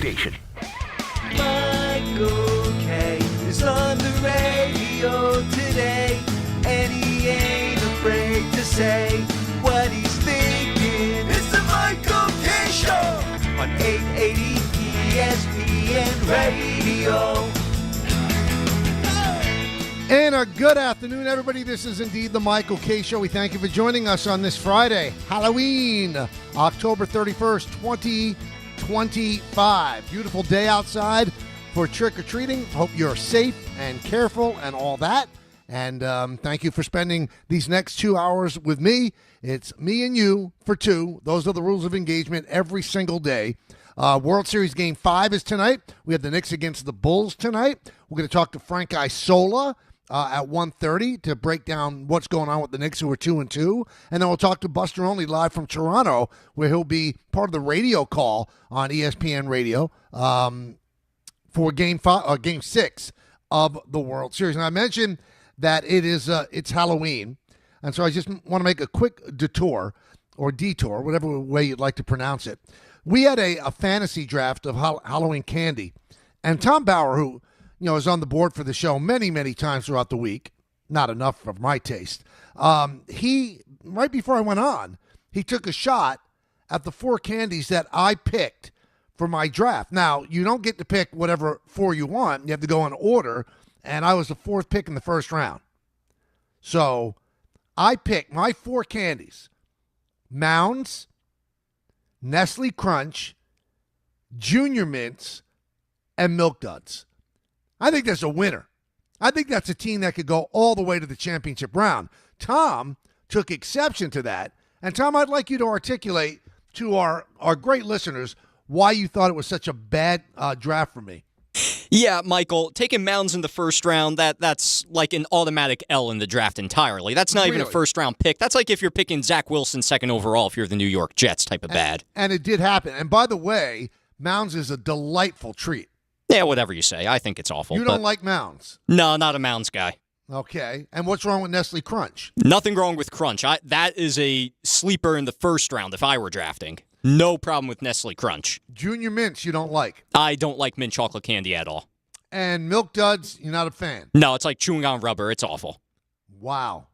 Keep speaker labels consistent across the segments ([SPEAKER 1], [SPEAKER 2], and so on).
[SPEAKER 1] station.
[SPEAKER 2] Michael K. is on the radio today, and he ain't afraid to say what he's thinking. It's the Michael K. Show on 880 ESPN Radio.
[SPEAKER 3] And a good afternoon, everybody. This is indeed the Michael K. Show. We thank you for joining us on this Friday, Halloween, October 31st, 2025. Beautiful day outside for trick-or-treating. Hope you're safe and careful and all that. And thank you for spending these next 2 hours with me. It's me and you for two. Those are the rules of engagement every single day. World Series Game 5 is tonight. We have the Knicks against the Bulls tonight. We're going to talk to Frank Isola at 1:30 to break down what's going on with the Knicks, who are 2-2. And then we'll talk to Buster Olney live from Toronto, where he'll be part of the radio call on ESPN Radio for Game 6 of the World Series. And I mentioned that it's Halloween, and so I just want to make a quick detour, whatever way you'd like to pronounce it. We had a fantasy draft of Halloween candy, and Tom Bauer, who is on the board for the show many, many times throughout the week, not enough for my taste. He, right before I went on, he took a shot at the 4 candies that I picked for my draft. Now, you don't get to pick whatever 4 you want. You have to go in order, and I was the 4th pick in the first round. So I picked my 4 candies: Mounds, Nestle Crunch, Junior Mints, and Milk Duds. I think that's a winner. I think that's a team that could go all the way to the championship round. Tom took exception to that. And, Tom, I'd like you to articulate to our great listeners why you thought it was such a bad draft for me.
[SPEAKER 4] Yeah, Michael, taking Mounds in the first round, that's like an automatic L in the draft entirely. That's not even a first-round pick. That's like if you're picking Zach Wilson second overall if you're the New York Jets type of bad.
[SPEAKER 3] And it did happen. And, by the way, Mounds is a delightful treat.
[SPEAKER 4] Yeah, whatever you say. I think it's awful.
[SPEAKER 3] You don't like Mounds?
[SPEAKER 4] No, not a Mounds guy.
[SPEAKER 3] Okay. And what's wrong with Nestle Crunch?
[SPEAKER 4] Nothing wrong with Crunch. That is a sleeper in the first round if I were drafting. No problem with Nestle Crunch.
[SPEAKER 3] Junior Mints you don't like?
[SPEAKER 4] I don't like mint chocolate candy at all.
[SPEAKER 3] And Milk Duds, you're not a fan?
[SPEAKER 4] No, it's like chewing on rubber. It's awful.
[SPEAKER 3] Wow.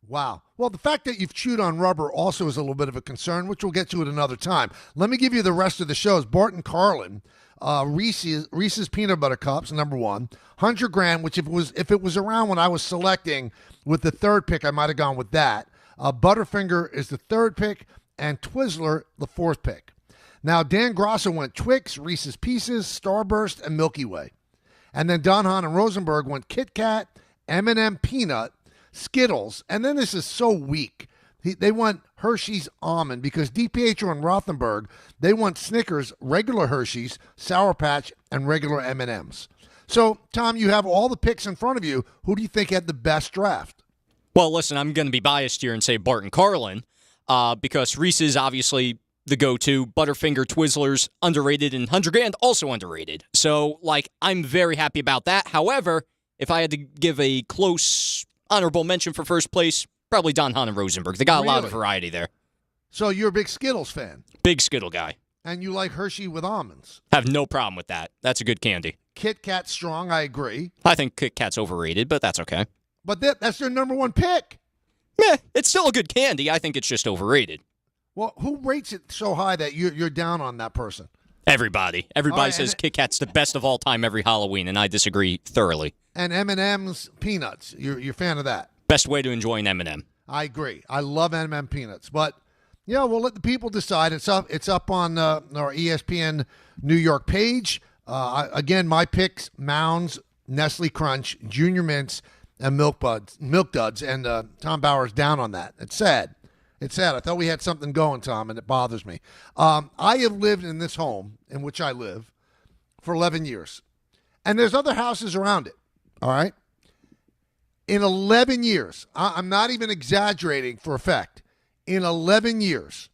[SPEAKER 3] Well, the fact that you've chewed on rubber also is a little bit of a concern, which we'll get to at another time. Let me give you the rest of the shows. Barton Carlin, Reese's Peanut Butter Cups, number 1. 100 gram, which if it was around when I was selecting with the 3rd pick, I might have gone with that. Butterfinger is the 3rd pick, and Twizzler the 4th pick. Now, Dan Grosso went Twix, Reese's Pieces, Starburst, and Milky Way. And then Don Hahn and Rosenberg went Kit Kat, M&M Peanut, Skittles, and then this is so weak. They went Hershey's Almond because DiPietro and Rothenberg, they went Snickers, regular Hershey's, Sour Patch, and regular M&Ms. So, Tom, you have all the picks in front of you. Who do you think had the best draft?
[SPEAKER 4] Well, listen, I'm going to be biased here and say Barton Carlin because Reese's obviously the go-to. Butterfinger, Twizzlers, underrated, and 100 grand also underrated. So, I'm very happy about that. However, if I had to give a close honorable mention for first place, probably Don Hahn and Rosenberg. They got a lot of variety there.
[SPEAKER 3] So you're a big Skittles fan?
[SPEAKER 4] Big Skittle guy.
[SPEAKER 3] And you like Hershey with almonds?
[SPEAKER 4] Have no problem with that. That's a good candy.
[SPEAKER 3] Kit Kat strong, I agree.
[SPEAKER 4] I think Kit Kat's overrated, but that's okay.
[SPEAKER 3] But that's their number 1 pick.
[SPEAKER 4] Yeah, it's still a good candy. I think it's just overrated.
[SPEAKER 3] Well, who rates it so high that you're down on that person?
[SPEAKER 4] Everybody. Everybody says Kit Kat's the best of all time every Halloween, and I disagree thoroughly.
[SPEAKER 3] And M&M's Peanuts. You're a fan of that?
[SPEAKER 4] Best way to enjoy an M&M.
[SPEAKER 3] I agree. I love M&M Peanuts. But, we'll let the people decide. It's up on our ESPN New York page. Again, my picks, Mounds, Nestle Crunch, Junior Mints, and Milk Duds. And Tom Bauer's down on that. It's sad. It's sad. I thought we had something going, Tom, and it bothers me. I have lived in this home in which I live for 11 years. And there's other houses around it, all right? In 11 years, I'm not even exaggerating for effect. In 11 years,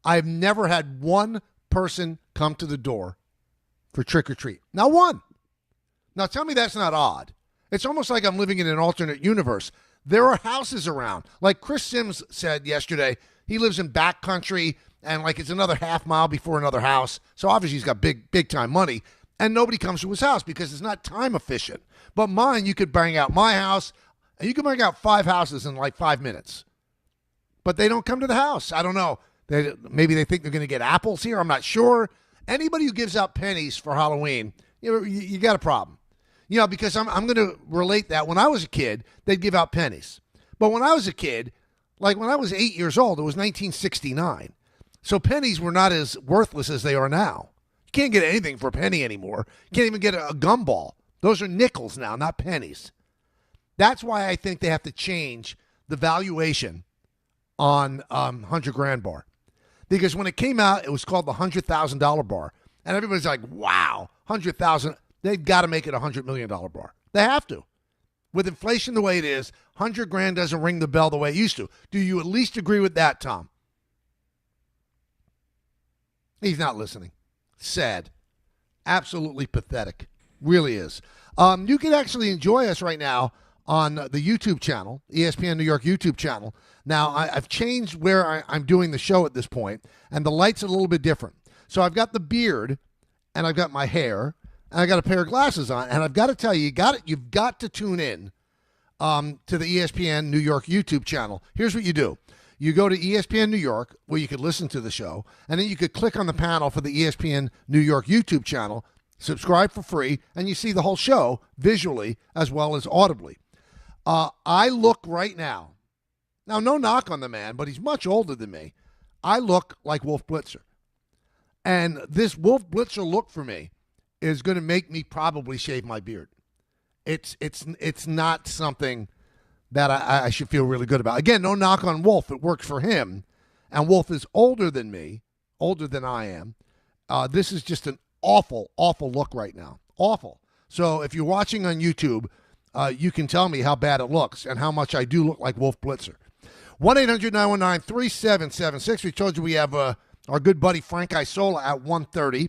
[SPEAKER 3] I've never had one person come to the door for trick or treat. Not one. Now, tell me that's not odd. It's almost like I'm living in an alternate universe. There are houses around. Like Chris Sims said yesterday, he lives in backcountry. and like it's another half mile before another house. So obviously he's got big time money, and nobody comes to his house because it's not time efficient. But mine, you could bang out my house, and you could bang out 5 houses in like 5 minutes. But they don't come to the house. I don't know. Maybe they think they're going to get apples here. I'm not sure. Anybody who gives out pennies for Halloween, you got a problem. Because I'm going to relate that. When I was a kid, they'd give out pennies. But when I was a kid, like when I was 8 years old, it was 1969. So pennies were not as worthless as they are now. You can't get anything for a penny anymore. You can't even get a gumball. Those are nickels now, not pennies. That's why I think they have to change the valuation on 100 grand bar. Because when it came out, it was called the $100,000 bar. And everybody's like, wow, 100,000. They've got to make it a $100 million bar. They have to. With inflation the way it is, 100 grand doesn't ring the bell the way it used to. Do you at least agree with that, Tom? He's not listening. Sad. Absolutely pathetic. Really is. You can actually enjoy us right now on the YouTube channel, ESPN New York YouTube channel. Now, I've changed where I'm doing the show at this point, and the light's a little bit different. So I've got the beard, and I've got my hair, and I got a pair of glasses on, and I've got to tell you, you've got to tune in to the ESPN New York YouTube channel. Here's what you do. You go to ESPN New York, where you could listen to the show, and then you could click on the panel for the ESPN New York YouTube channel, subscribe for free, and you see the whole show visually as well as audibly. I look right now, no knock on the man, but he's much older than me. I look like Wolf Blitzer. And this Wolf Blitzer look for me is going to make me probably shave my beard. It's not something that I should feel really good about. Again, no knock on Wolf. It works for him. And Wolf is older than me, older than I am. This is just an awful, awful look right now. Awful. So if you're watching on YouTube, you can tell me how bad it looks and how much I do look like Wolf Blitzer. 1-800-919-3776. We told you we have our good buddy Frank Isola at 1:30,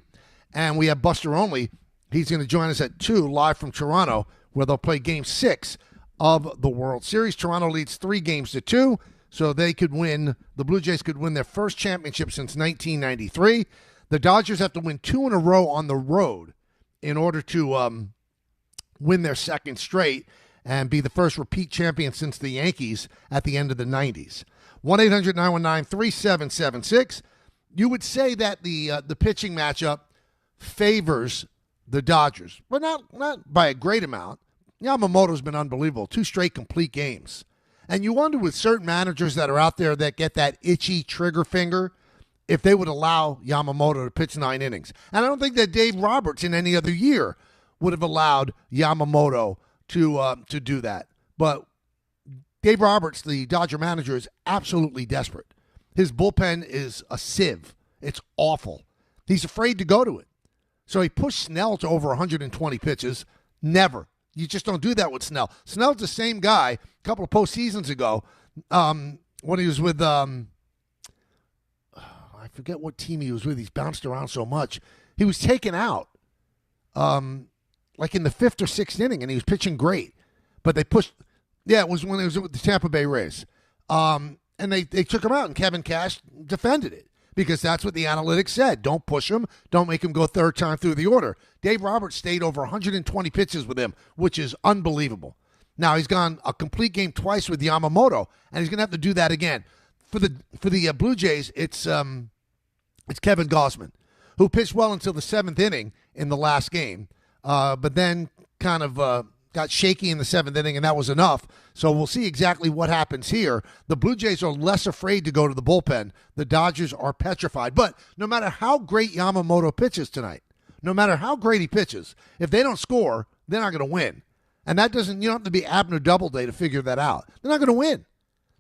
[SPEAKER 3] and we have Buster Olney. He's going to join us at 2 live from Toronto, where they'll play Game 6 of the World Series. Toronto leads 3-2, so they could win. The Blue Jays could win their first championship since 1993. The Dodgers have to win 2 in a row on the road in order to win their second straight and be the first repeat champion since the Yankees at the end of the 90s. 1-800-919-3776. You would say that the pitching matchup favors the Dodgers, but not by a great amount. Yamamoto's been unbelievable. 2 straight complete games. And you wonder with certain managers that are out there that get that itchy trigger finger, if they would allow Yamamoto to pitch 9 innings. And I don't think that Dave Roberts in any other year would have allowed Yamamoto to do that. But Dave Roberts, the Dodger manager, is absolutely desperate. His bullpen is a sieve. It's awful. He's afraid to go to it. So he pushed Snell to over 120 pitches. Never. You just don't do that with Snell. Snell's the same guy a couple of postseasons ago when he was with, I forget what team he was with. He's bounced around so much. He was taken out like in the 5th or 6th inning, and he was pitching great. But they pushed, it was when he was with the Tampa Bay Rays. And they took him out, and Kevin Cash defended it because that's what the analytics said. Don't push him. Don't make him go third time through the order. Dave Roberts stayed over 120 pitches with him, which is unbelievable. Now, he's gone a complete game twice with Yamamoto, and he's going to have to do that again. For the Blue Jays, it's Kevin Gausman, who pitched well until the 7th inning in the last game, but then kind of got shaky in the 7th inning, and that was enough. So we'll see exactly what happens here. The Blue Jays are less afraid to go to the bullpen. The Dodgers are petrified. But no matter how great Yamamoto pitches tonight, no matter how great he pitches, if they don't score, they're not going to win. And that doesn't, you don't have to be Abner Doubleday to figure that out. They're not going to win.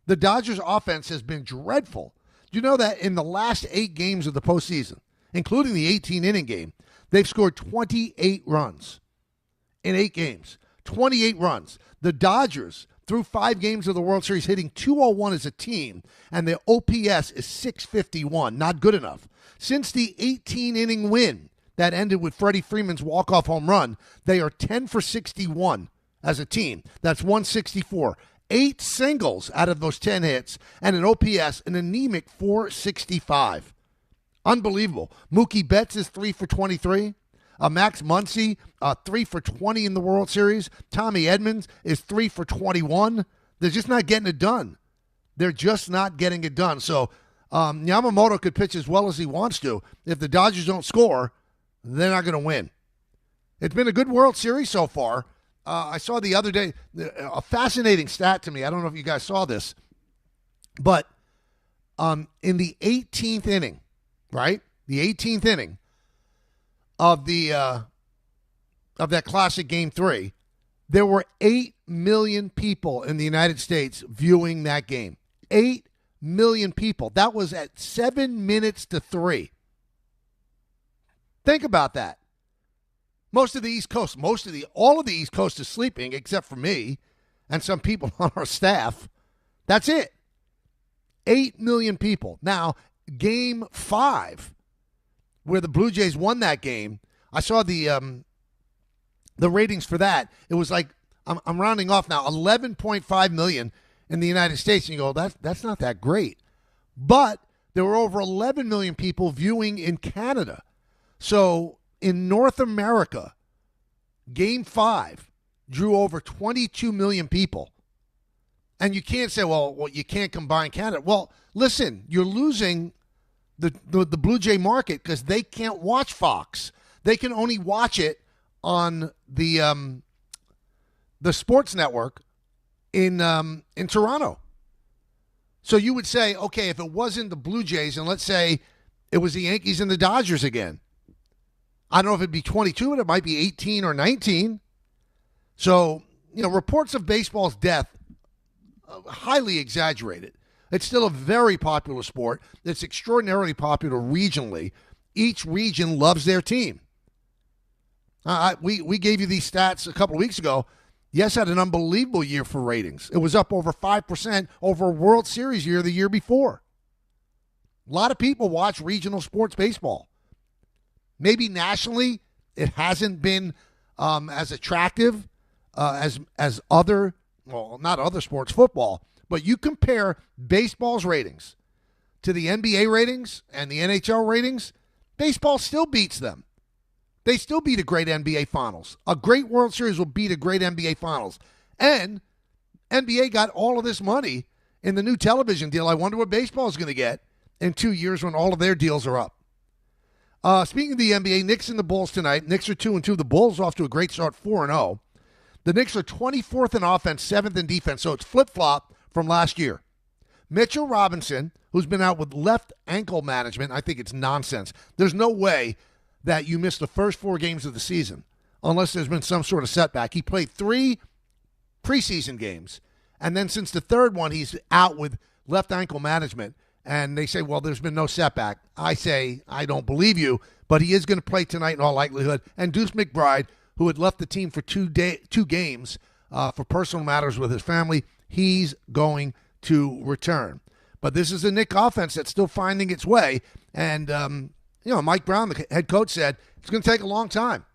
[SPEAKER 3] The Dodgers offense has been dreadful. Do you know that in the last 8 games of the postseason, including the 18-inning game, they've scored 28 runs in 8 games. 28 runs. The Dodgers, through 5 games of the World Series, hitting .201 as a team, and their OPS is .651. Not good enough. Since the 18-inning win that ended with Freddie Freeman's walk-off home run, they are 10 for 61 as a team. That's 164. 8 singles out of those 10 hits, and an OPS, an anemic .465. Unbelievable. Mookie Betts is 3 for 23. Max Muncy, 3 for 20 in the World Series. Tommy Edmonds is 3 for 21. They're just not getting it done. They're just not getting it done. So Yamamoto could pitch as well as he wants to. If the Dodgers don't score, they're not going to win. It's been a good World Series so far. I saw the other day a fascinating stat to me. I don't know if you guys saw this, but in the 18th inning, right? The 18th inning of that classic Game 3, there were 8 million people in the United States viewing that game. 8 million people. That was at 7 minutes to 3. Think about that. Most of the East Coast, all of the East Coast is sleeping except for me and some people on our staff. That's it. 8 million people. Now, Game 5, where the Blue Jays won that game, I saw the ratings for that. It was like, I'm rounding off now, 11.5 million in the United States. And you go, that's not that great. But there were over 11 million people viewing in Canada. So in North America, Game 5 drew over 22 million people. And you can't say, well, you can't combine Canada. Well, listen, you're losing the Blue Jay market because they can't watch Fox. They can only watch it on the sports network in Toronto. So you would say, okay, if it wasn't the Blue Jays, and let's say it was the Yankees and the Dodgers again, I don't know if it'd be 22, but it might be 18 or 19. So, reports of baseball's death, highly exaggerated. It's still a very popular sport. It's extraordinarily popular regionally. Each region loves their team. We gave you these stats a couple of weeks ago. Yes, had an unbelievable year for ratings. It was up over 5% over a World Series year the year before. A lot of people watch regional sports baseball. Maybe nationally, it hasn't been as attractive as other, well, not other sports, football. But you compare baseball's ratings to the NBA ratings and the NHL ratings, baseball still beats them. They still beat a great NBA Finals. A great World Series will beat a great NBA Finals. And NBA got all of this money in the new television deal. I wonder what baseball is going to get in 2 years when all of their deals are up. Speaking of the NBA, Knicks and the Bulls tonight. Knicks are 2-2. The Bulls off to a great start, 4-0. The Knicks are 24th in offense, 7th in defense, so it's flip-flop from last year. Mitchell Robinson, who's been out with left ankle management, I think it's nonsense. There's no way that you miss the first 4 games of the season unless there's been some sort of setback. He played 3 preseason games, and then since the third one, he's out with left ankle management. And they say, well, there's been no setback. I say, I don't believe you, but he is going to play tonight in all likelihood. And Deuce McBride, who had left the team for 2 games for personal matters with his family, he's going to return. But this is a Knick offense that's still finding its way. And, Mike Brown, the head coach, said it's going to take a long time.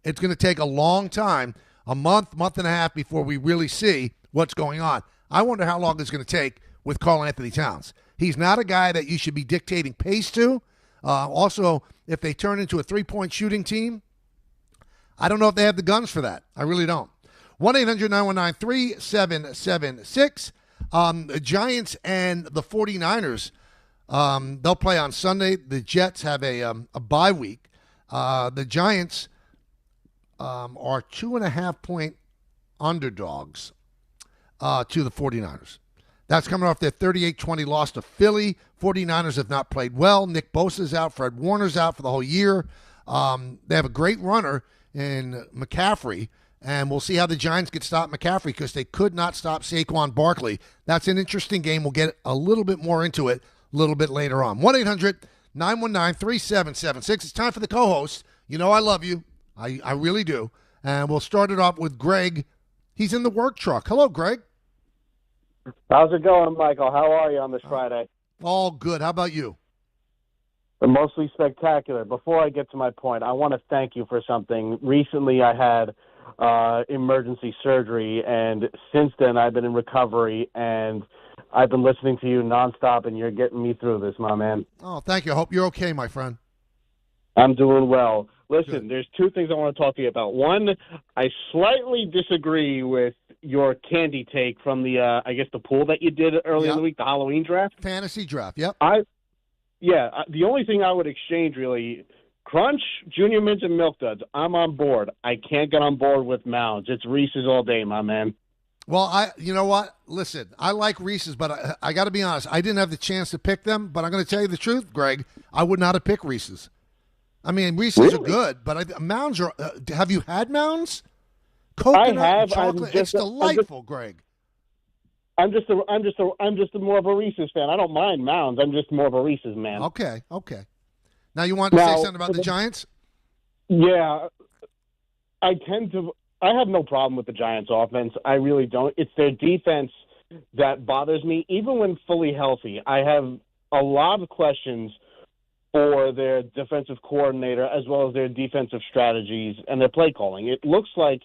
[SPEAKER 3] It's going to take a long time, a month and a half before we really see what's going on. I wonder how long it's going to take with Karl Anthony Towns. He's not a guy that you should be dictating pace to. Also, if they turn into a 3-point shooting team, I don't know if they have the guns for that. I really don't. 1-800-919-3776. The Giants and the 49ers, they'll play on Sunday. The Jets have a bye week. The Giants are 2.5-point underdogs to the 49ers. That's coming off their 38-20 loss to Philly. 49ers have not played well. Nick Bosa's out. Fred Warner's out for the whole year. They have a great runner in McCaffrey, and we'll see how the Giants can stop McCaffrey because they could not stop Saquon Barkley. That's an interesting game. We'll get a little bit more into it a little bit later on. 1-800-919-3776. It's time for the co-host. You know I love you. I really do. And we'll start it off with Greg. He's in the work truck. Hello, Greg.
[SPEAKER 1] How's it going, Michael? How are you on this Friday?
[SPEAKER 3] All good. How about you?
[SPEAKER 1] Mostly spectacular. Before I get to my point, I want to thank you for something. Recently, I had emergency surgery, and since then, I've been in recovery, and I've been listening to you nonstop, and you're getting me through this, my man.
[SPEAKER 3] Oh, thank you. I hope you're okay, my friend.
[SPEAKER 1] I'm doing well. Listen,
[SPEAKER 3] Good.
[SPEAKER 1] There's two things I want to talk to you about. One, I slightly disagree with your candy take from the, the pool that you did earlier in the week, the Halloween draft.
[SPEAKER 3] Fantasy draft, yep.
[SPEAKER 1] The only thing I would exchange, really, Crunch, Junior Mints, and Milk Duds, I'm on board. I can't get on board with Mounds. It's Reese's all day, my man.
[SPEAKER 3] Well, you know what? Listen, I like Reese's, but I got to be honest. I didn't have the chance to pick them, but I'm going to tell you the truth, Greg. I would not have picked Reese's. I mean, Reese's are good, but Mounds are. Have you had Mounds? Coconut
[SPEAKER 1] I have.
[SPEAKER 3] And chocolate. It's delightful, Greg.
[SPEAKER 1] I'm just more of a Reese's fan. I don't mind Mounds. I'm just more of a Reese's man.
[SPEAKER 3] Okay. Now you want to say something about the Giants?
[SPEAKER 1] Yeah, I have no problem with the Giants' offense. I really don't. It's their defense that bothers me. Even when fully healthy, I have a lot of questions for their defensive coordinator as well as their defensive strategies and their play calling. It looks like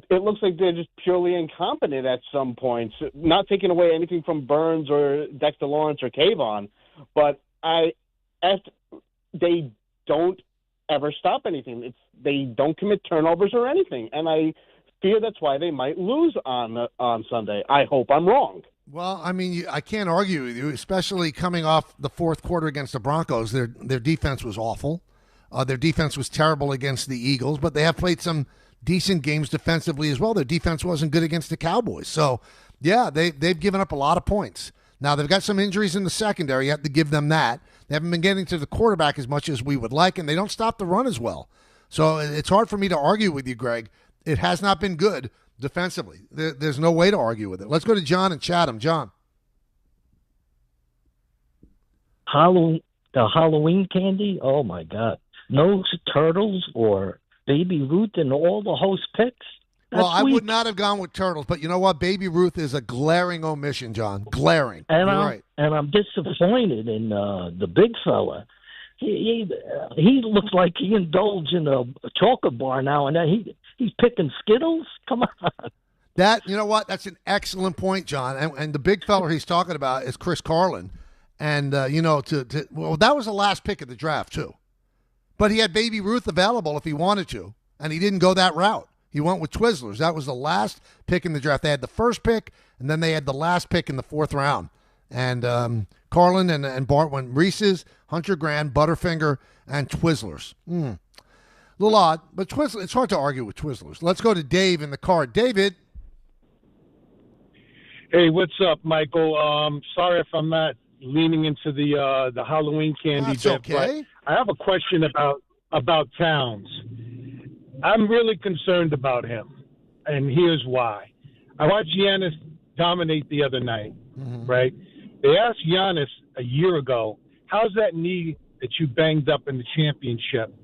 [SPEAKER 1] they're just purely incompetent at some points. Not taking away anything from Burns or Dexter Lawrence or Kayvon, but they don't ever stop anything. They don't commit turnovers or anything, and I fear that's why they might lose on Sunday. I hope I'm wrong.
[SPEAKER 3] Well, I mean, I can't argue with you, especially coming off the fourth quarter against the Broncos. Their defense was awful. Their defense was terrible against the Eagles, but they have played some decent games defensively as well. Their defense wasn't good against the Cowboys. So, yeah, they've given up a lot of points. Now, they've got some injuries in the secondary. You have to give them that. They haven't been getting to the quarterback as much as we would like, and they don't stop the run as well. So it's hard for me to argue with you, Greg. It has not been good defensively. There's no way to argue with it. Let's go to John and Chatham. John.
[SPEAKER 5] The Halloween candy? Oh, my God. No turtles or Baby Ruth and all the host picks?
[SPEAKER 3] Well, I would not have gone with turtles, but you know what? Baby Ruth is a glaring omission, John. Glaring.
[SPEAKER 5] And
[SPEAKER 3] You're right.
[SPEAKER 5] And I'm disappointed in the big fella. He looks like he indulged in a chocolate bar now and then. He's picking Skittles? Come on.
[SPEAKER 3] That, you know what? That's an excellent point, John. And the big fella he's talking about is Chris Carlin. And, that was the last pick of the draft, too. But he had Baby Ruth available if he wanted to, and he didn't go that route. He went with Twizzlers. That was the last pick in the draft. They had the first pick, and then they had the last pick in the fourth round. And Carlin and Bart went Reese's, Hunter Grand, Butterfinger, and Twizzlers. A little odd, but Twizzlers, it's hard to argue with Twizzlers. Let's go to Dave in the car. David.
[SPEAKER 6] Hey, what's up, Michael? Sorry if I'm not leaning into the Halloween candy
[SPEAKER 3] That's
[SPEAKER 6] bit,
[SPEAKER 3] okay.
[SPEAKER 6] but I have a question about Towns. I'm really concerned about him, and here's why. I watched Giannis dominate the other night, right? They asked Giannis a year ago, how's that knee that you banged up in the championship?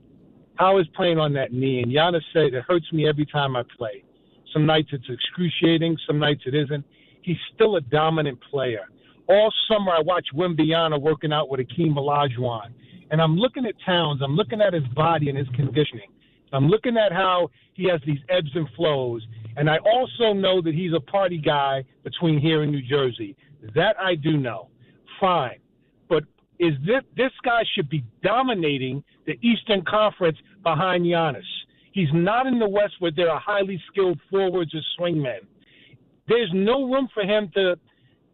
[SPEAKER 6] How is playing on that knee? And Giannis said, it hurts me every time I play. Some nights it's excruciating, some nights it isn't. He's still a dominant player. All summer I watched Wembyana working out with Akeem Olajuwon. And I'm looking at Towns, I'm looking at his body and his conditioning. I'm looking at how he has these ebbs and flows. And I also know that he's a party guy between here and New Jersey. That I do know. Fine. But is this guy should be dominating the Eastern Conference behind Giannis. He's not in the West where there are highly skilled forwards or swingmen. There's no room for him to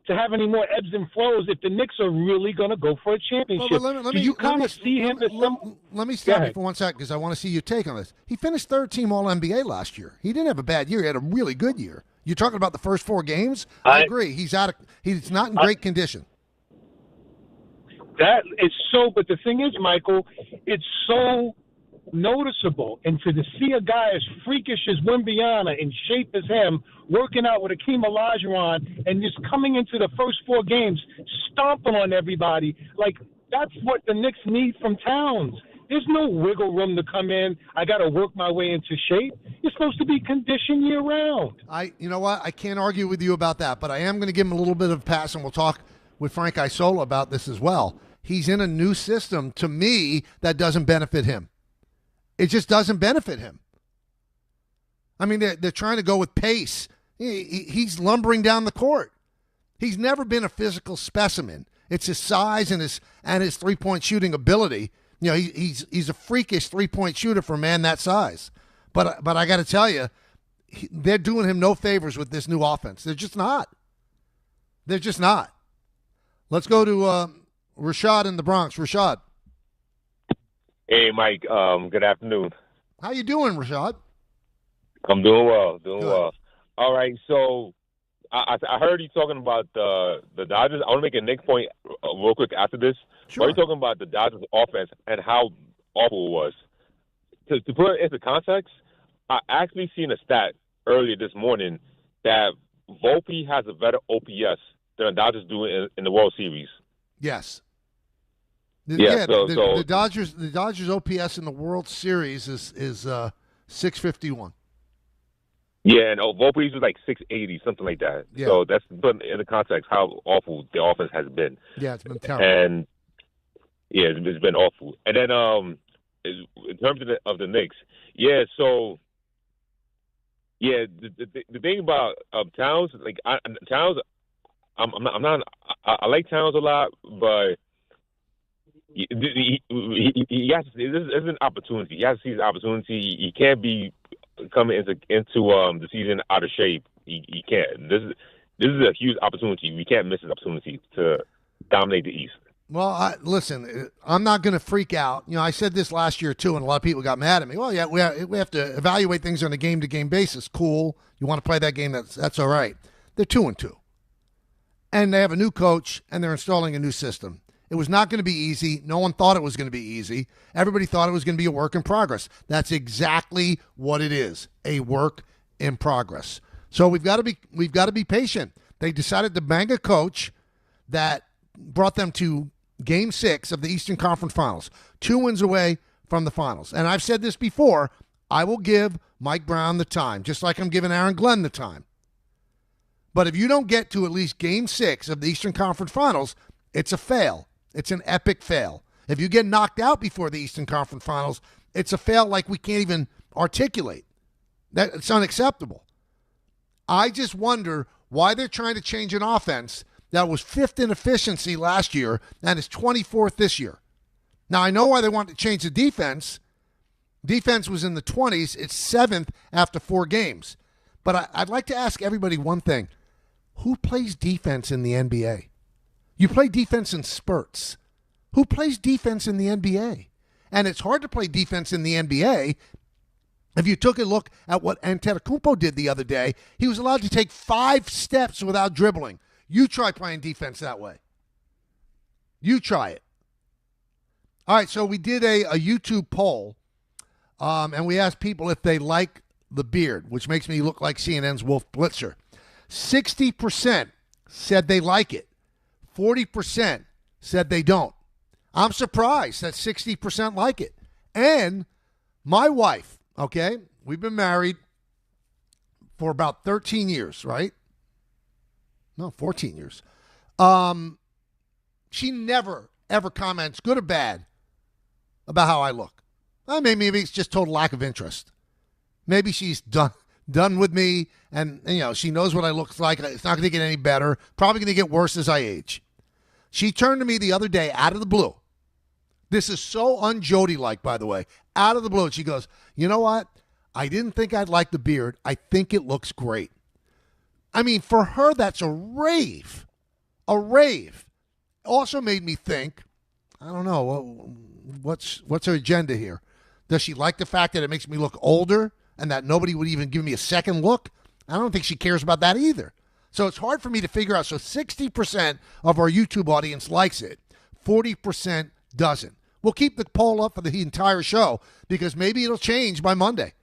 [SPEAKER 6] have any more ebbs and flows if the Knicks are really going to go for a championship.
[SPEAKER 3] Do you kind of see him as some... Let me stop you for 1 second because I want to see your take on this. He finished third team All-NBA last year. He didn't have a bad year. He had a really good year. You're talking about the first 4 games? I agree. He's not in great condition.
[SPEAKER 6] That is so, but the thing is, Michael, it's so noticeable. And to see a guy as freakish as Wembyana, in shape as him, working out with Akeem Olajuwon, and just coming into the first 4 games, stomping on everybody, like that's what the Knicks need from Towns. There's no wiggle room to come in. I got to work my way into shape. You're supposed to be conditioned year-round.
[SPEAKER 3] You know what? I can't argue with you about that, but I am going to give him a little bit of a pass, and we'll talk with Frank Isola about this as well. He's in a new system, to me, that doesn't benefit him. It just doesn't benefit him. I mean, they're trying to go with pace. He's lumbering down the court. He's never been a physical specimen. It's his size and his 3-point shooting ability. You know, he's a freakish 3-point shooter for a man that size. But I got to tell you, they're doing him no favors with this new offense. They're just not. They're just not. Let's go to Rashad in the Bronx. Rashad.
[SPEAKER 7] Hey, Mike. Good afternoon.
[SPEAKER 3] How you doing, Rashad?
[SPEAKER 7] I'm doing well. Doing
[SPEAKER 3] Good.
[SPEAKER 7] well. All right. So I heard you talking about the Dodgers. I want to make a Knicks point real quick after this.
[SPEAKER 3] Sure.
[SPEAKER 7] Are you talking about the Dodgers offense and how awful it was? To put it into context, I actually seen a stat earlier this morning that Volpe has a better OPS than the Dodgers do in the World Series.
[SPEAKER 3] Yes.
[SPEAKER 7] The
[SPEAKER 3] Dodgers OPS in the World Series is 651.
[SPEAKER 7] Yeah, and Volpe's was like 680, something like that.
[SPEAKER 3] Yeah.
[SPEAKER 7] So that's put in the context how awful the offense has been.
[SPEAKER 3] Yeah, it's been terrible.
[SPEAKER 7] And yeah, it's been awful. And then in terms of the Knicks, yeah. So yeah, the thing about Towns, like Towns, I'm not. I like Towns a lot, but he has. This is an opportunity. He has to seize the opportunity. He can't be coming into the season out of shape. He can't. This is a huge opportunity. We can't miss this opportunity to dominate the East.
[SPEAKER 3] Well, listen, I'm not going to freak out. You know, I said this last year too, and a lot of people got mad at me. Well, yeah, we have to evaluate things on a game-to-game basis. Cool. You want to play that game? That's all right. They're 2-2, and they have a new coach, and they're installing a new system. It was not going to be easy. No one thought it was going to be easy. Everybody thought it was going to be a work in progress. That's exactly what it is, a work in progress. So we've got to be patient. They decided to bang a coach that brought them to Game 6 of the Eastern Conference Finals, 2 wins away from the finals. And I've said this before, I will give Mike Brown the time, just like I'm giving Aaron Glenn the time. But if you don't get to at least Game 6 of the Eastern Conference Finals, it's a fail. It's an epic fail. If you get knocked out before the Eastern Conference Finals, it's a fail like we can't even articulate. It's unacceptable. I just wonder why they're trying to change an offense that was 5th in efficiency last year and is 24th this year. Now, I know why they want to change the defense. Defense was in the 20s. It's 7th after 4 games. But I'd like to ask everybody one thing. Who plays defense in the NBA? You play defense in spurts. Who plays defense in the NBA? And it's hard to play defense in the NBA. If you took a look at what Antetokounmpo did the other day, he was allowed to take 5 steps without dribbling. You try playing defense that way. You try it. All right, so we did a YouTube poll, and we asked people if they like the beard, which makes me look like CNN's Wolf Blitzer. 60% said they like it. 40% said they don't. I'm surprised that 60% like it. And my wife, okay, we've been married for about 13 years, right? No, 14 years. She never, ever comments, good or bad, about how I look. I mean, maybe it's just total lack of interest. Maybe she's done with me, and you know, she knows what I look like. It's not going to get any better. Probably going to get worse as I age. She turned to me the other day out of the blue. This is so un-Jody-like, by the way. Out of the blue, she goes, you know what? I didn't think I'd like the beard. I think it looks great. I mean, for her, that's a rave. A rave. Also made me think, I don't know, what's her agenda here? Does she like the fact that it makes me look older and that nobody would even give me a second look? I don't think she cares about that either. So it's hard for me to figure out. So 60% of our YouTube audience likes it. 40% doesn't. We'll keep the poll up for the entire show because maybe it'll change by Monday.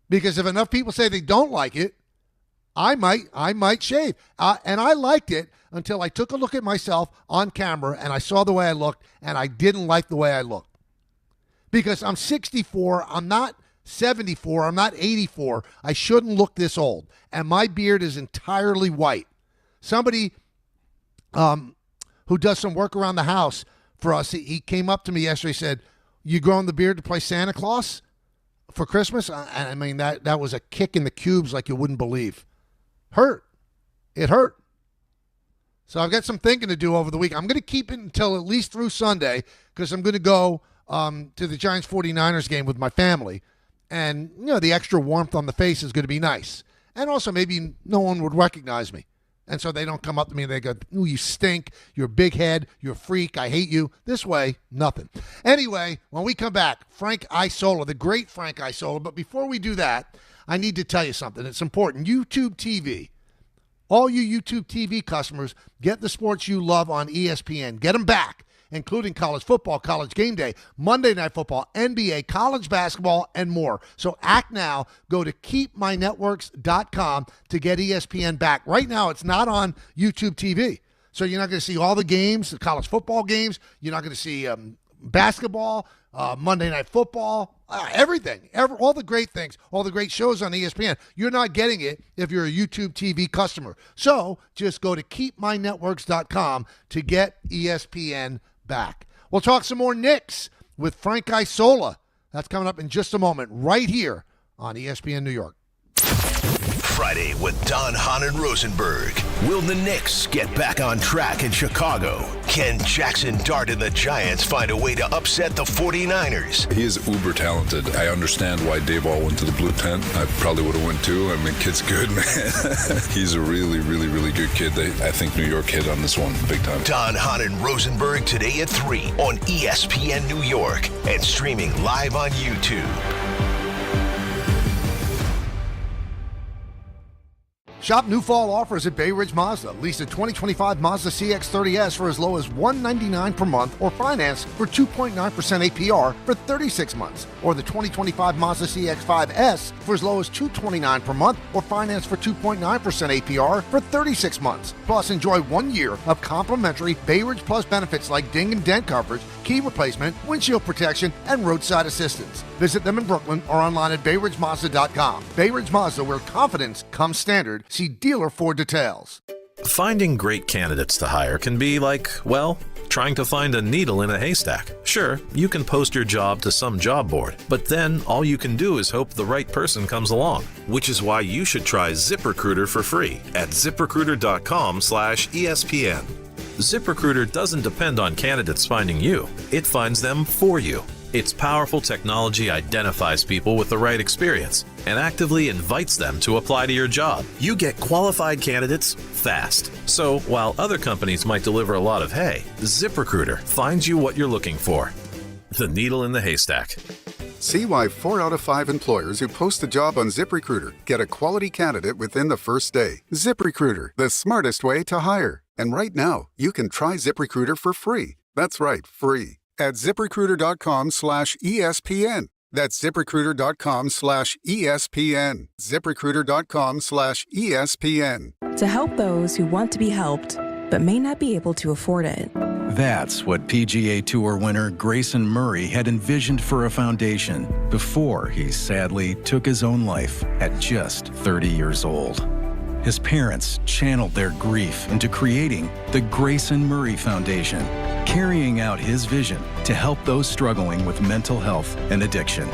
[SPEAKER 3] Because if enough people say they don't like it, I might shave. And I liked it until I took a look at myself on camera and I saw the way I looked, and I didn't like the way I looked. Because I'm 64, I'm not 74, I'm not 84. I shouldn't look this old. And my beard is entirely white. Somebody who does some work around the house for us, he came up to me yesterday and said, you growing the beard to play Santa Claus for Christmas? I mean, that was a kick in the cubes like you wouldn't believe. Hurt. It hurt. So I've got some thinking to do over the week. I'm going to keep it until at least through Sunday because I'm going to go to the Giants 49ers game with my family. And, the extra warmth on the face is going to be nice. And also maybe no one would recognize me. And so they don't come up to me and they go, ooh, you stink, you're a big head, you're a freak, I hate you. This way, nothing. Anyway, when we come back, Frank Isola, the great Frank Isola. But before we do that, I need to tell you something. It's important. YouTube TV. All you YouTube TV customers, get the sports you love on ESPN. Get them back, including college football, college game day, Monday Night Football, NBA, college basketball, and more. So act now. Go to keepmynetworks.com to get ESPN back. Right now, it's not on YouTube TV. So you're not going to see all the games, the college football games. You're not going to see basketball, Monday Night Football, everything, all the great things, all the great shows on ESPN. You're not getting it if you're a YouTube TV customer. So just go to keepmynetworks.com to get ESPN back. We'll talk some more Knicks with Frank Isola. That's coming up in just a moment right here on ESPN New York.
[SPEAKER 8] Friday with Don, Hahn, and Rosenberg. Will the Knicks get back on track in Chicago? Can Jackson Dart and the Giants find a way to upset the 49ers?
[SPEAKER 9] He is uber talented. I understand why Dayball went to the blue tent. I probably would have went too. I mean, kid's good, man. He's a really, really, really good kid. I think New York hit on this one big time.
[SPEAKER 8] Don, Hahn, and Rosenberg today at 3 on ESPN New York and streaming live on YouTube.
[SPEAKER 3] Shop new fall offers at Bay Ridge Mazda. Lease a 2025 Mazda CX-30S for as low as $199 per month or finance for 2.9% APR for 36 months. Or the 2025 Mazda CX-5S for as low as $229 per month or finance for 2.9% APR for 36 months. Plus, enjoy 1 year of complimentary Bay Ridge Plus benefits like ding and dent coverage, key replacement, windshield protection, and roadside assistance. Visit them in Brooklyn or online at BayRidgeMazda.com. Bay Ridge Mazda, where confidence comes standard. See dealer for details.
[SPEAKER 10] Finding great candidates to hire can be like, well, trying to find a needle in a haystack. Sure, you can post your job to some job board, but then all you can do is hope the right person comes along, which is why you should try ZipRecruiter for free at ZipRecruiter.com/ESPN. ZipRecruiter doesn't depend on candidates finding you. It finds them for you. Its powerful technology identifies people with the right experience and actively invites them to apply to your job. You get qualified candidates fast. So while other companies might deliver a lot of hay, ZipRecruiter finds you what you're looking for. The needle in the haystack.
[SPEAKER 11] See why 4 out of 5 employers who post a job on ZipRecruiter get a quality candidate within the first day. ZipRecruiter, the smartest way to hire. And right now, you can try ZipRecruiter for free. That's right, free. At ZipRecruiter.com/ESPN. That's ZipRecruiter.com/ESPN. ZipRecruiter.com/ESPN.
[SPEAKER 12] To help those who want to be helped, but may not be able to afford it.
[SPEAKER 13] That's what PGA Tour winner Grayson Murray had envisioned for a foundation before he sadly took his own life at just 30 years old. His parents channeled their grief into creating the Grayson Murray Foundation, carrying out his vision to help those struggling with mental health and addiction.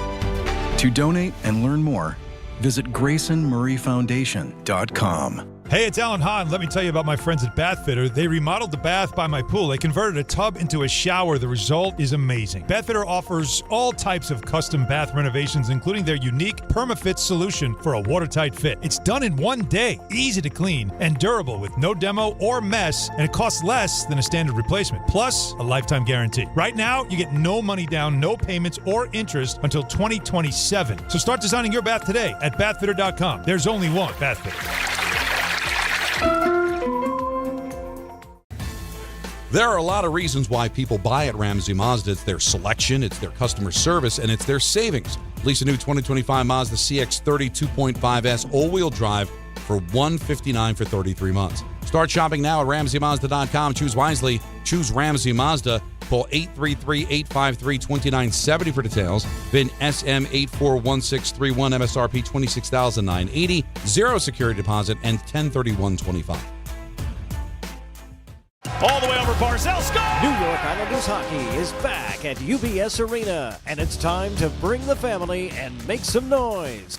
[SPEAKER 13] To donate and learn more, visit GraysonMurrayFoundation.com.
[SPEAKER 14] Hey, it's Alan Hahn. Let me tell you about my friends at Bathfitter. They remodeled the bath by my pool. They converted a tub into a shower. The result is amazing. Bathfitter offers all types of custom bath renovations, including their unique PermaFit solution for a watertight fit. It's done in 1 day, easy to clean, and durable with no demo or mess, and it costs less than a standard replacement, plus a lifetime guarantee. Right now, you get no money down, no payments or interest until 2027. So start designing your bath today at bathfitter.com. There's only one Bathfitter.
[SPEAKER 15] There are a lot of reasons why people buy at Ramsey Mazda. It's their selection, it's their customer service, and it's their savings. Lease a new 2025 Mazda CX-30 2.5S all-wheel drive for $159 for 33 months. Start shopping now at RamseyMazda.com. Choose wisely. Choose Ramsey Mazda. Call 833-853-2970 for details. VIN SM841631, MSRP $26,980, 0 security deposit, and 1031.25.
[SPEAKER 16] All the way over Barzell. Score!
[SPEAKER 17] New York Islanders hockey is back at UBS Arena, and it's time to bring the family and make some noise.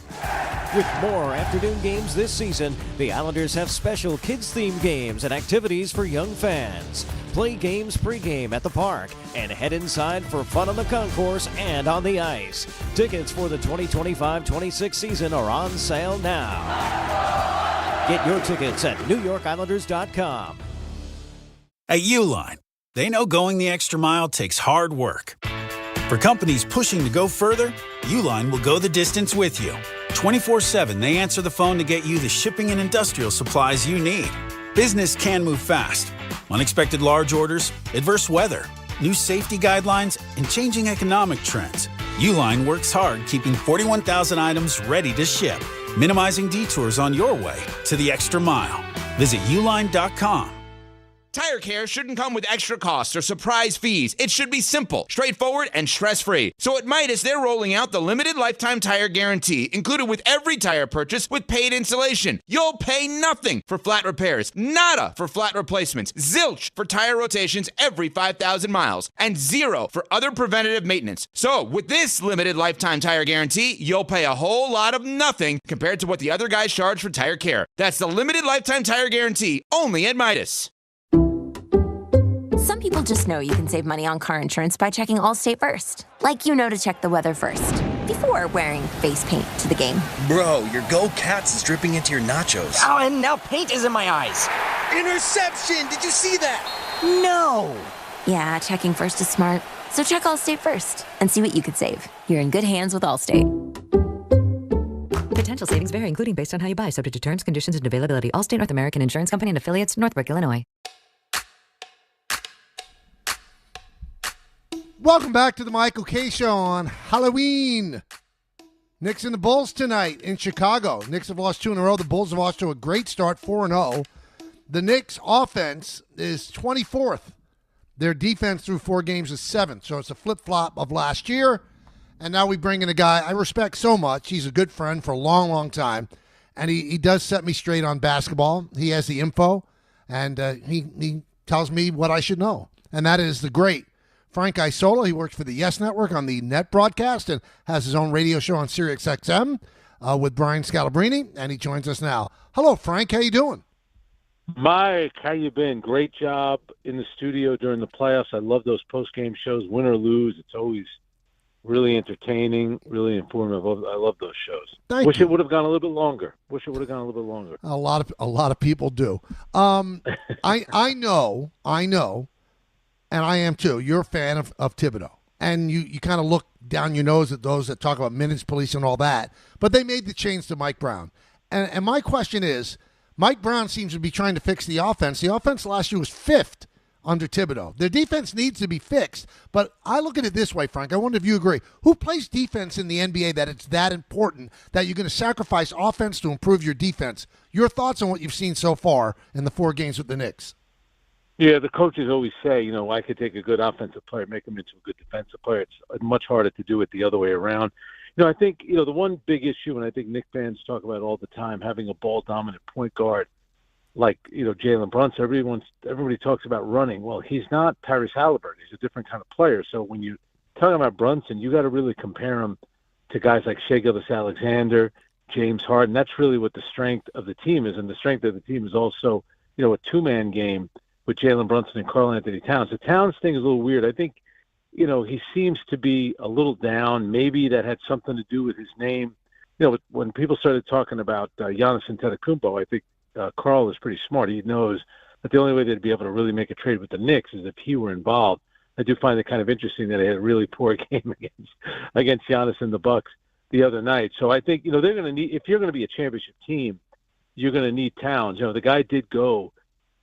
[SPEAKER 17] With more afternoon games this season, the Islanders have special kids-themed games and activities for young fans. Play games pregame at the park and head inside for fun on the concourse and on the ice. Tickets for the 2025-26 season are on sale now. Get your tickets at NewYorkIslanders.com.
[SPEAKER 18] At Uline, they know going the extra mile takes hard work. For companies pushing to go further, Uline will go the distance with you. 24/7, they answer the phone to get you the shipping and industrial supplies you need. Business can move fast. Unexpected large orders, adverse weather, new safety guidelines, and changing economic trends. Uline works hard keeping 41,000 items ready to ship, minimizing detours on your way to the extra mile. Visit uline.com.
[SPEAKER 19] Tire care shouldn't come with extra costs or surprise fees. It should be simple, straightforward, and stress-free. So at Midas, they're rolling out the limited lifetime tire guarantee, included with every tire purchase with paid installation. You'll pay nothing for flat repairs, nada for flat replacements, zilch for tire rotations every 5,000 miles, and zero for other preventative maintenance. So with this limited lifetime tire guarantee, you'll pay a whole lot of nothing compared to what the other guys charge for tire care. That's the limited lifetime tire guarantee, only at Midas.
[SPEAKER 20] Some people just know you can save money on car insurance by checking Allstate first. Like you know to check the weather first, before wearing face paint to the game.
[SPEAKER 21] Bro, your Go Cats is dripping into your nachos.
[SPEAKER 22] Oh, and now paint is in my eyes.
[SPEAKER 21] Interception! Did you see that?
[SPEAKER 22] No!
[SPEAKER 20] Yeah, checking first is smart. So check Allstate first and see what you could save. You're in good hands with Allstate.
[SPEAKER 23] Potential savings vary, including based on how you buy, subject to terms, conditions, and availability. Allstate North American Insurance Company and affiliates, Northbrook, Illinois.
[SPEAKER 3] Welcome back to the Michael K. Show on Halloween. Knicks and the Bulls tonight in Chicago. Knicks have lost 2 in a row. The Bulls have lost to a great start, 4-0. The Knicks' offense is 24th. Their defense through 4 games is 7th. So it's a flip-flop of last year. And now we bring in a guy I respect so much. He's a good friend for a long, long time. And he does set me straight on basketball. He has the info. And he tells me what I should know. And that is the great Frank Isola. He works for the Yes Network on the Net broadcast and has his own radio show on Sirius XM with Brian Scalabrine, and he joins us now. Hello, Frank. How you doing?
[SPEAKER 6] Mike, how you been? Great job in the studio during the playoffs. I love those post-game shows, win or lose. It's always really entertaining, really informative. I love those shows. Wish it would have gone a little bit longer. A
[SPEAKER 3] lot of people do. I know. And I am too. You're a fan of Thibodeau. And you kind of look down your nose at those that talk about minutes police and all that. But they made the change to Mike Brown. And my question is, Mike Brown seems to be trying to fix the offense. The offense last year was 5th under Thibodeau. Their defense needs to be fixed. But I look at it this way, Frank. I wonder if you agree. Who plays defense in the NBA that it's that important that you're going to sacrifice offense to improve your defense? Your thoughts on what you've seen so far in the 4 games with the Knicks?
[SPEAKER 6] Yeah, the coaches always say, I could take a good offensive player, make him into a good defensive player. It's much harder to do it the other way around. I think, the one big issue, and I think Knicks fans talk about all the time, having a ball-dominant point guard like, Jalen Brunson. Everybody talks about running. Well, he's not Tyrese Halliburton. He's a different kind of player. So when you're talking about Brunson, you got to really compare him to guys like Shai Gilgeous-Alexander, James Harden. That's really what the strength of the team is. And the strength of the team is also, a two-man game with Jalen Brunson and Karl Anthony Towns. The Towns thing is a little weird. I think, he seems to be a little down. Maybe that had something to do with his name. When people started talking about Giannis Antetokounmpo, I think Karl is pretty smart. He knows that the only way they'd be able to really make a trade with the Knicks is if he were involved. I do find it kind of interesting that he had a really poor game against Giannis and the Bucks the other night. So I think, they're going to need, if you're going to be a championship team, you're going to need Towns. The guy did go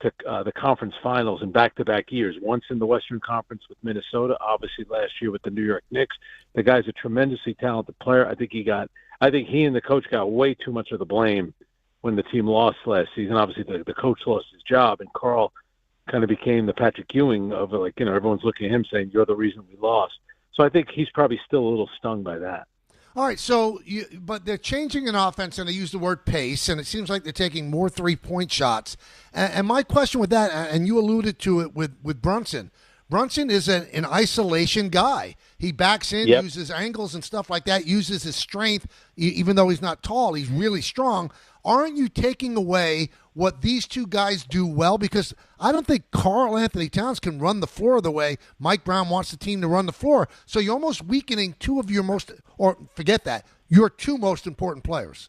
[SPEAKER 6] to the conference finals in back-to-back years, once in the Western Conference with Minnesota, obviously last year with the New York Knicks. The guy's a tremendously talented player. I think he and the coach got way too much of the blame when the team lost last season. Obviously, the coach lost his job, and Karl kind of became the Patrick Ewing of, everyone's looking at him saying, you're the reason we lost. So I think he's probably still a little stung by that.
[SPEAKER 3] All right, but they're changing an offense, and they use the word pace, and it seems like they're taking more three-point shots. And my question with that, and you alluded to it with Brunson. Brunson is an isolation guy. He backs in, uses angles and stuff like that, uses his strength. Even though he's not tall, he's really strong. Aren't you taking away what these two guys do well? Because I don't think Karl Anthony Towns can run the floor the way Mike Brown wants the team to run the floor. So you're almost weakening two of your your two most important players.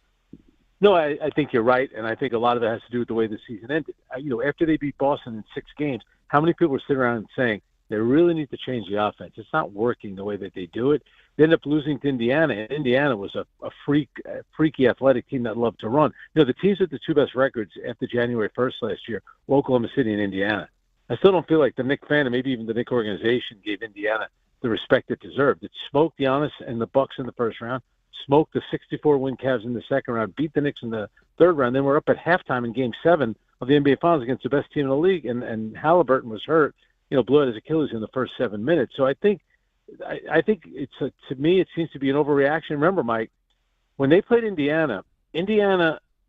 [SPEAKER 2] No, I think you're right, and I think a lot of it has to do with the way the season ended. After they beat Boston in 6 games, how many people were sitting around and saying, they really need to change the offense. It's not working the way that they do it. They ended up losing to Indiana, and Indiana was a freaky athletic team that loved to run. The teams with the 2 best records after January 1st last year were Oklahoma City and Indiana. I still don't feel like the Knicks fan, and maybe even the Knicks organization, gave Indiana the respect it deserved. It smoked Giannis and the Bucks in the first round, smoked the 64-win Cavs in the second round, beat the Knicks in the third round. Then we're up at halftime in Game 7 of the NBA Finals against the best team in the league, and Halliburton was hurt. Blew out his Achilles in the first 7 minutes. So I think it's to me it seems to be an overreaction. Remember, Mike, when they played Indiana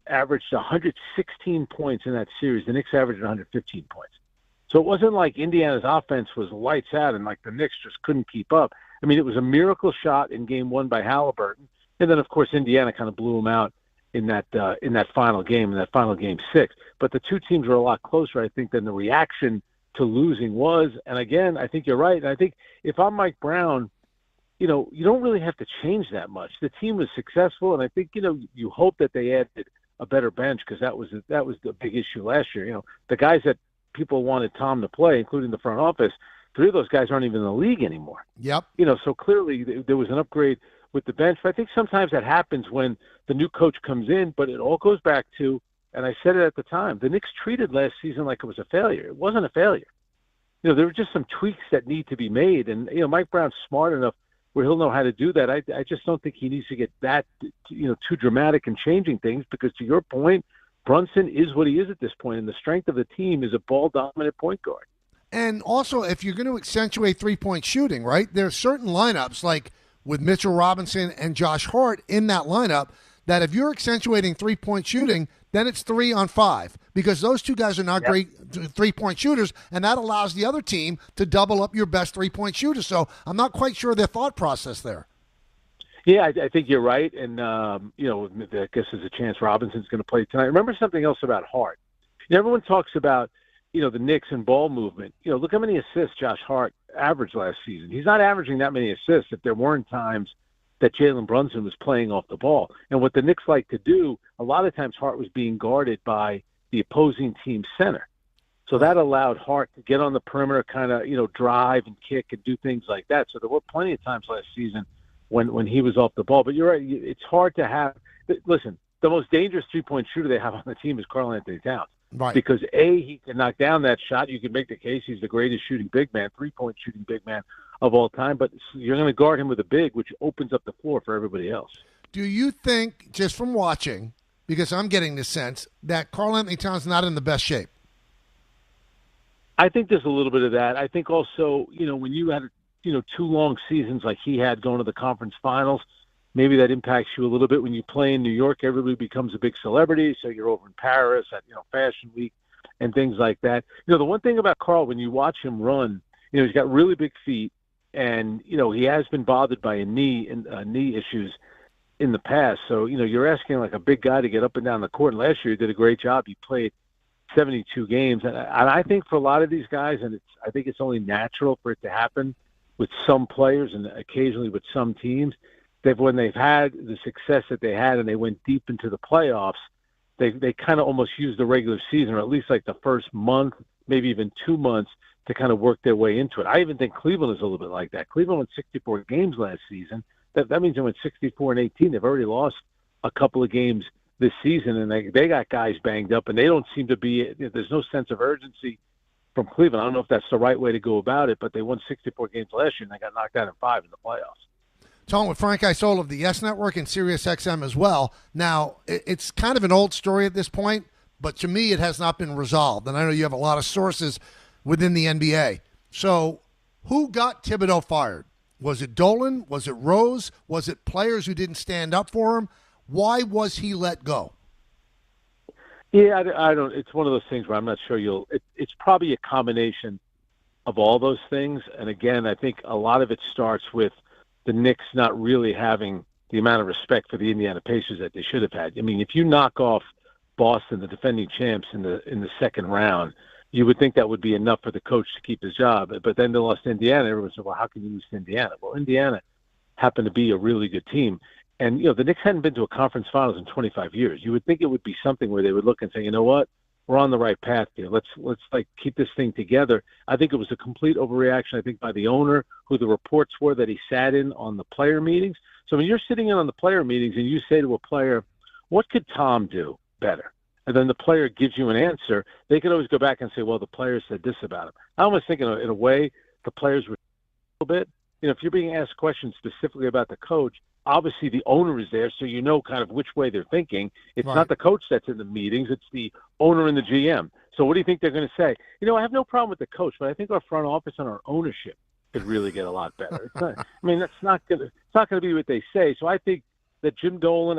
[SPEAKER 2] averaged 116 points in that series. The Knicks averaged 115 points. So it wasn't like Indiana's offense was lights out and like the Knicks just couldn't keep up. I mean, it was a miracle shot in Game 1 by Halliburton, and then of course Indiana kind of blew them out in that final game, Game 6. But the two teams were a lot closer, I think, than the reaction to losing was. And again, I think you're right. And I think if I'm Mike Brown, you don't really have to change that much. The team was successful, and I think, you hope that they added a better bench because that was the big issue last year. The guys that people wanted Tom to play, including the front office, 3 of those guys aren't even in the league anymore.
[SPEAKER 3] Yep.
[SPEAKER 2] So clearly there was an upgrade with the bench. But I think sometimes that happens when the new coach comes in, but it all goes back to, and I said it at the time, the Knicks treated last season like it was a failure. It wasn't a failure. There were just some tweaks that need to be made. And, Mike Brown's smart enough where he'll know how to do that. I just don't think he needs to get that, too dramatic in changing things because, to your point, Brunson is what he is at this point, and the strength of the team is a ball-dominant point guard.
[SPEAKER 3] And also, if you're going to accentuate three-point shooting, right, there are certain lineups, like with Mitchell Robinson and Josh Hart in that lineup, that if you're accentuating three-point shooting, then it's 3 on 5 because those two guys are not great three-point shooters, and that allows the other team to double up your best three-point shooter. So I'm not quite sure their thought process there.
[SPEAKER 2] Yeah, I think you're right, and, I guess there's a chance Robinson's going to play tonight. Remember something else about Hart. Everyone talks about, the Knicks and ball movement. Look how many assists Josh Hart averaged last season. He's not averaging that many assists if there weren't times that Jalen Brunson was playing off the ball. And what the Knicks like to do, a lot of times Hart was being guarded by the opposing team center. So that allowed Hart to get on the perimeter, kind of, drive and kick and do things like that. So there were plenty of times last season when he was off the ball. But you're right, it's hard to have – listen, the most dangerous three-point shooter they have on the team is Karl Anthony Towns.
[SPEAKER 3] Right.
[SPEAKER 2] Because, he can knock down that shot. You can make the case he's the greatest shooting big man, three-point shooting big man of all time, but you're going to guard him with a big, which opens up the floor for everybody else.
[SPEAKER 3] Do you think, just from watching, because I'm getting the sense, that Karl Anthony Towns is not in the best shape?
[SPEAKER 2] I think there's a little bit of that. I think also, when you had, 2 long seasons like he had going to the conference finals, maybe that impacts you a little bit. When you play in New York, everybody becomes a big celebrity, so you're over in Paris at, Fashion Week and things like that. The one thing about Karl, when you watch him run, he's got really big feet. And, he has been bothered by knee issues in the past. So, you're asking like a big guy to get up and down the court. And last year he did a great job. He played 72 games. And I think for a lot of these guys, and I think it's only natural for it to happen with some players and occasionally with some teams, when they've had the success that they had and they went deep into the playoffs, they kind of almost used the regular season, or at least like the first month, maybe even 2 months, to kind of work their way into it. I even think Cleveland is a little bit like that. Cleveland won 64 games last season. That means they went 64-18. They've already lost a couple of games this season, and they got guys banged up, and they don't seem to be – there's no sense of urgency from Cleveland. I don't know if that's the right way to go about it, but they won 64 games last year, and they got knocked out in 5 in the playoffs.
[SPEAKER 3] Talking with Frank Isola of the Yes Network and Sirius XM as well. Now, it's kind of an old story at this point, but to me it has not been resolved, and I know you have a lot of sources within the NBA. So who got Thibodeau fired? Was it Dolan? Was it Rose? Was it players who didn't stand up for him? Why was he let go?
[SPEAKER 2] Yeah, I don't. It's one of those things where I'm not sure it's probably a combination of all those things. And again, I think a lot of it starts with the Knicks not really having the amount of respect for the Indiana Pacers that they should have had. I mean, if you knock off Boston, the defending champs, in the second round, you would think that would be enough for the coach to keep his job. But then they lost to Indiana. Everyone said, well, how can you lose to Indiana? Well, Indiana happened to be a really good team. And, the Knicks hadn't been to a conference finals in 25 years. You would think it would be something where they would look and say, you know what? We're on the right path here. Let's keep this thing together. I think it was a complete overreaction, I think, by the owner, who the reports were that he sat in on the player meetings. So when you're sitting in on the player meetings and you say to a player, what could Tom do better? And then the player gives you an answer, they could always go back and say, well, the player said this about him. I almost think in a way the players were a little bit. If you're being asked questions specifically about the coach, obviously the owner is there, so you know kind of which way they're thinking. It's not the coach that's in the meetings, it's the owner and the GM. So what do you think they're going to say? I have no problem with the coach, but I think our front office and our ownership could really get a lot better. That's not going to be what they say. So I think that Jim Dolan,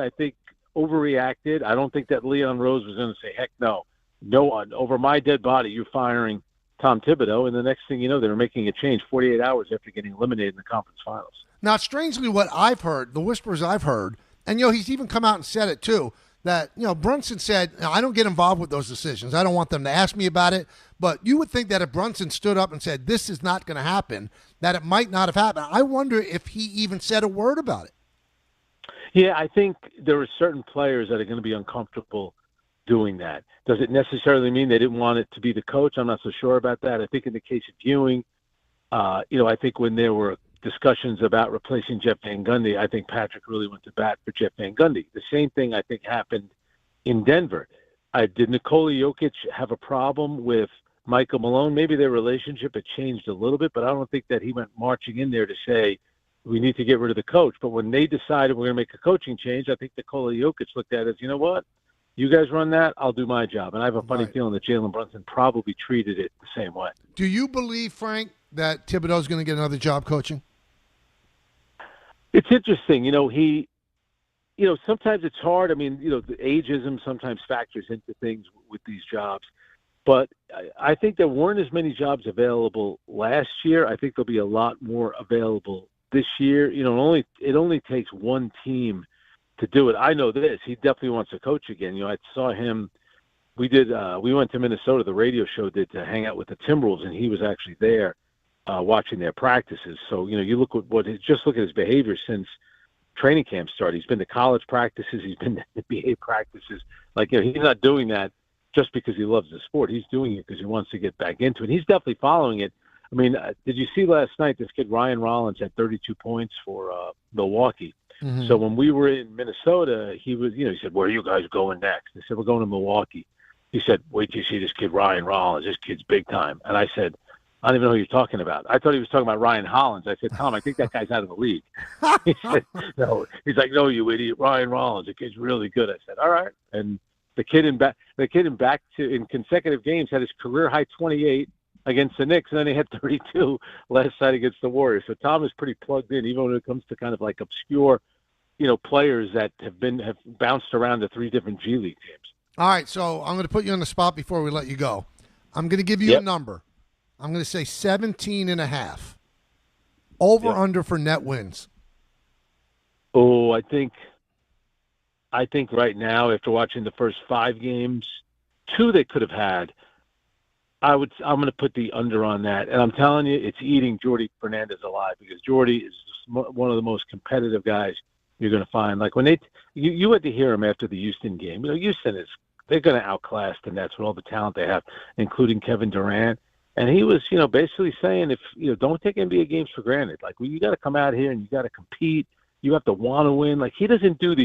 [SPEAKER 2] overreacted. I don't think that Leon Rose was going to say, heck no one, over my dead body, you're firing Tom Thibodeau. And the next thing you know, they were making a change 48 hours after getting eliminated in the conference finals.
[SPEAKER 3] Now, strangely, what I've heard, the whispers I've heard, and, he's even come out and said it too, that, Brunson said, I don't get involved with those decisions. I don't want them to ask me about it. But you would think that if Brunson stood up and said, this is not going to happen, that it might not have happened. I wonder if he even said a word about it.
[SPEAKER 2] Yeah, I think there are certain players that are going to be uncomfortable doing that. Does it necessarily mean they didn't want it to be the coach? I'm not so sure about that. I think in the case of Ewing, I think when there were discussions about replacing Jeff Van Gundy, I think Patrick really went to bat for Jeff Van Gundy. The same thing I think happened in Denver. Did Nikola Jokic have a problem with Michael Malone? Maybe their relationship had changed a little bit, but I don't think that he went marching in there to say, we need to get rid of the coach. But when they decided we're going to make a coaching change, I think Nikola Jokic looked at it as, you know what? You guys run that, I'll do my job. And I have a funny feeling that Jalen Brunson probably treated it the same way.
[SPEAKER 3] Do you believe, Frank, that Thibodeau's going to get another job coaching?
[SPEAKER 2] It's interesting. Sometimes it's hard. I mean, the ageism sometimes factors into things with these jobs. But I think there weren't as many jobs available last year. I think there'll be a lot more available this year. It only takes one team to do it. I know this. He definitely wants to coach again. I saw him. We went to Minnesota. The radio show did to hang out with the Timberwolves, and he was actually there watching their practices. So, you look at just look at his behavior since training camp started. He's been to college practices. He's been to NBA practices. He's not doing that just because he loves the sport. He's doing it because he wants to get back into it. He's definitely following it. I mean, did you see last night this kid Ryan Rollins had 32 points for Milwaukee? Mm-hmm. So when we were in Minnesota, he was, he said, where are you guys going next? I said, we're going to Milwaukee. He said, wait till you see this kid Ryan Rollins. This kid's big time. And I said, I don't even know who you're talking about. I thought he was talking about Ryan Hollins. I said, Tom, I think that guy's out of the league. He said, no. He's like, no, you idiot, Ryan Rollins. The kid's really good. I said, all right. And the kid in consecutive games had his career high 28 against the Knicks, and then he had 32 last night against the Warriors. So Tom is pretty plugged in, even when it comes to kind of like obscure, players that have bounced around to three different G League teams.
[SPEAKER 3] All right, so I'm going to put you on the spot before we let you go. I'm going to give you a number. I'm going to say 17.5. Over under for net wins.
[SPEAKER 2] Oh, I think right now, after watching the first 5 games, 2 they could have had. I'm going to put the under on that, and I'm telling you, it's eating Jordy Fernandez alive because Jordy is one of the most competitive guys you're going to find. Like when you had to hear him after the Houston game. Houston they're going to outclass the Nets with all the talent they have, including Kevin Durant. And he was, basically saying, if don't take NBA games for granted. Like you got to come out here and you got to compete. You have to want to win. Like he doesn't do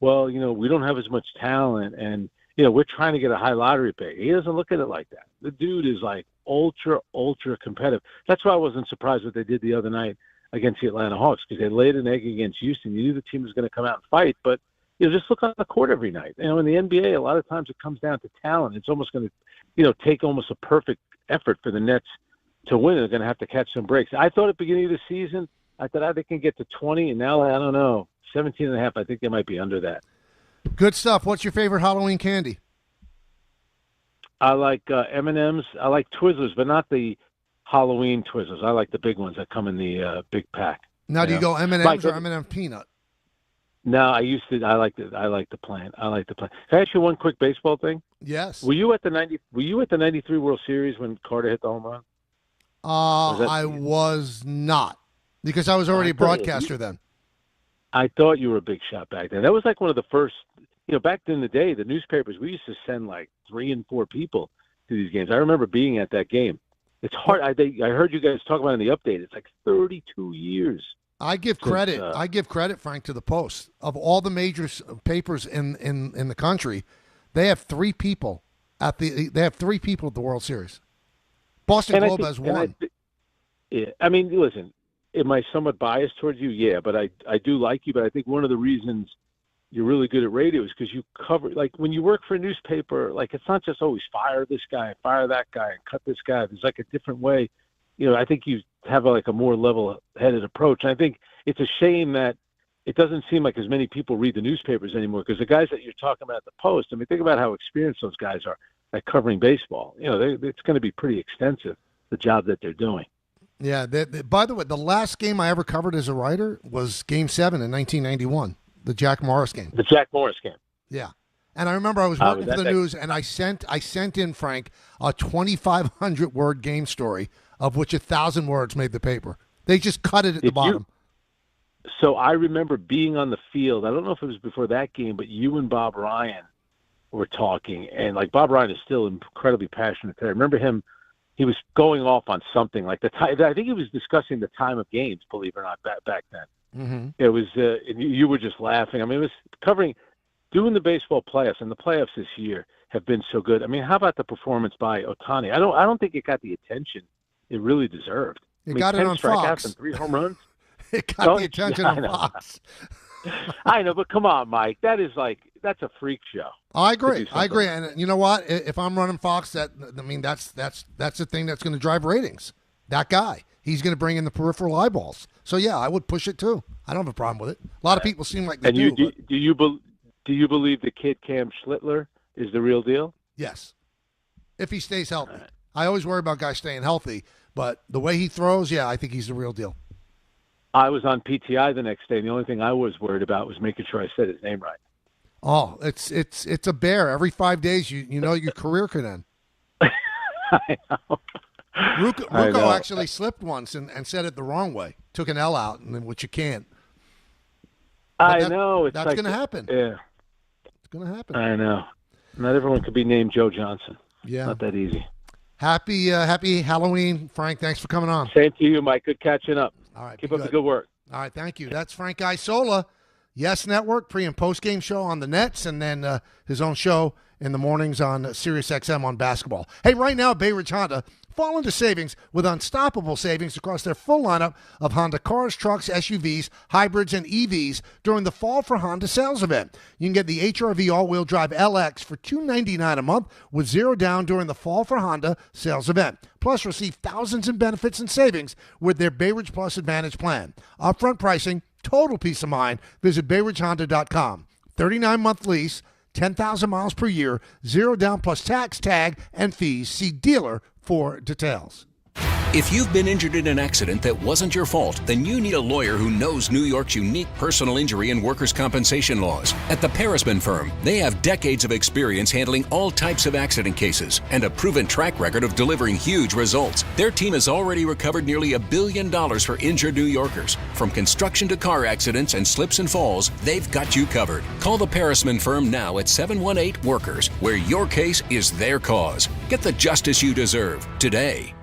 [SPEAKER 2] we don't have as much talent and. We're trying to get a high lottery pick. He doesn't look at it like that. The dude is like ultra, ultra competitive. That's why I wasn't surprised what they did the other night against the Atlanta Hawks because they laid an egg against Houston. You knew the team was going to come out and fight, but just look on the court every night. In the NBA, a lot of times it comes down to talent. It's almost going to, take almost a perfect effort for the Nets to win. They're going to have to catch some breaks. I thought at the beginning of the season I thought they can get to 20, and now I don't know, 17.5. I think they might be under that.
[SPEAKER 3] Good stuff. What's your favorite Halloween candy?
[SPEAKER 2] I like M&Ms. I like Twizzlers, but not the Halloween Twizzlers. I like the big ones that come in the big pack.
[SPEAKER 3] Now, do you go M&Ms or M&M peanut?
[SPEAKER 2] No, I used to. I like the plant. Can I ask you one quick baseball thing?
[SPEAKER 3] Yes.
[SPEAKER 2] Were you at the '93 World Series when Carter hit the home run?
[SPEAKER 3] I was not, because I was already a broadcaster then.
[SPEAKER 2] I thought you were a big shot back then. That was like one of the first. Back in the day, the newspapers, we used to send like 3 and 4 people to these games. I remember being at that game. It's hard. I heard you guys talk about it in the update. It's like 32 years.
[SPEAKER 3] I give credit. I give credit, Frank, to the Post. Of all the major papers in the country, they have 3 people at the World Series. Boston Globe has 1.
[SPEAKER 2] Yeah, I mean, listen, am I somewhat biased towards you? Yeah, but I do like you. But I think one of the reasons you're really good at radio is because you cover, like when you work for a newspaper, like it's not just always fire this guy, fire that guy, and cut this guy. There's like a different way. I think you have a more level-headed approach. And I think it's a shame that it doesn't seem like as many people read the newspapers anymore, because the guys that you're talking about at the Post, I mean, think about how experienced those guys are at covering baseball. It's going to be pretty extensive, the job that they're doing.
[SPEAKER 3] Yeah. By the way, the last game I ever covered as a writer was Game 7 in 1991, the Jack Morris game.
[SPEAKER 2] The Jack Morris game.
[SPEAKER 3] Yeah. And I remember I was working for the news, and I sent in, Frank, a 2,500-word game story, of which 1,000 words made the paper. They just cut it at the bottom.
[SPEAKER 2] So I remember being on the field. I don't know if it was before that game, but you and Bob Ryan were talking. And, like, Bob Ryan is still incredibly passionate player. I remember him. He was going off on something like the time. I think he was discussing the time of games, believe it or not, back then.
[SPEAKER 3] Mm-hmm.
[SPEAKER 2] It was you were just laughing. I mean, it was doing the baseball playoffs, and the playoffs this year have been so good. I mean, how about the performance by Ohtani? I don't think it got the attention it really deserved.
[SPEAKER 3] It got it on
[SPEAKER 2] 10 strikeouts
[SPEAKER 3] Fox.
[SPEAKER 2] and 3 home runs.
[SPEAKER 3] It got the attention on Fox.
[SPEAKER 2] I know, but come on, Mike. That's a freak show.
[SPEAKER 3] I agree. And you know what? If I'm running Fox, that's the thing that's going to drive ratings. That guy. He's going to bring in the peripheral eyeballs. So yeah, I would push it too. I don't have a problem with it. A lot of people seem like they do.
[SPEAKER 2] Do you believe the kid Cam Schlittler is the real deal?
[SPEAKER 3] Yes. If he stays healthy. I always worry about guys staying healthy, but the way he throws, yeah, I think he's the real deal.
[SPEAKER 2] I was on PTI the next day, and the only thing I was worried about was making sure I said his name right.
[SPEAKER 3] Oh, it's a bear. Every 5 days, you know your career could end.
[SPEAKER 2] I know.
[SPEAKER 3] Rucco actually slipped once and said it the wrong way. Took an L out, which you can't.
[SPEAKER 2] I know.
[SPEAKER 3] That's going to happen.
[SPEAKER 2] Yeah.
[SPEAKER 3] It's going to happen.
[SPEAKER 2] I know. Not everyone could be named Joe Johnson.
[SPEAKER 3] Yeah.
[SPEAKER 2] Not that easy.
[SPEAKER 3] Happy Halloween, Frank. Thanks for coming on.
[SPEAKER 2] Same to you, Mike. Good catching up.
[SPEAKER 3] All right.
[SPEAKER 2] Keep up the good work.
[SPEAKER 3] All right. Thank you. That's Frank Isola. Yes Network, pre- and post-game show on the Nets, and then his own show in the mornings on Sirius XM on basketball. Hey, right now, Bay Ridge Honda, fall into savings with unstoppable savings across their full lineup of Honda cars, trucks, SUVs, hybrids, and EVs during the Fall for Honda sales event. You can get the HR-V all-wheel drive LX for $299 a month with 0 down during the Fall for Honda sales event. Plus, receive thousands in benefits and savings with their Bay Ridge Plus Advantage plan. Upfront pricing, total peace of mind. Visit BayRidgeHonda.com. 39-month lease, 10,000 miles per year, 0 down plus tax, tag, and fees. See dealer for details.
[SPEAKER 1] If you've been injured in an accident that wasn't your fault, then you need a lawyer who knows New York's unique personal injury and workers' compensation laws. At the Parisman Firm, they have decades of experience handling all types of accident cases and a proven track record of delivering huge results. Their team has already recovered nearly $1 billion for injured New Yorkers. From construction to car accidents and slips and falls, they've got you covered. Call the Parisman Firm now at 718-WORKERS, where your case is their cause. Get the justice you deserve today.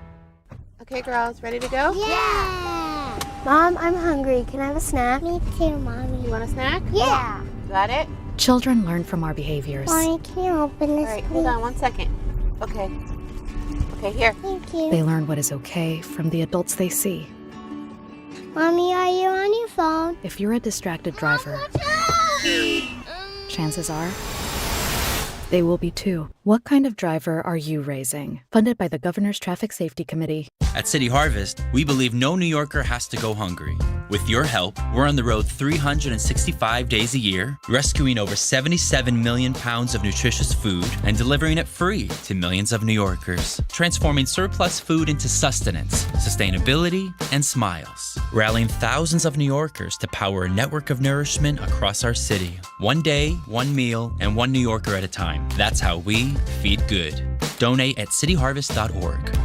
[SPEAKER 4] Okay, girls, ready to go?
[SPEAKER 16] Yeah! Mom, I'm hungry. Can I have a snack? Me too, Mommy.
[SPEAKER 4] You want a snack?
[SPEAKER 16] Yeah!
[SPEAKER 4] Got it?
[SPEAKER 24] Children learn from our behaviors.
[SPEAKER 16] Mommy, can you open this,
[SPEAKER 4] All right,
[SPEAKER 16] please?
[SPEAKER 4] hold on 1 second. Okay. Okay, here.
[SPEAKER 16] Thank you.
[SPEAKER 24] They learn what is okay from the adults they see.
[SPEAKER 16] Mommy, are you on your phone?
[SPEAKER 24] If you're a distracted driver, chances are they will be too. What kind of driver are you raising? Funded by the Governor's Traffic Safety Committee.
[SPEAKER 25] At City Harvest, we believe no New Yorker has to go hungry.
[SPEAKER 5] With your help, we're on the road 365 days a year, rescuing over 77 million pounds of nutritious food and delivering it free to millions of New Yorkers, transforming surplus food into sustenance, sustainability, and smiles. Rallying thousands of New Yorkers to power a network of nourishment across our city. One day, one meal, and one New Yorker at a time. That's how we feed good. Donate at cityharvest.org.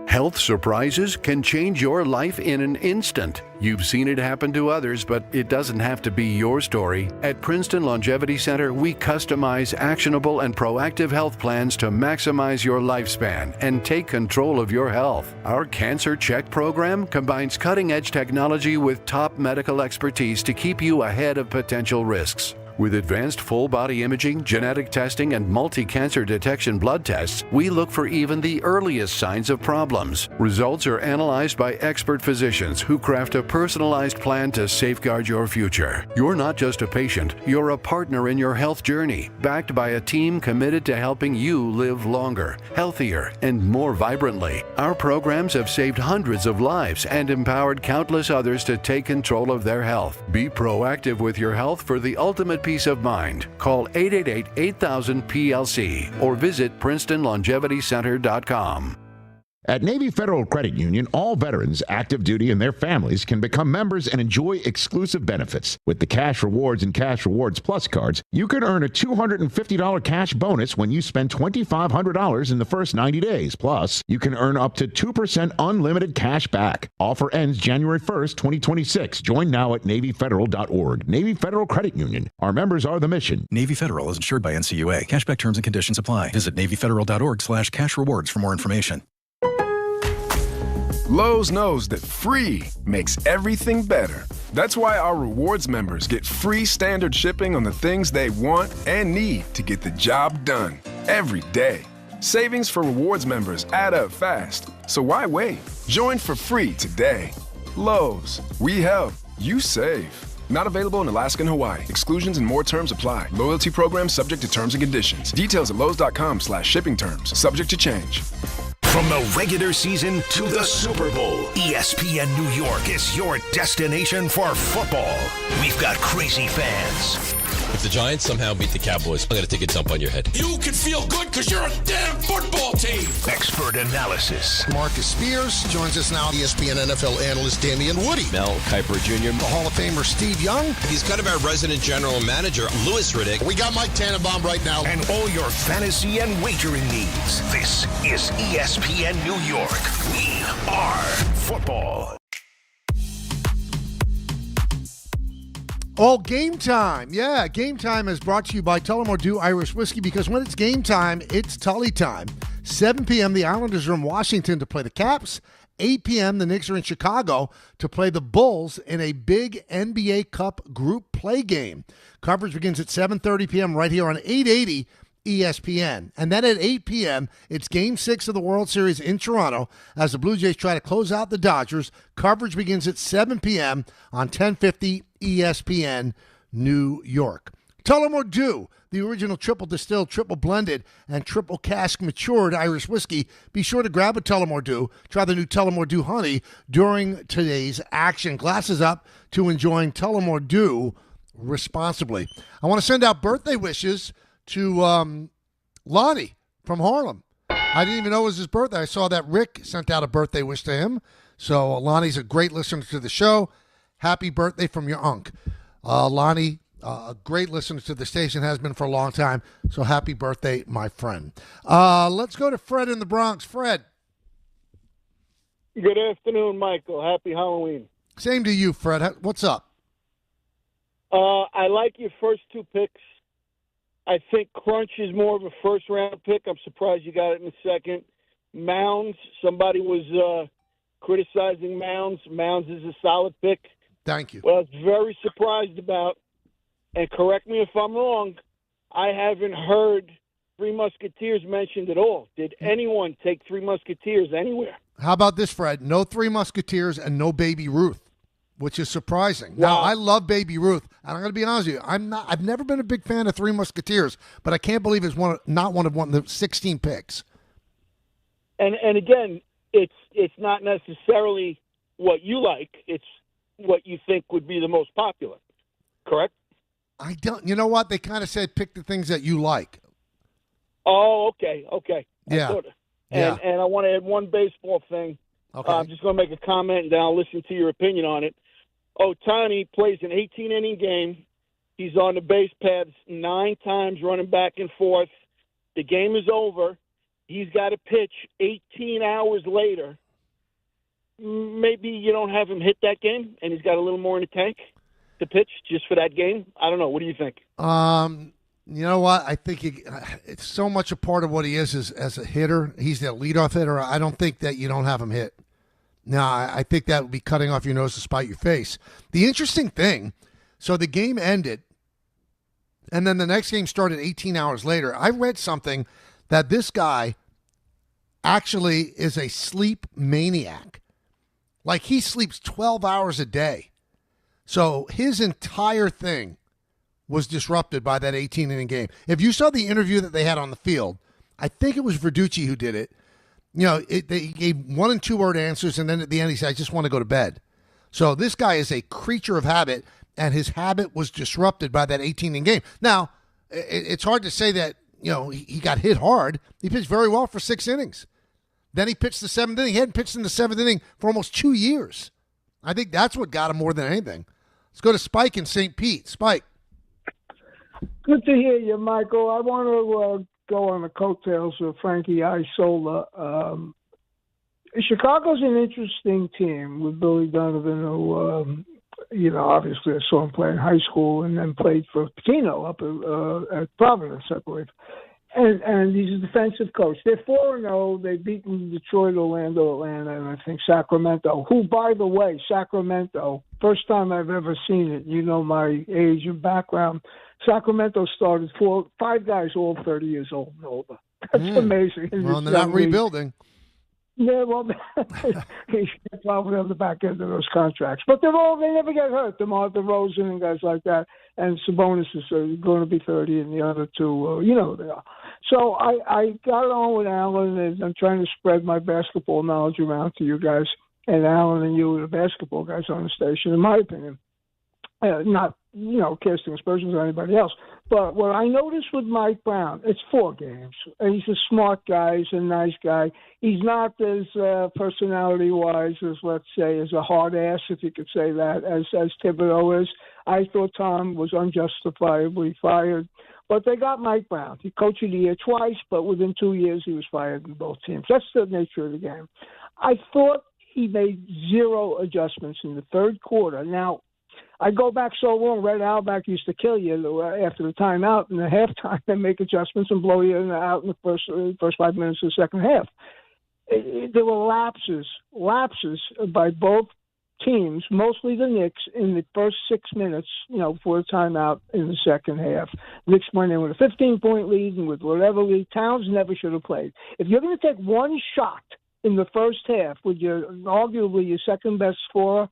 [SPEAKER 7] Health surprises can change your life in an instant. You've seen it happen to others, but it doesn't have to be your story. At Princeton Longevity Center, we customize actionable and proactive health plans to maximize your lifespan and take control of your health. Our Cancer Check program combines cutting-edge technology with top medical expertise to keep you ahead of potential risks. With advanced full-body imaging, genetic testing, and multi-cancer detection blood tests, we look for even the earliest signs of problems. Results are analyzed by expert physicians who craft a personalized plan to safeguard your future. You're not just a patient, you're a partner in your health journey, backed by a team committed to helping you live longer, healthier, and more vibrantly. Our programs have saved hundreds of lives and empowered countless others to take control of their health. Be proactive with your health for the ultimate peace of mind. Call 888-8000-PLC or visit PrincetonLongevityCenter.com.
[SPEAKER 8] At Navy Federal Credit Union, all veterans, active duty, and their families can become members and enjoy exclusive benefits. With the Cash Rewards and Cash Rewards Plus cards, you can earn a $250 cash bonus when you spend $2,500 in the first 90 days. Plus, you can earn up to 2% unlimited cash back. Offer ends January 1st, 2026. Join now at NavyFederal.org. Navy Federal Credit Union. Our members are the mission.
[SPEAKER 13] Navy Federal is insured by NCUA. Cashback terms and conditions apply. Visit NavyFederal.org/cash rewards for more information.
[SPEAKER 9] Lowe's knows that free makes everything better. That's why our rewards members get free standard shipping on the things they want and need to get the job done every day. Savings for rewards members add up fast, so why wait? Join for free today. Lowe's, we help, you save. Not available in Alaska and Hawaii. Exclusions and more terms apply. Loyalty program subject to terms and conditions. Details at lowes.com/shipping terms. Subject to change.
[SPEAKER 25] From the regular season to the Super Bowl, ESPN New York is your destination for football. We've got crazy fans.
[SPEAKER 26] If the Giants somehow beat the Cowboys, I'm going to take a dump on your head.
[SPEAKER 25] You can feel good because you're a damn football team. Expert analysis.
[SPEAKER 3] Marcus Spears joins us now. ESPN NFL analyst Damian Woody.
[SPEAKER 26] Mel Kiper Jr.
[SPEAKER 3] The Hall of Famer Steve Young.
[SPEAKER 26] He's kind of our resident general manager, Louis Riddick.
[SPEAKER 3] We got Mike Tannenbaum right now.
[SPEAKER 25] And all your fantasy and wagering needs. This is ESPN New York. We are football.
[SPEAKER 3] Oh, Game Time. Yeah, Game Time is brought to you by Tullamore Dew Irish Whiskey, because when it's game time, it's Tully time. 7 p.m., the Islanders are in Washington to play the Caps. 8 p.m., the Knicks are in Chicago to play the Bulls in a big NBA Cup group play game. Coverage begins at 7:30 p.m. right here on 880 ESPN. And then at 8 p.m., it's Game 6 of the World Series in Toronto as the Blue Jays try to close out the Dodgers. Coverage begins at 7 p.m. on 1050 ESPN New York. Tullamore Dew, the original triple distilled, triple blended, and triple cask matured Irish whiskey. Be sure to grab a Tullamore Dew. Try the new Tullamore Dew Honey during today's action. Glasses up to enjoying Tullamore Dew responsibly. I want to send out birthday wishes to Lonnie from Harlem. I didn't even know it was his birthday. I saw that Rick sent out a birthday wish to him. So Lonnie's a great listener to the show. Happy birthday from your unc. Lonnie, a great listener to the station, has been for a long time. So happy birthday, my friend. Let's go to Fred in the Bronx. Fred.
[SPEAKER 27] Good afternoon, Michael. Happy Halloween.
[SPEAKER 3] Same to you, Fred. What's up?
[SPEAKER 27] I like your first two picks. I think Crunch is more of a first-round pick. I'm surprised you got it in the second. Mounds, somebody was criticizing Mounds. Mounds is a solid pick.
[SPEAKER 3] Thank you.
[SPEAKER 27] What I was very surprised about, and correct me if I'm wrong, I haven't heard Three Musketeers mentioned at all. Did anyone take Three Musketeers anywhere?
[SPEAKER 3] How about this, Fred? No Three Musketeers and no Baby Ruth, which is surprising. Wow. Now, I love Baby Ruth, and I'm going to be honest with you. I've never been a big fan of Three Musketeers, but I can't believe it's not one of the 16 picks.
[SPEAKER 27] And again, it's not necessarily what you like. It's what you think would be the most popular. Correct?
[SPEAKER 3] I don't. You know what? They kind of said pick the things that you like.
[SPEAKER 27] Oh, okay.
[SPEAKER 3] Yeah.
[SPEAKER 27] And I want to add one baseball thing.
[SPEAKER 3] Okay.
[SPEAKER 27] I'm just going to make a comment, and then I'll listen to your opinion on it. Ohtani plays an 18-inning game. He's on the base paths 9 times, running back and forth. The game is over. He's got to pitch 18 hours later. Maybe you don't have him hit that game, and he's got a little more in the tank to pitch just for that game. I don't know. What do you think?
[SPEAKER 3] You know what? I think it's so much a part of what he is as a hitter. He's the leadoff hitter. I don't think that you don't have him hit. No, I think that would be cutting off your nose to spite your face. The interesting thing, so the game ended, and then the next game started 18 hours later. I read something that this guy actually is a sleep maniac. Like, he sleeps 12 hours a day. So his entire thing was disrupted by that 18-inning game. If you saw the interview that they had on the field, I think it was Verducci who did it. You know, they gave 1- and 2-word answers, and then at the end he said, I just want to go to bed. So this guy is a creature of habit, and his habit was disrupted by that 18-inning game. Now, it's hard to say that, you know, he got hit hard. He pitched very well for 6 innings. Then he pitched the 7th inning. He hadn't pitched in the 7th inning for almost 2 years. I think that's what got him more than anything. Let's go to Spike in St. Pete. Spike.
[SPEAKER 10] Good to hear you, Michael. I want to go on the coattails of Frankie Isola. Chicago's an interesting team with Billy Donovan, who, obviously I saw him play in high school and then played for Patino up at Providence, I believe. And he's a defensive coach. They're 4-0. They've beaten Detroit, Orlando, Atlanta, and I think Sacramento, who, by the way, Sacramento, first time I've ever seen it. You know my age and background. Sacramento started 5 guys, all 30 years old and older. That's amazing.
[SPEAKER 3] Well, they're not rebuilding.
[SPEAKER 10] Yeah, well, he's probably on the back end of those contracts. But they never get hurt. DeMar DeRozan and guys like that. And Sabonis is going to be 30, and the other two, they are. So I got on with Alan, and I'm trying to spread my basketball knowledge around to you guys. And Alan and you are the basketball guys on the station, in my opinion. Not, casting aspersions on anybody else. But what I noticed with Mike Brown, it's 4 games. And he's a smart guy. He's a nice guy. He's not as personality-wise as, let's say, as a hard ass, if you could say that, as Thibodeau is. I thought Tom was unjustifiably fired. But they got Mike Brown. He coached the year twice, but within 2 years he was fired in both teams. That's the nature of the game. I thought he made 0 adjustments in the third quarter. Now, I go back so long. Red Auerbach used to kill you after the timeout and the halftime and make adjustments and blow you out in the first 5 minutes of the second half. There were lapses by both teams, mostly the Knicks, in the first 6 minutes, before the timeout in the second half. Knicks went in with a 15-point lead and with whatever lead. Towns never should have played. If you're going to take one shot in the first half with arguably your second-best scorer,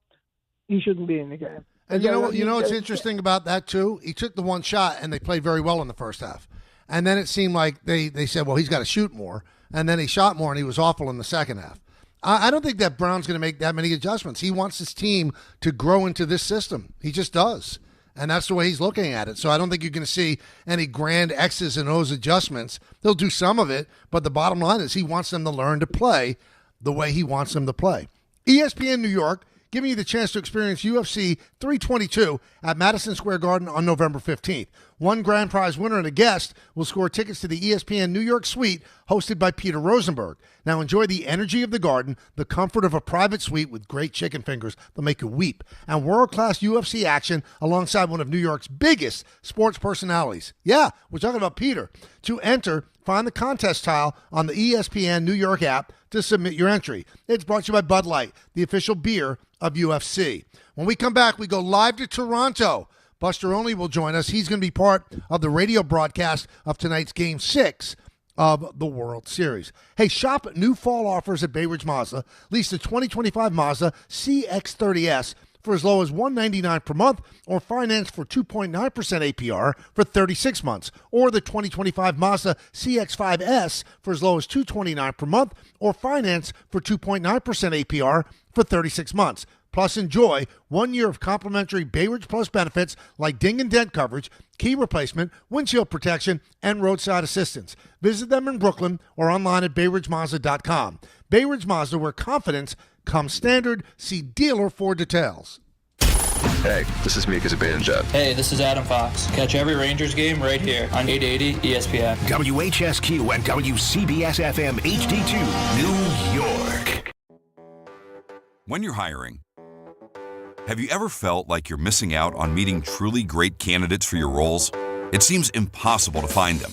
[SPEAKER 10] you shouldn't be in the game.
[SPEAKER 3] And you know what's interesting about that, too? He took the one shot, and they played very well in the first half. And then it seemed like they said, well, he's got to shoot more. And then he shot more, and he was awful in the second half. I don't think that Brown's going to make that many adjustments. He wants his team to grow into this system. He just does. And that's the way he's looking at it. So I don't think you're going to see any grand X's and O's adjustments. They'll do some of it, but the bottom line is he wants them to learn to play the way he wants them to play. ESPN New York, giving you the chance to experience UFC 322 at Madison Square Garden on November 15th. One grand prize winner and a guest will score tickets to the ESPN New York suite hosted by Peter Rosenberg. Now enjoy the energy of the Garden, the comfort of a private suite with great chicken fingers that'll make you weep, and world-class UFC action alongside one of New York's biggest sports personalities. Yeah, we're talking about Peter. To enter, find the contest tile on the ESPN New York app to submit your entry. It's brought to you by Bud Light, the official beer of UFC. When we come back, we go live to Toronto. Buster Olney will join us. He's going to be part of the radio broadcast of tonight's Game 6 of the World Series. Hey, shop new fall offers at Bay Ridge Mazda. Lease the 2025 Mazda CX-30S for as low as $199 per month, or finance for 2.9% APR for 36 months, or the 2025 Mazda CX-5S for as low as $229 per month, or finance for 2.9% APR for 36 months. Plus, enjoy 1 year of complimentary Bay Ridge Plus benefits like ding and dent coverage, key replacement, windshield protection, and roadside assistance. Visit them in Brooklyn or online at BayRidgeMazda.com. Bay Ridge Mazda, where confidence comes standard. See dealer for details.
[SPEAKER 11] Hey, this is Mika Zibanejad.
[SPEAKER 12] Hey, this is Adam Fox. Catch every Rangers game right here on 880 ESPN.
[SPEAKER 25] WHSQ and WCBS-FM HD2, New York.
[SPEAKER 14] When you're hiring, have you ever felt like you're missing out on meeting truly great candidates for your roles? It seems impossible to find them,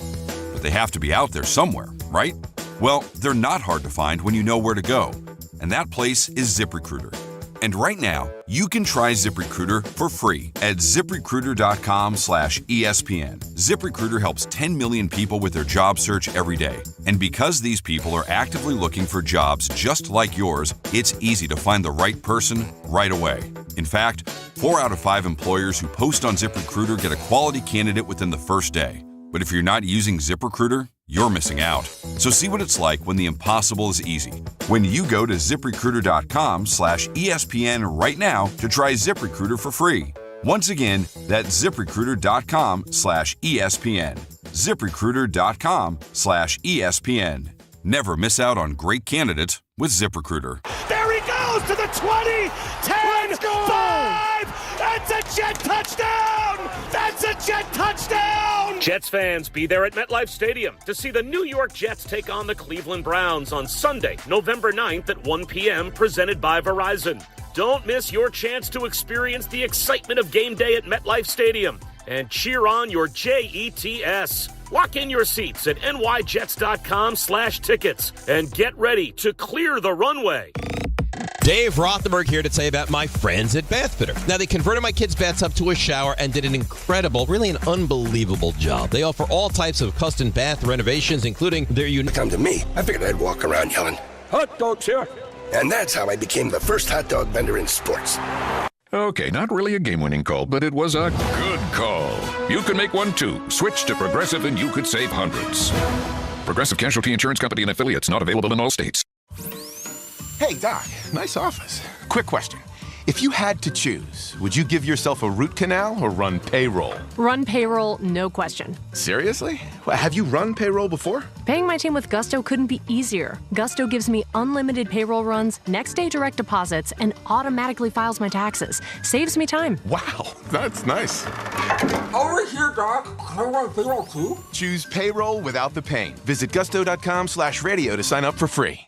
[SPEAKER 14] but they have to be out there somewhere, right? Well, they're not hard to find when you know where to go, and that place is ZipRecruiter. And right now, you can try ZipRecruiter for free at ZipRecruiter.com/ESPN. ZipRecruiter helps 10 million people with their job search every day. And because these people are actively looking for jobs just like yours, it's easy to find the right person right away. In fact, 4 out of 5 employers who post on ZipRecruiter get a quality candidate within the first day. But if you're not using ZipRecruiter, you're missing out. So see what it's like when the impossible is easy. When you go to ZipRecruiter.com/ESPN right now to try ZipRecruiter for free. Once again, that's ZipRecruiter.com/ESPN. ZipRecruiter.com/ESPN. Never miss out on great candidates with ZipRecruiter.
[SPEAKER 15] There he goes to the 20, 10, 5. That's a Jet touchdown. That's a Jet touchdown.
[SPEAKER 17] Jets fans, be there at MetLife Stadium to see the New York Jets take on the Cleveland Browns on Sunday, November 9th at 1 p.m., presented by Verizon. Don't miss your chance to experience the excitement of game day at MetLife Stadium and cheer on your Jets. Lock in your seats at nyjets.com/tickets and get ready to clear the runway.
[SPEAKER 26] Dave Rothenberg here to tell you about my friends at Bath Fitter. Now, they converted my kids' bathtub to a shower and did an incredible, really an unbelievable job. They offer all types of custom bath renovations, including their unique...
[SPEAKER 18] Come to me. I figured I'd walk around yelling, "Hot dogs here!" And that's how I became the first hot dog vendor in sports.
[SPEAKER 19] Okay, not really a game-winning call, but it was a good call. You can make one, too. Switch to Progressive and you could save hundreds. Progressive Casualty Insurance Company and Affiliates, not available in all states.
[SPEAKER 28] Hey, Doc, nice office. Quick question. If you had to choose, would you give yourself a root canal or run payroll?
[SPEAKER 29] Run payroll, no question.
[SPEAKER 28] Seriously? Well, have you run payroll before?
[SPEAKER 29] Paying my team with Gusto couldn't be easier. Gusto gives me unlimited payroll runs, next-day direct deposits, and automatically files my taxes. Saves me time.
[SPEAKER 28] Wow, that's nice.
[SPEAKER 30] Over here, Doc. Can I run payroll too?
[SPEAKER 28] Choose payroll without the pain. Visit gusto.com/radio to sign up for free.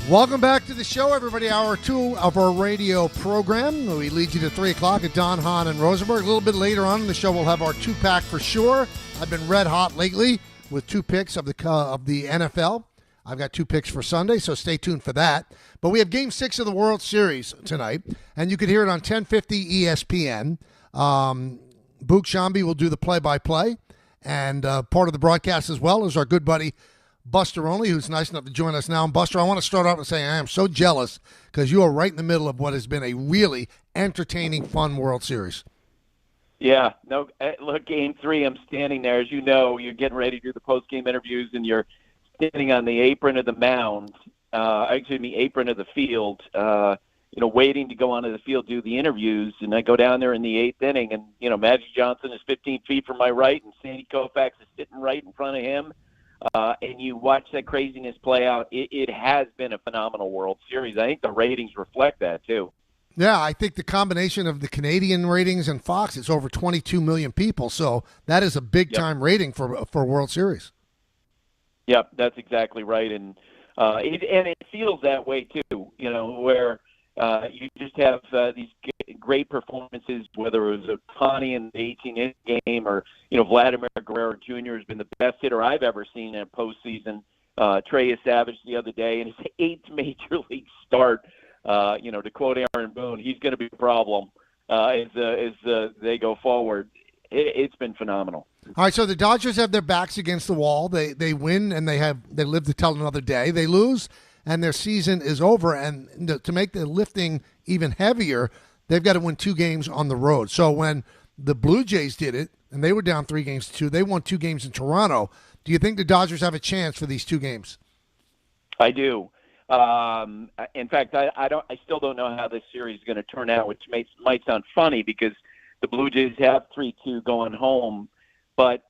[SPEAKER 3] Welcome back to the show, everybody. Hour 2 of our radio program. We lead you to 3 o'clock at Don, Hahn, and Rosenberg. A little bit later on in the show, we'll have our 2-pack for sure. I've been red hot lately with 2 picks of the NFL. I've got 2 picks for Sunday, so stay tuned for that. But we have Game 6 of the World Series tonight, and you can hear it on 1050 ESPN. Boog Shambi will do the play-by-play, and part of the broadcast as well is our good buddy Buster Olney, who's nice enough to join us now. And Buster, I want to start off and say I am so jealous because you are right in the middle of what has been a really entertaining, fun World Series.
[SPEAKER 31] Yeah, no, look, Game 3, I'm standing there. As you know, you're getting ready to do the post-game interviews, and you're standing on the apron of the mound, apron of the field, waiting to go onto the field, do the interviews. And I go down there in the 8th inning, and, Magic Johnson is 15 feet from my right, and Sandy Koufax is sitting right in front of him. And you watch that craziness play out. It has been a phenomenal World Series. I think the ratings reflect that, too.
[SPEAKER 3] Yeah, I think the combination of the Canadian ratings and Fox, it's over 22 million people. So that is a big-time rating for World Series.
[SPEAKER 31] Yep, that's exactly right. And it feels that way, too, where you just have these great performances, whether it was Ohtani in the 18-inning game or, Vladimir Guerrero Jr. has been the best hitter I've ever seen in a postseason. Trey Savage the other day in his 8th major league start. To quote Aaron Boone, he's going to be a problem as they go forward. It's been phenomenal.
[SPEAKER 3] All right, so the Dodgers have their backs against the wall. They win, and they live to tell another day. They lose, and their season is over. And to make the lifting even heavier, they've got to win 2 games on the road. So when the Blue Jays did it, and they were down 3-2, they won 2 games in Toronto. Do you think the Dodgers have a chance for these 2 games?
[SPEAKER 31] I do. In fact, I still don't know how this series is going to turn out, which might sound funny because the Blue Jays have 3-2 going home. But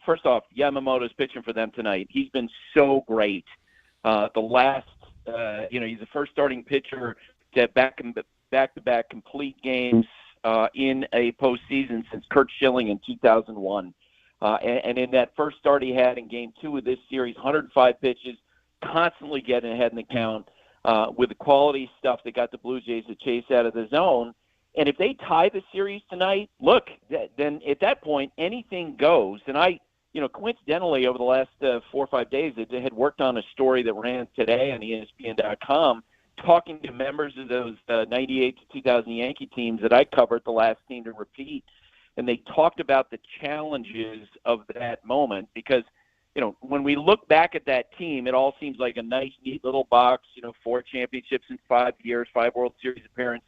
[SPEAKER 31] first off, Yamamoto's pitching for them tonight. He's been so great. He's the first starting pitcher to have back-to-back complete games in a postseason since Curt Schilling in 2001. And in that first start he had in Game 2 of this series, 105 pitches, constantly getting ahead in the count with the quality stuff that got the Blue Jays to chase out of the zone. And if they tie the series tonight, look, then at that point, anything goes. And coincidentally, over the last 4 or 5 days, they had worked on a story that ran today on ESPN.com, talking to members of those 98 to 2000 Yankee teams that I covered, the last team to repeat. And they talked about the challenges of that moment because, when we look back at that team, it all seems like a nice, neat little box, 4 championships in 5 years, 5 World Series appearances.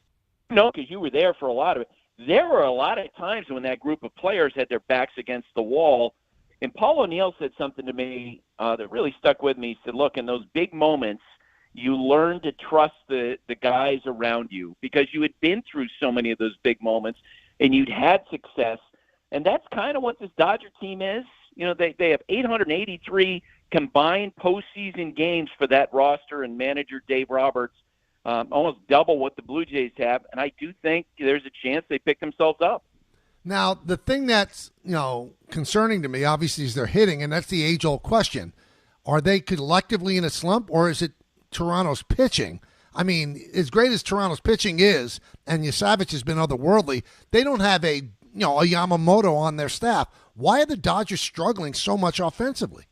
[SPEAKER 31] Because you were there for a lot of it. There were a lot of times when that group of players had their backs against the wall. And Paul O'Neill said something to me that really stuck with me. He said, look, in those big moments, you learn to trust the guys around you because you had been through so many of those big moments and you'd had success. And that's kind of what this Dodger team is. They have 883 combined postseason games for that roster and manager Dave Roberts, almost double what the Blue Jays have. And I do think there's a chance they pick themselves up.
[SPEAKER 3] Now, the thing that's, concerning to me, obviously, is their hitting, and that's the age-old question. Are they collectively in a slump, or is it Toronto's pitching? I mean, as great as Toronto's pitching is, and Yasavich has been otherworldly, they don't have a Yamamoto on their staff. Why are the Dodgers struggling so much offensively?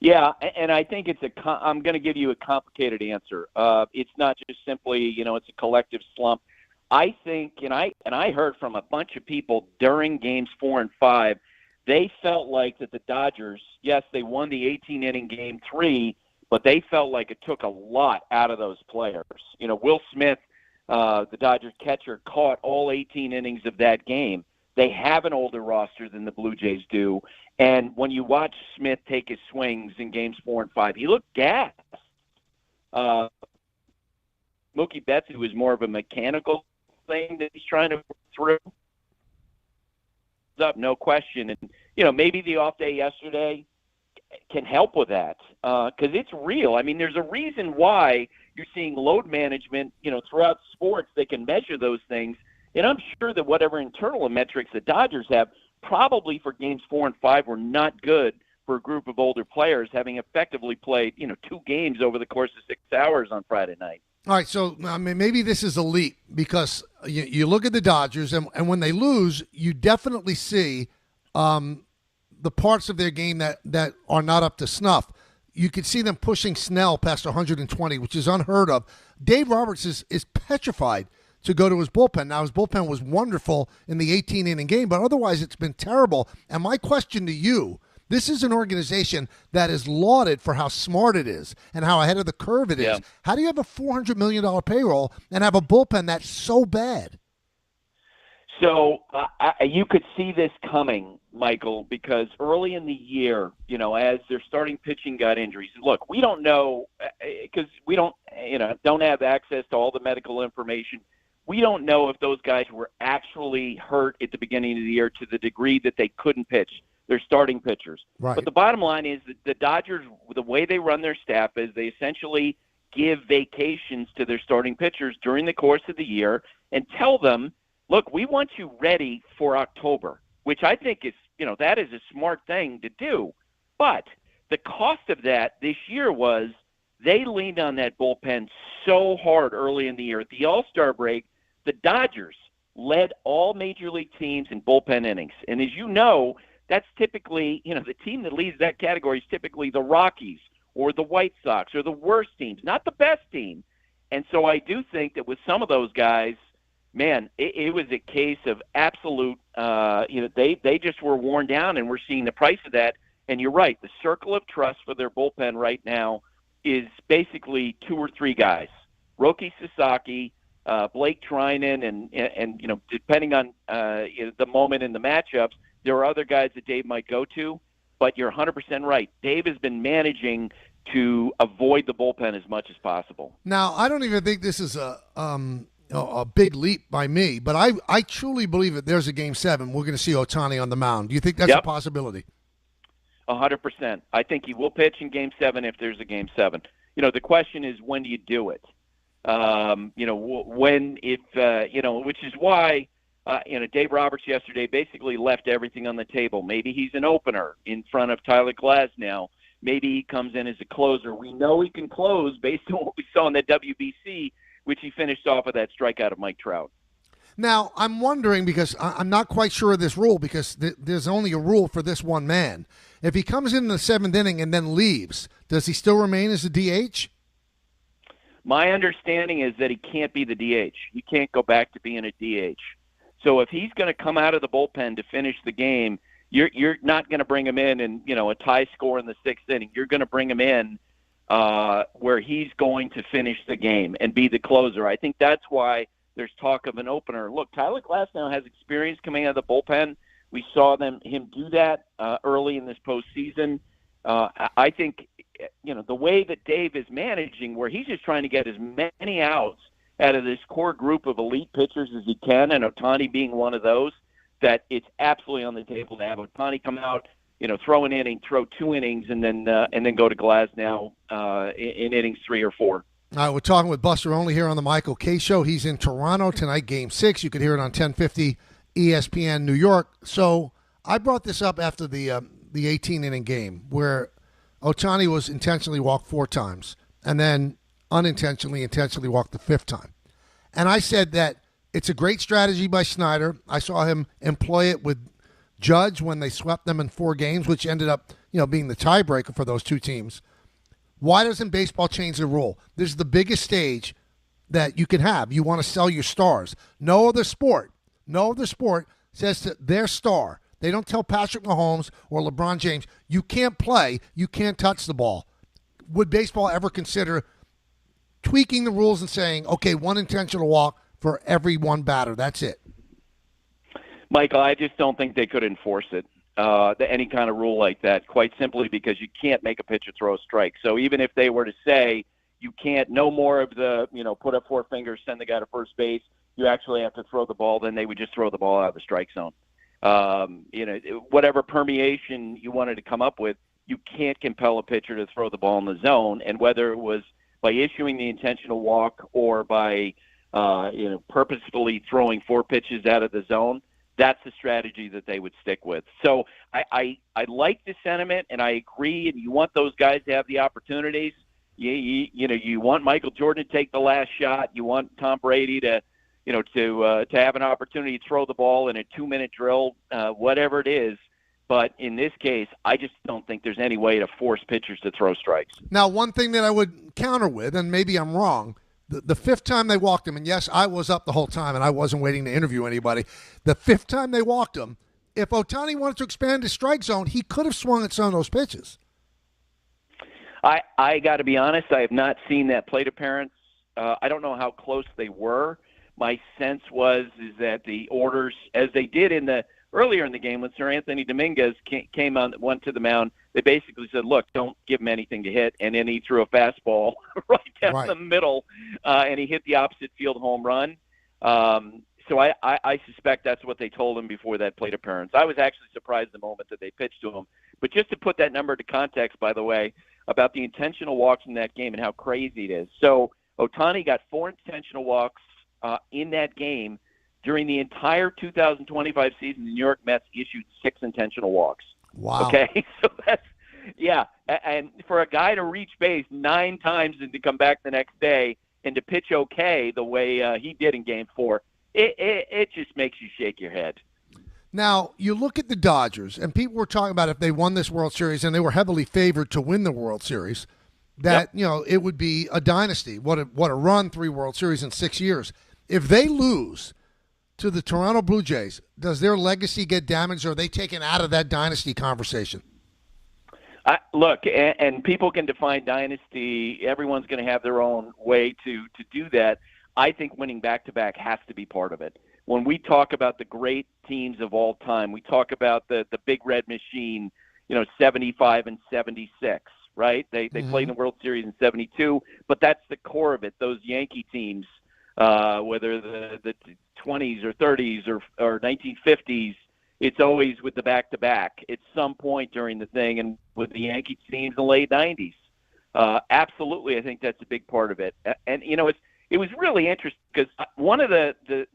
[SPEAKER 31] Yeah, and I think I'm going to give you a complicated answer. It's not just simply, it's a collective slump. I think, and I heard from a bunch of people during games 4 and 5, they felt like that the Dodgers, yes, they won the 18-inning Game 3, but they felt like it took a lot out of those players. Will Smith, the Dodgers catcher, caught all 18 innings of that game. They have an older roster than the Blue Jays do. And when you watch Smith take his swings in games 4 and 5, he looked gassed. Mookie Betts, who was more of a mechanical thing that he's trying to work through, up, no question. And, maybe the off day yesterday can help with that because it's real. I mean, there's a reason why you're seeing load management, throughout sports. They can measure those things. And I'm sure that whatever internal metrics the Dodgers have, probably for games 4 and 5 were not good for a group of older players having effectively played, 2 games over the course of 6 hours on Friday night.
[SPEAKER 3] All right, so maybe this is a leap because you look at the Dodgers, and when they lose, you definitely see the parts of their game that are not up to snuff. You could see them pushing Snell past 120, which is unheard of. Dave Roberts is petrified to go to his bullpen. Now, his bullpen was wonderful in the 18-inning game, but otherwise it's been terrible. And my question to you, this is an organization that is lauded for how smart it is and how ahead of the curve it is. How do you have a $400 million payroll and have a bullpen that's so bad?
[SPEAKER 31] So you could see this coming, Michael, because early in the year, as their starting pitching got injuries, look, we don't know because we don't have access to all the medical information. We don't know if those guys were actually hurt at the beginning of the year to the degree that they couldn't pitch. They're starting pitchers.
[SPEAKER 3] Right.
[SPEAKER 31] But the bottom line is that the Dodgers, the way they run their staff is they essentially give vacations to their starting pitchers during the course of the year and tell them, look, we want you ready for October, which I think is, that is a smart thing to do. But the cost of that this year was they leaned on that bullpen so hard early in the year. At the All-Star break, the Dodgers led all major league teams in bullpen innings. And as you know, that's typically, the team that leads that category is typically the Rockies or the White Sox or the worst teams, not the best team. And so I do think that with some of those guys, man, it was a case of absolute, they just were worn down, and we're seeing the price of that And you're right, the circle of trust for their bullpen right now is basically 2 or 3 guys. Roki Sasaki, Blake Trinan, and depending on the moment in the matchups, there are other guys that Dave might go to. But you're 100% right. Dave has been managing to avoid the bullpen as much as possible.
[SPEAKER 3] Now, I don't even think this is a big leap by me, but I truly believe that there's a Game 7. We're going to see Ohtani on the mound. Do you think that's a possibility?
[SPEAKER 31] 100%. I think he will pitch in Game 7 if there's a Game 7. The question is, when do you do it? Which is why, Dave Roberts yesterday basically left everything on the table. Maybe he's an opener in front of Tyler Glasnow. Maybe he comes in as a closer. We know he can close based on what we saw in the WBC, which he finished off with that strikeout of Mike Trout.
[SPEAKER 3] Now, I'm wondering, because I'm not quite sure of this rule, because there's only a rule for this one man. If he comes in the 7th inning and then leaves, does he still remain as a DH?
[SPEAKER 31] My understanding is that he can't be the DH. He can't go back to being a DH. So if he's going to come out of the bullpen to finish the game, you're not going to bring him in and, a tie score in the 6th inning. You're going to bring him in where he's going to finish the game and be the closer. I think that's why there's talk of an opener. Look, Tyler Glasnow has experience coming out of the bullpen. We saw him do that early in this postseason. I think, the way that Dave is managing, where he's just trying to get as many outs out of this core group of elite pitchers as he can, and Ohtani being one of those, that it's absolutely on the table to have Ohtani come out, throw an inning, throw 2 innings, and then go to Glasnow in innings 3 or 4.
[SPEAKER 3] All right, we're talking with Buster Olney here on the Michael Kay Show. He's in Toronto tonight, Game 6. You could hear it on 1050 ESPN New York. So I brought this up after the 18-inning game where Ohtani was intentionally walked 4 times and then intentionally walked the 5th time. And I said that it's a great strategy by Snyder. I saw him employ it with Judge when they swept them in 4 games, which ended up being the tiebreaker for those 2 teams. Why doesn't baseball change the rule? This is the biggest stage that you can have. You want to sell your stars. No other sport says to their star. They don't tell Patrick Mahomes or LeBron James, you can't play, you can't touch the ball. Would baseball ever consider tweaking the rules and saying, okay, 1 intentional walk for every 1 batter, that's it?
[SPEAKER 31] Michael, I just don't think they could enforce it. Any kind of rule like that, quite simply because you can't make a pitcher throw a strike. So even if they were to say you can't, no more of the, put up 4 fingers, send the guy to first base, you actually have to throw the ball, then they would just throw the ball out of the strike zone. Whatever permeation you wanted to come up with, you can't compel a pitcher to throw the ball in the zone. And whether it was by issuing the intentional walk or by, purposefully throwing 4 pitches out of the zone, that's the strategy that they would stick with. So I like the sentiment, and I agree, and you want those guys to have the opportunities. You want Michael Jordan to take the last shot. You want Tom Brady to have an opportunity to throw the ball in a 2-minute drill, whatever it is. But in this case, I just don't think there's any way to force pitchers to throw strikes.
[SPEAKER 3] Now, one thing that I would counter with, and maybe I'm wrong, the 5th time they walked him, and yes, I was up the whole time, and I wasn't waiting to interview anybody. The 5th time they walked him, if Ohtani wanted to expand his strike zone, he could have swung at some of those pitches.
[SPEAKER 31] I got to be honest, I have not seen that plate appearance. I don't know how close they were. My sense is that the orders, as they did earlier in the game when Sir Anthony Dominguez went to the mound, they basically said, look, don't give him anything to hit. And then he threw a fastball right down the middle, and he hit the opposite field home run. So I suspect that's what they told him before that plate appearance. I was actually surprised the moment that they pitched to him. But just to put that number into context, by the way, about the intentional walks in that game and how crazy it is. So Ohtani got 4 intentional walks in that game. During the entire 2025 season, the New York Mets issued 6 intentional walks.
[SPEAKER 3] Wow.
[SPEAKER 31] Okay, so and for a guy to reach base 9 times and to come back the next day and to pitch okay the way he did in Game 4, it just makes you shake your head.
[SPEAKER 3] Now, you look at the Dodgers, and people were talking about if they won this World Series, and they were heavily favored to win the World Series, that it would be a dynasty. What a run, 3 World Series in 6 years. If they lose to the Toronto Blue Jays, does their legacy get damaged, or are they taken out of that dynasty conversation?
[SPEAKER 31] Look, and people can define dynasty. Everyone's going to have their own way to do that. I think winning back-to-back has to be part of it. When we talk about the great teams of all time, we talk about the Big Red Machine, 75 and 76, right? They played in the World Series in 72, but that's the core of it. Those Yankee teams, whether the 20s or 30s or 1950s, it's always with the back-to-back at some point during the thing, and with the Yankee teams in the late 90s. Absolutely, I think that's a big part of it. And, it was really interesting because one of the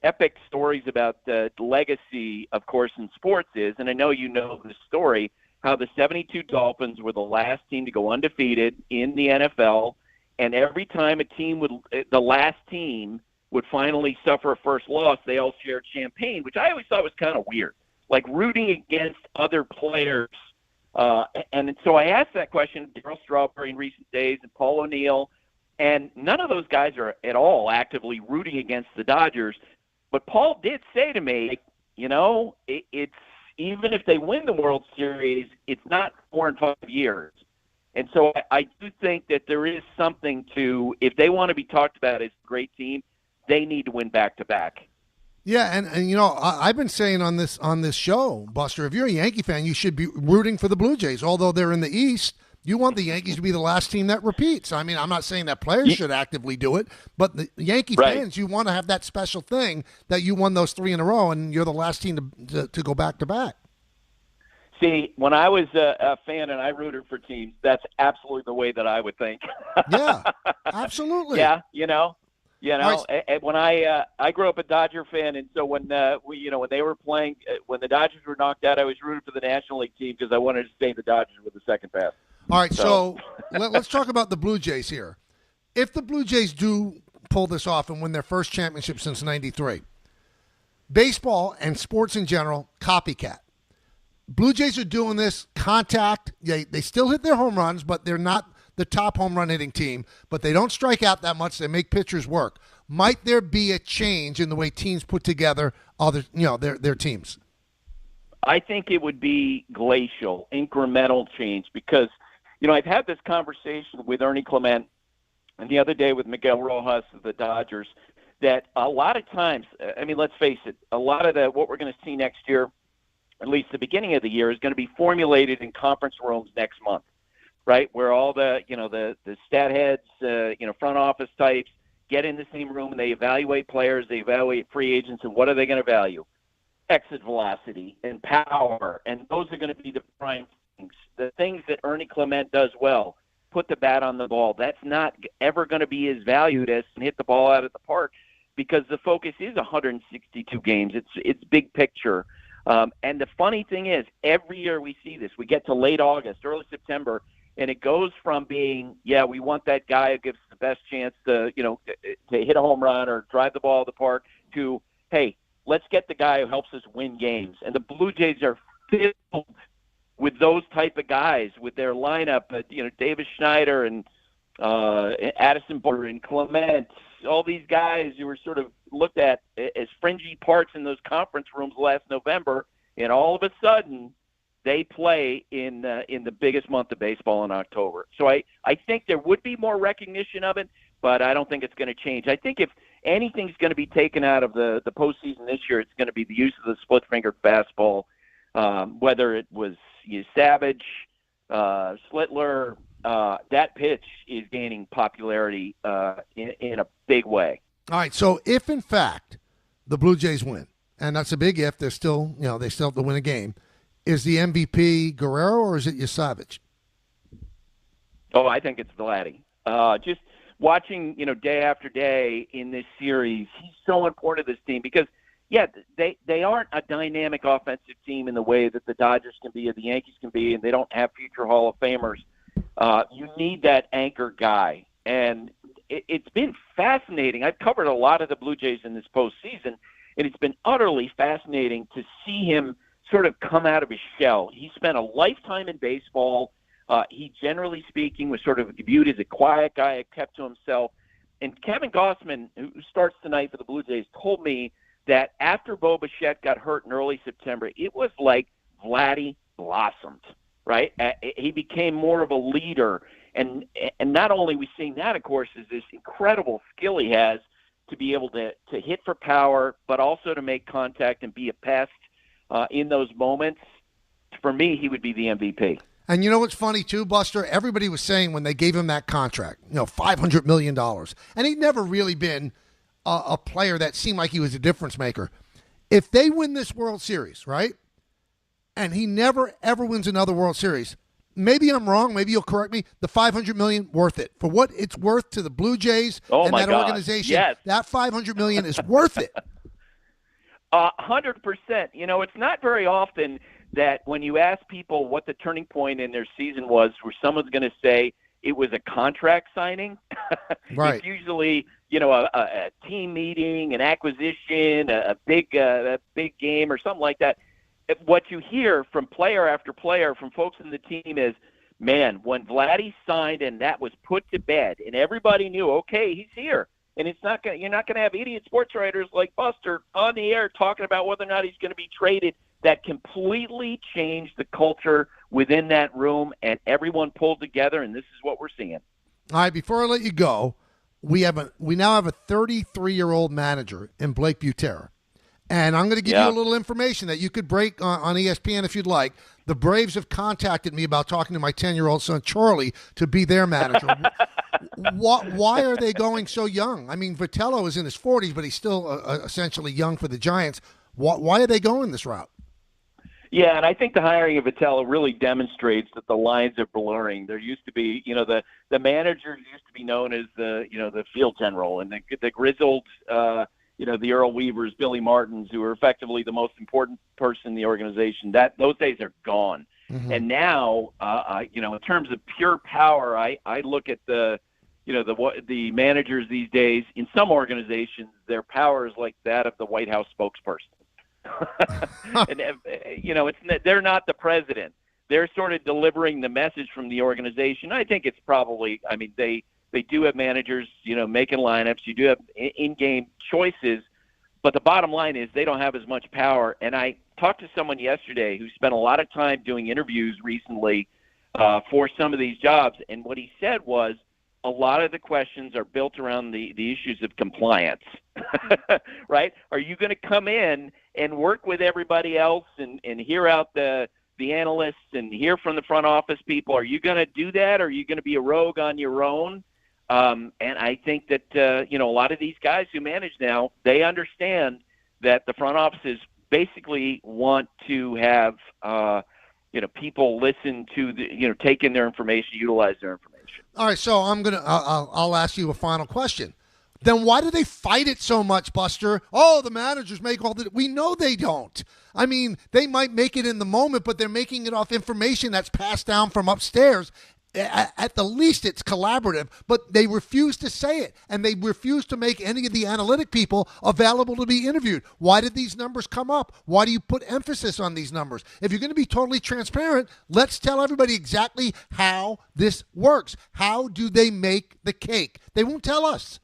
[SPEAKER 31] epic stories about the legacy, of course, in sports is, and I know you know the story, how the 72 Dolphins were the last team to go undefeated in the NFL, and every time the last team would finally suffer a first loss, they all shared champagne, which I always thought was kind of weird, like rooting against other players. And so I asked that question to Darryl Strawberry in recent days and Paul O'Neill, and none of those guys are at all actively rooting against the Dodgers. But Paul did say to me, it's even if they win the World Series, it's not 4 and 5 years. And so I do think that there is something to, if they want to be talked about as a great team, they need to win back-to-back.
[SPEAKER 3] Yeah, and I've been saying on this show, Buster, if you're a Yankee fan, you should be rooting for the Blue Jays. Although they're in the East, you want the Yankees to be the last team that repeats. I mean, I'm not saying that players should actively do it, but the Yankee fans, you want to have that special thing that you won those 3 in a row, and you're the last team to go back-to-back.
[SPEAKER 31] See, when I was a fan and I rooted for teams, that's absolutely the way that I would think.
[SPEAKER 3] Yeah, absolutely.
[SPEAKER 31] Yeah, when I grew up a Dodger fan, and so when when they were playing, when the Dodgers were knocked out, I was rooting for the National League team because I wanted to stay the Dodgers with the second pass.
[SPEAKER 3] All right, so let's talk about the Blue Jays here. If the Blue Jays do pull this off and win their first championship since '93, baseball and sports in general, copycat. Blue Jays are doing this contact. They still hit their home runs, but they're not the top home run hitting team, but they don't strike out that much. They make pitchers work. Might there be a change in the way teams put together their teams?
[SPEAKER 31] I think it would be glacial, incremental change because, I've had this conversation with Ernie Clement and the other day with Miguel Rojas of the Dodgers that a lot of times, let's face it, a lot of what we're going to see next year, at least the beginning of the year, is going to be formulated in conference rooms next month. Right, where all the stat heads, front office types get in the same room and they evaluate players, they evaluate free agents, and what are they going to value? Exit velocity and power, and those are going to be the prime things. The things that Ernie Clement does well, put the bat on the ball. That's not ever going to be as valued as hit the ball out of the park because the focus is 162 games. It's big picture. And the funny thing is, every year we see this. We get to late August, early September. And it goes from being, we want that guy who gives us the best chance to hit a home run or drive the ball to the park to, hey, let's get the guy who helps us win games. And the Blue Jays are filled with those type of guys with their lineup, Davis Schneider and Addison Barber and Clement, all these guys who were sort of looked at as fringy parts in those conference rooms last November, and all of a sudden they play in the biggest month of baseball in October. So I think there would be more recognition of it, but I don't think it's going to change. I think if anything's going to be taken out of the postseason this year, it's going to be the use of the split-fingered fastball, whether it was Savage, Slittler. That pitch is gaining popularity in a big way.
[SPEAKER 3] All right, so if in fact the Blue Jays win, and that's a big if, they still have to win a game, is the MVP Guerrero or is it Savage?
[SPEAKER 31] Oh, I think it's Vladdy. Just watching, day after day in this series, he's so important to this team because, they aren't a dynamic offensive team in the way that the Dodgers can be or the Yankees can be, and they don't have future Hall of Famers. You need that anchor guy. And it's been fascinating. I've covered a lot of the Blue Jays in this postseason, and it's been utterly fascinating to see him sort of come out of his shell. He spent a lifetime in baseball. He, generally speaking, was sort of viewed as a quiet guy, kept to himself. And Kevin Gossman, who starts tonight for the Blue Jays, told me that after Bo Bichette got hurt in early September, it was like Vladdy blossomed. right? He became more of a leader. And not only are we seeing that, of course, is this incredible skill he has to be able to hit for power, but also to make contact and be a pest in those moments. For me, he would be the MVP.
[SPEAKER 3] And you know what's funny, too, Buster? Everybody was saying when they gave him that contract, $500 million, and he'd never really been a player that seemed like he was a difference maker. If they win this World Series, right, and he never, ever wins another World Series, maybe I'm wrong, maybe you'll correct me, the $500 million, worth it. For what it's worth to the Blue Jays and that organization,
[SPEAKER 31] yes.
[SPEAKER 3] That $500 million is worth it.
[SPEAKER 31] 100%. It's not very often that when you ask people what the turning point in their season was, where someone's going to say it was a contract signing.
[SPEAKER 3] Right.
[SPEAKER 31] It's usually, a team meeting, an acquisition, a big game or something like that. What you hear from player after player from folks in the team is, man, when Vladdy signed and that was put to bed and everybody knew, okay, he's here. And you're not going to have idiot sports writers like Buster on the air talking about whether or not he's going to be traded. That completely changed the culture within that room, and everyone pulled together, and this is what we're seeing.
[SPEAKER 3] All right, before I let you go, we now have a 33-year-old manager in Blake Butera. And I'm going to give you a little information that you could break on ESPN if you'd like. The Braves have contacted me about talking to my 10-year-old son, Charlie, to be their manager. Why are they going so young? I mean, Vitello is in his 40s, but he's still essentially young for the Giants. Why are they going this route?
[SPEAKER 31] Yeah, and I think the hiring of Vitello really demonstrates that the lines are blurring. There used to be, the managers used to be known as the field general, and the grizzled, the Earl Weavers, Billy Martins, who are effectively the most important person in the organization. Those days are gone. Mm-hmm. And now, in terms of pure power, I look at the managers these days in some organizations. Their power is like that of the White House spokesperson. And they're not the president. They're sort of delivering the message from the organization. I think it's probably, they do have managers, making lineups. You do have in-game choices, but the bottom line is they don't have as much power. And I talked to someone yesterday who spent a lot of time doing interviews recently for some of these jobs, and what he said was a lot of the questions are built around the issues of compliance, right? Are you going to come in and work with everybody else and hear out the analysts and hear from the front office people? Are you going to do that? Or are you going to be a rogue on your own? And I think that, a lot of these guys who manage now, they understand that the front offices basically want to have, people listen to take in their information, utilize their information.
[SPEAKER 3] All right, so I'll ask you a final question. Then why do they fight it so much, Buster? Oh, the managers make all the... We know they don't. I mean, they might make it in the moment, but they're making it off information that's passed down from upstairs. At the least, it's collaborative, but they refuse to say it, and they refuse to make any of the analytic people available to be interviewed. Why did these numbers come up? Why do you put emphasis on these numbers? If you're going to be totally transparent, let's tell everybody exactly how this works. How do they make the cake? They won't tell us.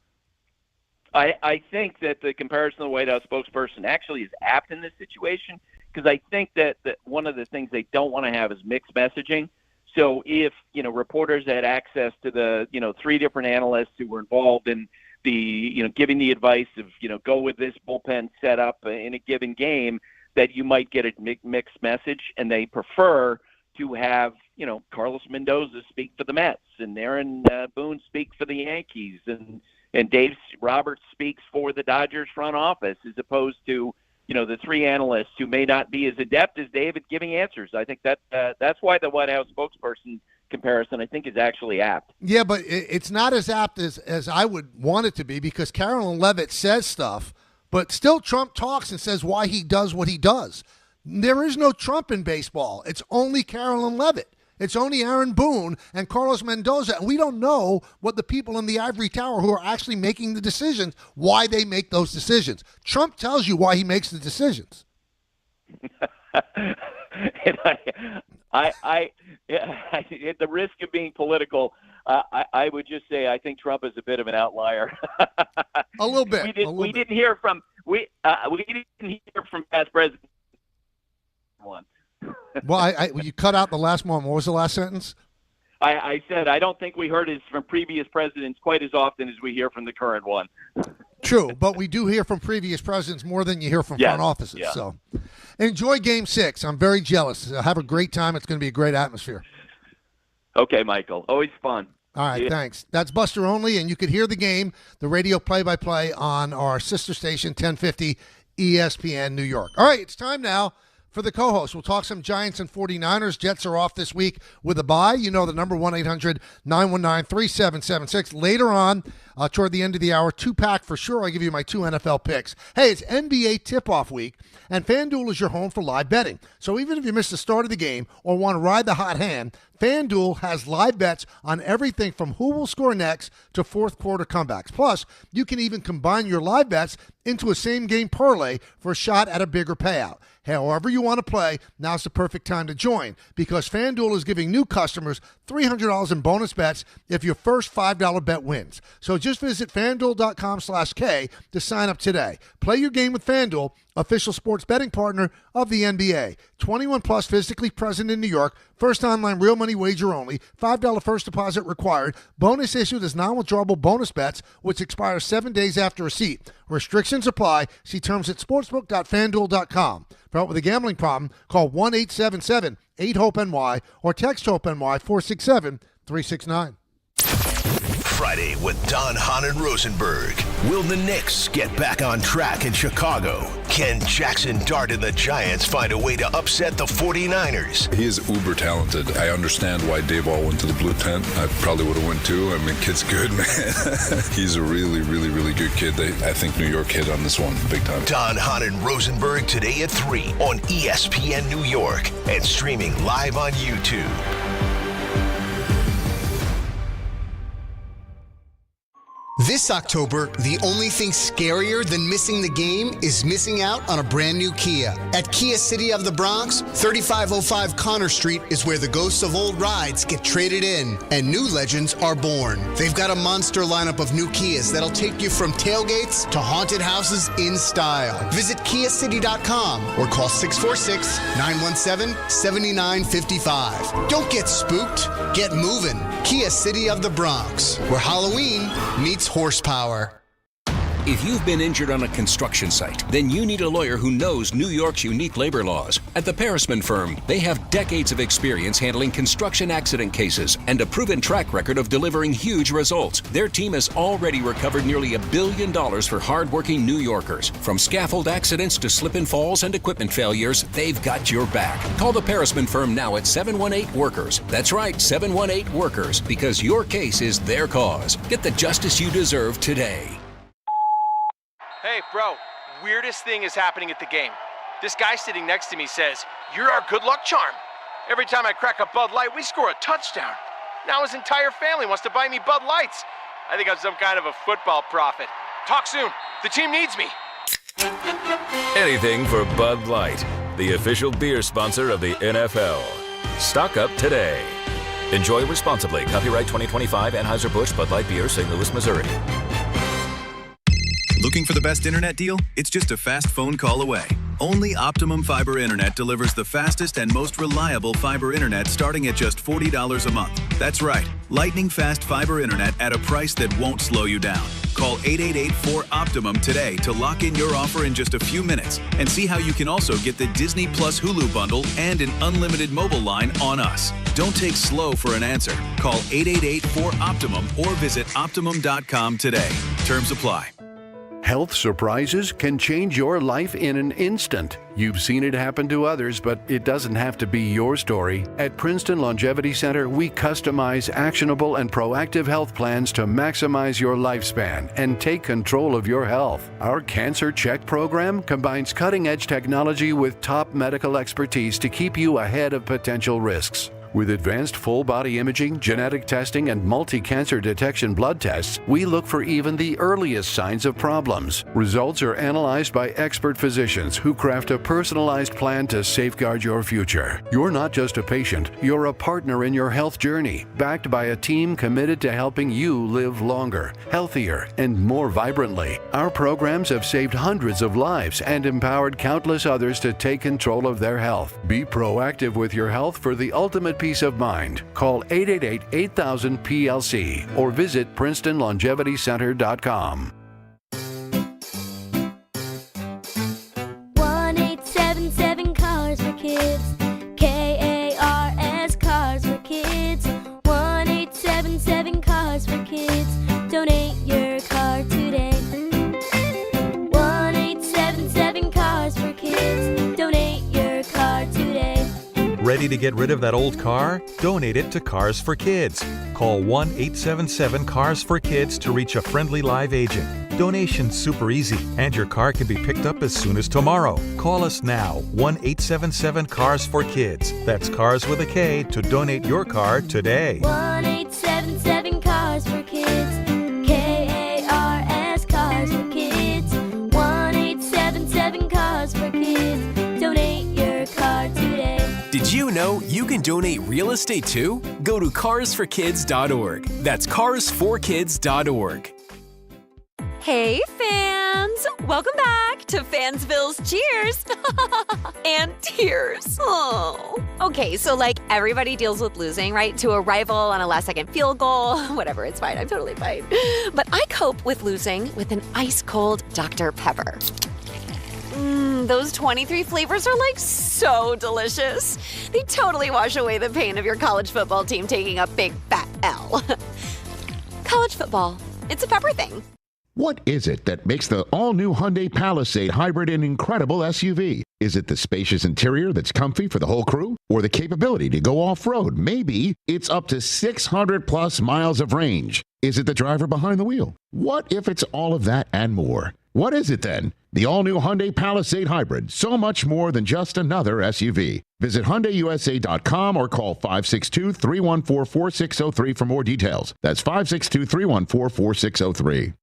[SPEAKER 31] I think that the comparison of the White House spokesperson actually is apt in this situation, because I think that one of the things they don't want to have is mixed messaging. So if, reporters had access to the, 3 different analysts who were involved in the, giving the advice of, go with this bullpen setup in a given game, that you might get a mixed message, and they prefer to have, Carlos Mendoza speak for the Mets and Aaron Boone speak for the Yankees and Dave Roberts speaks for the Dodgers front office, as opposed to, the 3 analysts who may not be as adept as David giving answers. I think that's why the White House spokesperson comparison, I think, is actually apt.
[SPEAKER 3] Yeah, but it's not as apt as I would want it to be, because Carolyn Levitt says stuff, but still Trump talks and says why he does what he does. There is no Trump in baseball. It's only Carolyn Levitt. It's only Aaron Boone and Carlos Mendoza, and we don't know what the people in the ivory tower who are actually making the decisions, why they make those decisions. Trump tells you why he makes the decisions.
[SPEAKER 31] And at the risk of being political, I would just say I think Trump is a bit of an outlier.
[SPEAKER 3] A little bit.
[SPEAKER 31] We didn't hear from past presidents. One.
[SPEAKER 3] Well, you cut out the last one. What was the last sentence?
[SPEAKER 31] I said I don't think we heard it from previous presidents quite as often as we hear from the current one.
[SPEAKER 3] True, but we do hear from previous presidents more than you hear from front offices. Yeah. So enjoy Game 6. I'm very jealous. Have a great time. It's going to be a great atmosphere.
[SPEAKER 31] Okay, Michael. Always fun.
[SPEAKER 3] All right, thanks. That's Buster Olney, and you could hear the game, the radio play-by-play on our sister station, 1050 ESPN New York. All right, it's time now for the co-host. We'll talk some Giants and 49ers. Jets are off this week with a bye. You know the number, 1-800-919-3776. Later on, toward the end of the hour, two-pack for sure. I'll give you my 2 NFL picks. Hey, it's NBA tip-off week, and FanDuel is your home for live betting. So even if you missed the start of the game or want to ride the hot hand, FanDuel has live bets on everything from who will score next to fourth quarter comebacks. Plus, you can even combine your live bets into a same-game parlay for a shot at a bigger payout. However you want to play, now's the perfect time to join because FanDuel is giving new customers $300 in bonus bets if your first $5 bet wins. So just visit FanDuel.com/K to sign up today. Play your game with FanDuel, official sports betting partner of the NBA. 21 plus, physically present in New York. First online real money wager only. $5 first deposit required. Bonus issued as non-withdrawable bonus bets, which expire 7 days after receipt. Restrictions apply. See terms at sportsbook.fanduel.com. For help with a gambling problem, call 1-877-8-HOPE-NY or text HOPE-NY 467-369.
[SPEAKER 25] Friday with Don, Hahn, and Rosenberg. Will the Knicks get back on track in Chicago? Can Jackson Dart and the Giants find a way to upset the 49ers?
[SPEAKER 1] He is uber talented. I understand why Dayball went to the blue tent. I probably would have went too. I mean, kid's good, man. He's a really, really, really good kid. I think New York hit on this one big time.
[SPEAKER 25] Don, Hahn, and Rosenberg today at 3 on ESPN New York and streaming live on YouTube.
[SPEAKER 2] This October, the only thing scarier than missing the game is missing out on a brand new Kia. At Kia City of the Bronx, 3505 Connor Street is where the ghosts of old rides get traded in and new legends are born. They've got a monster lineup of new Kias that'll take you from tailgates to haunted houses in style. Visit KiaCity.com or call 646-917-7955. Don't get spooked, get moving. Kia City of the Bronx, where Halloween meets horsepower.
[SPEAKER 4] If you've been injured on a construction site, then you need a lawyer who knows New York's unique labor laws. At the Parisman Firm, they have decades of experience handling construction accident cases and a proven track record of delivering huge results. Their team has already recovered nearly $1 billion for hardworking New Yorkers. From scaffold accidents to slip and falls and equipment failures, they've got your back. Call the Parisman Firm now at 718-WORKERS. That's right, 718-WORKERS, because your case is their cause. Get the justice you deserve today.
[SPEAKER 5] Hey, bro, weirdest thing is happening at the game. This guy sitting next to me says, "You're our good luck charm." Every time I crack a Bud Light, we score a touchdown. Now his entire family wants to buy me Bud Lights. I think I'm some kind of a football prophet. Talk soon. The team needs me.
[SPEAKER 6] Anything for Bud Light, the official beer sponsor of the NFL. Stock up today. Enjoy responsibly. Copyright 2025 Anheuser-Busch Bud Light Beer, St. Louis, Missouri.
[SPEAKER 16] Looking for the best internet deal? It's just a fast phone call away. Only Optimum Fiber Internet delivers the fastest and most reliable fiber internet starting at just $40 a month. That's right, lightning fast fiber internet at a price that won't slow you down. Call 888-4OPTIMUM today to lock in your offer in just a few minutes and see how you can also get the Disney Plus Hulu bundle and an unlimited mobile line on us. Don't take slow for an answer. Call 888-4OPTIMUM or visit Optimum.com today. Terms apply.
[SPEAKER 7] Health surprises can change your life in an instant. You've seen it happen to others, but it doesn't have to be your story. At Princeton Longevity Center, we customize actionable and proactive health plans to maximize your lifespan and take control of your health. Our Cancer Check program combines cutting-edge technology with top medical expertise to keep you ahead of potential risks. With advanced full-body imaging, genetic testing, and multi-cancer detection blood tests, we look for even the earliest signs of problems. Results are analyzed by expert physicians who craft a personalized plan to safeguard your future. You're not just a patient, you're a partner in your health journey, backed by a team committed to helping you live longer, healthier, and more vibrantly. Our programs have saved hundreds of lives and empowered countless others to take control of their health. Be proactive with your health for the ultimate peace of mind. Call 888-8000-PLC or visit PrincetonLongevityCenter.com.
[SPEAKER 8] 1-877 Cars for Kids. KARS Cars for Kids. 1-877 Cars for Kids. Donate your car today. 1-877 Cars for Kids. Donate your car today.
[SPEAKER 9] Ready to get rid of that old car? Donate it to Cars for Kids. Call 1-877-CARS-FOR-KIDS to reach a friendly live agent. Donation's super easy, and your car can be picked up as soon as tomorrow. Call us now, 1-877-CARS-FOR-KIDS. That's Cars with a K to donate your car today.
[SPEAKER 8] 1-877 Cars for Kids. KARS Cars for Kids. 1-877 Cars for Kids. Donate your car today.
[SPEAKER 10] Did you know you can donate real estate too? Go to carsforkids.org. That's carsforkids.org.
[SPEAKER 11] Hey, fans! Welcome back to Fansville's Cheers and Tears. Oh. Okay, so like everybody deals with losing, right? To a rival on a last-second field goal. Whatever, it's fine. I'm totally fine. But I cope with losing with an ice-cold Dr. Pepper. Those 23 flavors are like so delicious. They totally wash away the pain of your college football team taking a big fat L. College football, it's a pepper thing.
[SPEAKER 13] What is it that makes the all-new Hyundai Palisade hybrid an incredible SUV? Is it the spacious interior that's comfy for the whole crew? Or the capability to go off-road? Maybe it's up to 600-plus miles of range. Is it the driver behind the wheel? What if it's all of that and more? What is it then? The all-new Hyundai Palisade Hybrid. So much more than just another SUV. Visit HyundaiUSA.com or call 562-314-4603 for more details. That's 562-314-4603.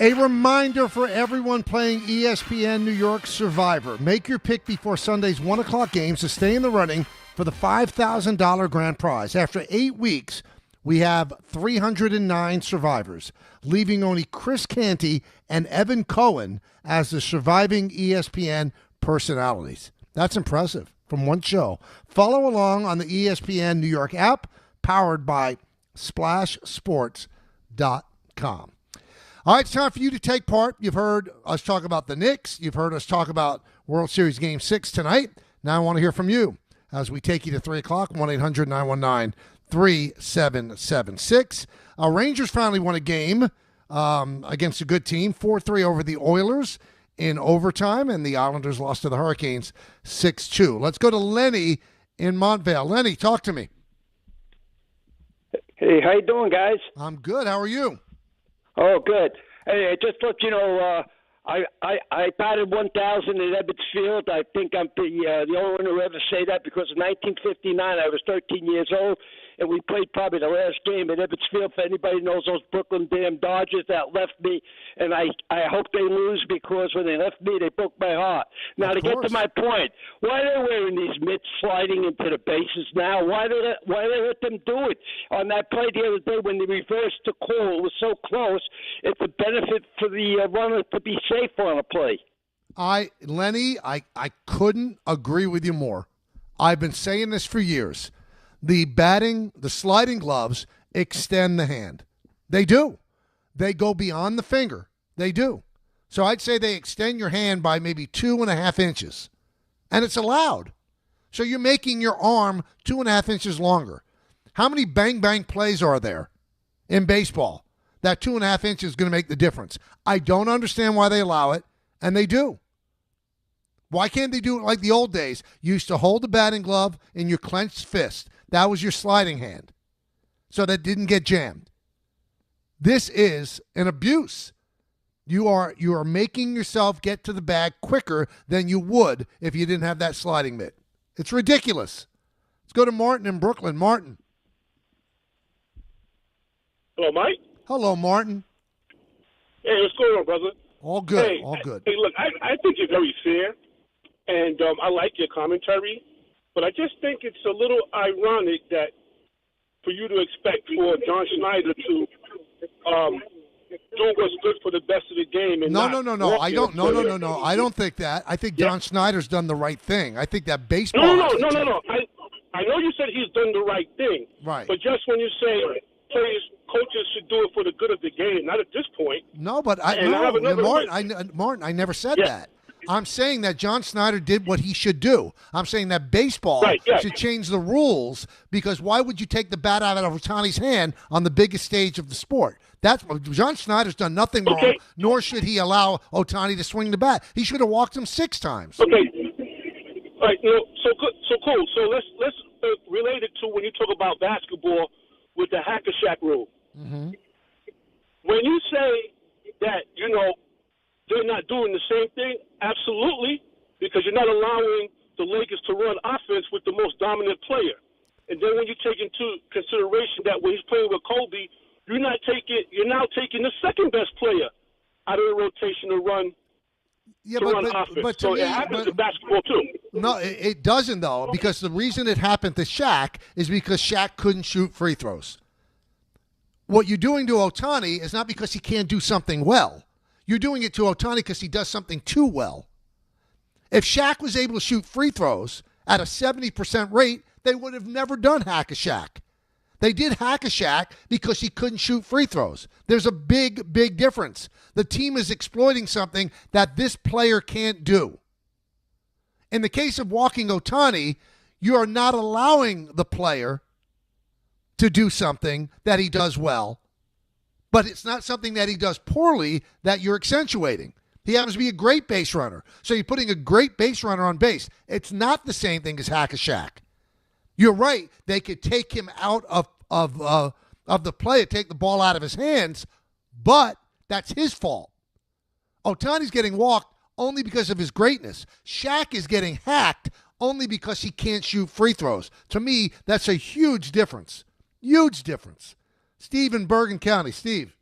[SPEAKER 3] A reminder for everyone playing ESPN New York Survivor. Make your pick before Sunday's 1 o'clock games to stay in the running for the $5,000 grand prize. After 8 weeks, we have 309 survivors, leaving only Chris Canty and Evan Cohen as the surviving ESPN personalities. That's impressive from one show. Follow along on the ESPN New York app, powered by SplashSports.com. All right, it's time for you to take part. You've heard us talk about the Knicks. You've heard us talk about World Series Game 6 tonight. Now I want to hear from you as we take you to 3 o'clock, 1-800-919-3776. Rangers finally won a game against a good team, 4-3 over the Oilers in overtime, and the Islanders lost to the Hurricanes 6-2. Let's go to Lenny in Montvale. Lenny, talk to me.
[SPEAKER 20] Hey, how you doing, guys?
[SPEAKER 3] I'm good. How are you?
[SPEAKER 20] Oh, good. Hey, just let you know, I batted 1,000 at Ebbets Field. I think I'm the only one who ever say that because in 1959 I was 13 years old, and we played probably the last game at Ebbets Field. If anybody knows those Brooklyn damn Dodgers that left me, and I hope they lose because when they left me, they broke my heart. Now, to get to my point, why are they wearing these mitts sliding into the bases now? Why they let them do it? On that play the other day when they reversed the call, it was so close. It's a benefit for the runner to be safe on a play.
[SPEAKER 3] Lenny, I couldn't agree with you more. I've been saying this for years. The sliding gloves extend the hand. They do. They go beyond the finger. They do. So I'd say they extend your hand by maybe 2.5 inches. And it's allowed. So you're making your arm 2.5 inches longer. How many bang-bang plays are there in baseball? That 2.5 inches is going to make the difference. I don't understand why they allow it, and they do. Why can't they do it like the old days? You used to hold the batting glove in your clenched fist. That was your sliding hand, so that didn't get jammed. This is an abuse. You are making yourself get to the bag quicker than you would if you didn't have that sliding mitt. It's ridiculous. Let's go to Martin in Brooklyn. Martin.
[SPEAKER 12] Hello, Mike.
[SPEAKER 3] Hello, Martin.
[SPEAKER 12] Hey, what's going on, brother?
[SPEAKER 3] All good.
[SPEAKER 12] Hey,
[SPEAKER 3] all good.
[SPEAKER 12] Hey, look, I think you're very fair, and I like your commentary, but I just think it's a little ironic that for you to expect for John Schneider to do what's good for the best of the game. And
[SPEAKER 3] No.
[SPEAKER 12] I
[SPEAKER 3] don't think that. I think John Schneider's done the right thing. I think that baseball.
[SPEAKER 12] No. I know you said he's done the right thing.
[SPEAKER 3] Right.
[SPEAKER 12] But just when you say players, coaches should do it for the good of the game, not at this point.
[SPEAKER 3] No, but Martin, I never said that. I'm saying that John Schneider did what he should do. I'm saying that baseball should change the rules, because why would you take the bat out of Ohtani's hand on the biggest stage of the sport? John Schneider's done nothing wrong, nor should he allow Ohtani to swing the bat. He should have walked him 6 times.
[SPEAKER 12] Okay. All right. So good. So cool. So let's relate it to when you talk about basketball with the hack-a-shack rule.
[SPEAKER 3] Mm-hmm.
[SPEAKER 12] When you say that, they're not doing the same thing, absolutely, because you're not allowing the Lakers to run offense with the most dominant player. And then when you take into consideration that when he's playing with Kobe, you're now taking the second best player out of the rotation to run offense.
[SPEAKER 3] But
[SPEAKER 12] so it happens in basketball too.
[SPEAKER 3] No, it doesn't, though, because the reason it happened to Shaq is because Shaq couldn't shoot free throws. What you're doing to Ohtani is not because he can't do something well. You're doing it to Ohtani because he does something too well. If Shaq was able to shoot free throws at a 70% rate, they would have never done hack-a-Shaq. They did hack-a-Shaq because he couldn't shoot free throws. There's a big, big difference. The team is exploiting something that this player can't do. In the case of walking Ohtani, you are not allowing the player to do something that he does well, but it's not something that he does poorly that you're accentuating. He happens to be a great base runner, so you're putting a great base runner on base. It's not the same thing as hack-a-Shaq. You're right. They could take him out of the play, take the ball out of his hands, but that's his fault. Ohtani's getting walked only because of his greatness. Shaq is getting hacked only because he can't shoot free throws. To me, that's a huge difference. Huge difference. Steve in Bergen County. Steve.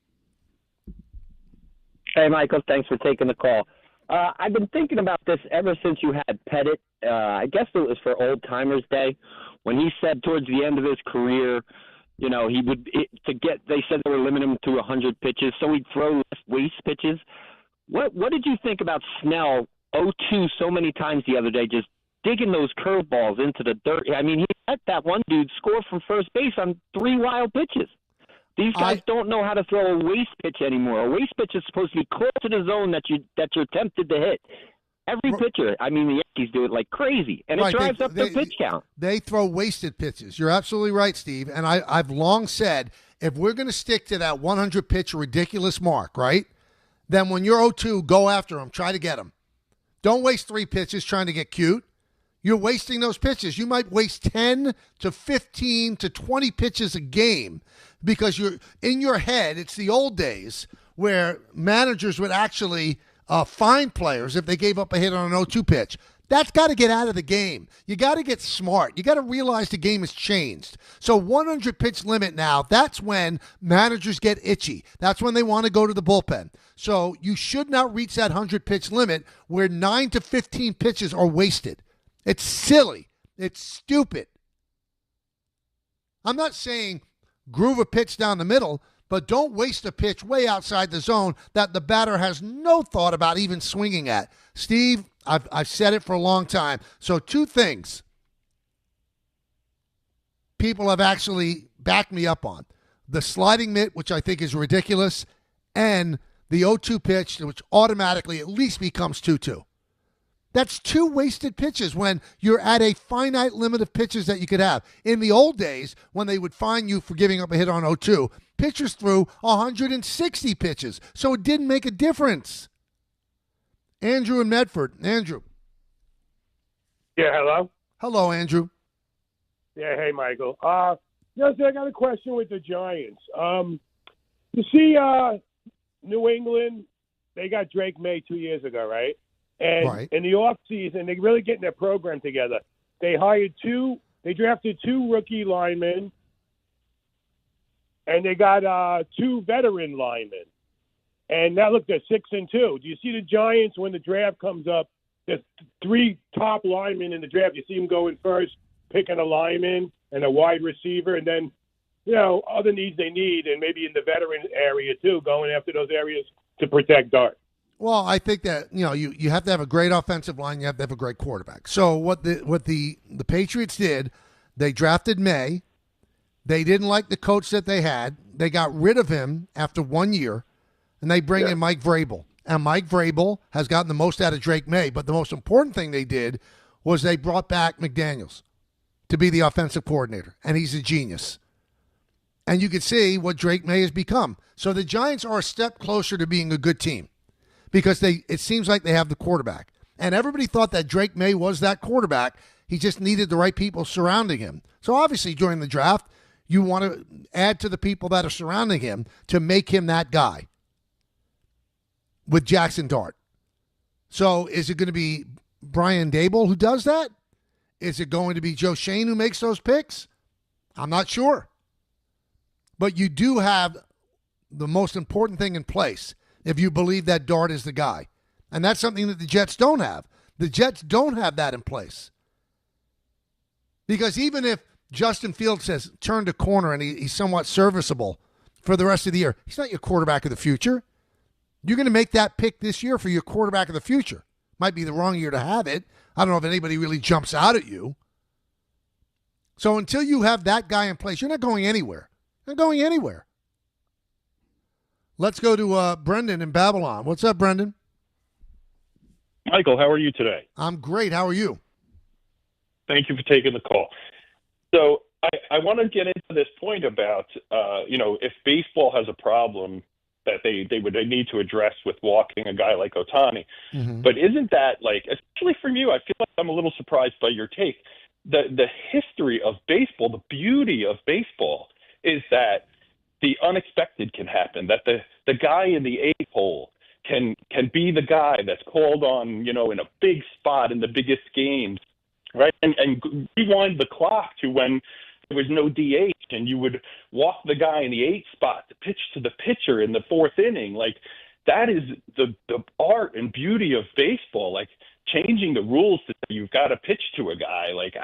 [SPEAKER 14] Hey, Michael. Thanks for taking the call. I've been thinking about this ever since you had Pettit. I guess it was for Old Timers Day, when he said towards the end of his career, he would they said they were limiting him to 100 pitches, so he'd throw less waste pitches. What did you think about Snell 0-2 so many times the other day, just digging those curveballs into the dirt? I mean, he let that one dude score from first base on 3 wild pitches. These guys don't know how to throw a waste pitch anymore. A waste pitch is supposed to be close to the zone that you're tempted to hit. Every pitcher, the Yankees do it like crazy, and it drives up their pitch count.
[SPEAKER 3] They throw wasted pitches. You're absolutely right, Steve. And I've long said, if we're going to stick to that 100-pitch ridiculous mark, right, then when you're 0-2, go after them. Try to get them. Don't waste 3 pitches trying to get cute. You're wasting those pitches. You might waste 10 to 15 to 20 pitches a game because you're in your head. It's the old days where managers would actually fine players if they gave up a hit on an 0-2 pitch. That's got to get out of the game. You got to get smart. You got to realize the game has changed. So 100-pitch limit now, that's when managers get itchy. That's when they want to go to the bullpen. So you should not reach that 100-pitch limit where 9 to 15 pitches are wasted. It's silly. It's stupid. I'm not saying groove a pitch down the middle, but don't waste a pitch way outside the zone that the batter has no thought about even swinging at. Steve, I've said it for a long time. So 2 things people have actually backed me up on. The sliding mitt, which I think is ridiculous, and the 0-2 pitch, which automatically at least becomes 2-2. That's 2 wasted pitches when you're at a finite limit of pitches that you could have. In the old days, when they would fine you for giving up a hit on 0-2, pitchers threw 160 pitches, so it didn't make a difference. Andrew in Medford. Andrew.
[SPEAKER 15] Yeah, hello?
[SPEAKER 3] Hello, Andrew.
[SPEAKER 15] Yeah, hey, Michael. I got a question with the Giants. You see New England, they got Drake May 2 years ago, right? And in the offseason, they're really getting their program together. They drafted 2 rookie linemen, and they got 2 veteran linemen. And now look, they're 6-2. Do you see the Giants when the draft comes up? There's 3 top linemen in the draft. You see them going first, picking a lineman and a wide receiver, and then, other needs they need, and maybe in the veteran area too, going after those areas to protect Dart.
[SPEAKER 3] Well, I think that you have to have a great offensive line. You have to have a great quarterback. So what the Patriots did, they drafted May. They didn't like the coach that they had. They got rid of him after 1 year, and they bring in Mike Vrabel. And Mike Vrabel has gotten the most out of Drake May. But the most important thing they did was they brought back McDaniels to be the offensive coordinator, and he's a genius. And you can see what Drake May has become. So the Giants are a step closer to being a good team because it seems like they have the quarterback. And everybody thought that Drake May was that quarterback. He just needed the right people surrounding him. So obviously during the draft, you want to add to the people that are surrounding him to make him that guy with Jackson Dart. So is it going to be Brian Dable who does that? Is it going to be Joe Shane who makes those picks? I'm not sure. But you do have the most important thing in place if you believe that Dart is the guy. And that's something that the Jets don't have. The Jets don't have that in place. Because even if Justin Fields has turned a corner and he's somewhat serviceable for the rest of the year, he's not your quarterback of the future. You're going to make that pick this year for your quarterback of the future. Might be the wrong year to have it. I don't know if anybody really jumps out at you. So until you have that guy in place, you're not going anywhere. Not going anywhere. Let's go to Brendan in Babylon. What's up, Brendan?
[SPEAKER 17] Michael, how are you today?
[SPEAKER 3] I'm great. How are you?
[SPEAKER 17] Thank you for taking the call. So I want to get into this point about, if baseball has a problem that they need to address with walking a guy like Ohtani.
[SPEAKER 3] Mm-hmm.
[SPEAKER 17] But isn't that, especially from you, I feel like I'm a little surprised by your take. The history of baseball, the beauty of baseball is that the unexpected can happen, that the guy in the eighth hole can be the guy that's called on, in a big spot in the biggest games, right? And rewind the clock to when there was no DH and you would walk the guy in the eighth spot to pitch to the pitcher in the fourth inning. Like, that is the art and beauty of baseball. Like, changing the rules to say you've got to pitch to a guy. Like,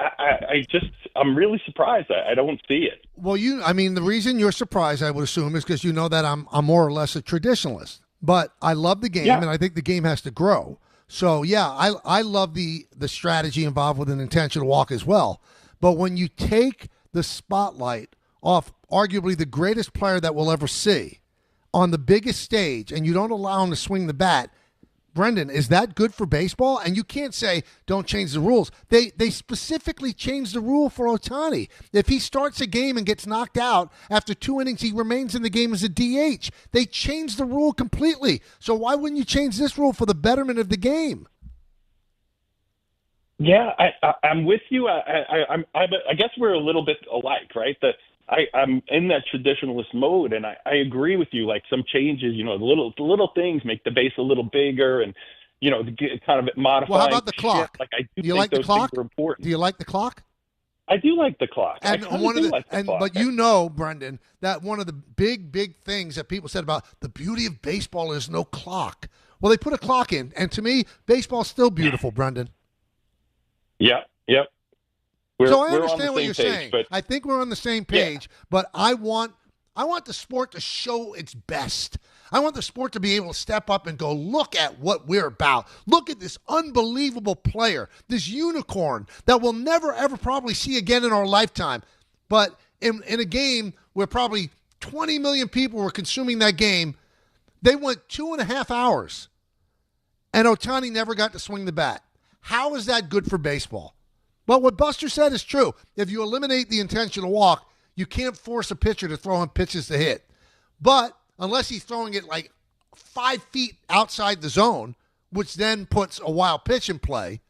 [SPEAKER 17] I'm really surprised. I don't see it.
[SPEAKER 3] Well, the reason you're surprised, I would assume, is because you know that I'm more or less a traditionalist. But I love the game, and I think the game has to grow. So, yeah, I love the strategy involved with an intentional walk as well. But when you take the spotlight off arguably the greatest player that we'll ever see on the biggest stage, and you don't allow him to swing the bat, Brendan, is that good for baseball? And you can't say don't change the rules. They specifically changed the rule for Ohtani. If he starts a game and gets knocked out after 2 innings, he remains in the game as a DH. They changed the rule completely. So why wouldn't you change this rule for the betterment of the game?
[SPEAKER 17] Yeah, I'm with you. I guess we're a little bit alike, right? I'm in that traditionalist mode, and I agree with you. Like, some changes, the little things make the base a little bigger, and kind of modify.
[SPEAKER 3] Well, how about the clock?
[SPEAKER 17] Like, I
[SPEAKER 3] do you like the clock?
[SPEAKER 17] Important.
[SPEAKER 3] Do you like the clock?
[SPEAKER 17] I do like the clock.
[SPEAKER 3] And
[SPEAKER 17] clock.
[SPEAKER 3] But Brendan, that one of the big things that people said about the beauty of baseball is no clock. Well, they put a clock in, and to me, baseball's still beautiful, Brendan.
[SPEAKER 17] Yep.
[SPEAKER 3] So I understand what you're saying. But I think we're on the same page, but I want the sport to show its best. I want the sport to be able to step up and go, look at what we're about. Look at this unbelievable player, this unicorn that we'll never, ever probably see again in our lifetime. But in a game where probably 20 million people were consuming that game, they went 2.5 hours, and Ohtani never got to swing the bat. How is that good for baseball? But what Buster said is true. If you eliminate the intentional walk, you can't force a pitcher to throw him pitches to hit. But unless he's throwing it like 5 feet outside the zone, which then puts a wild pitch in play,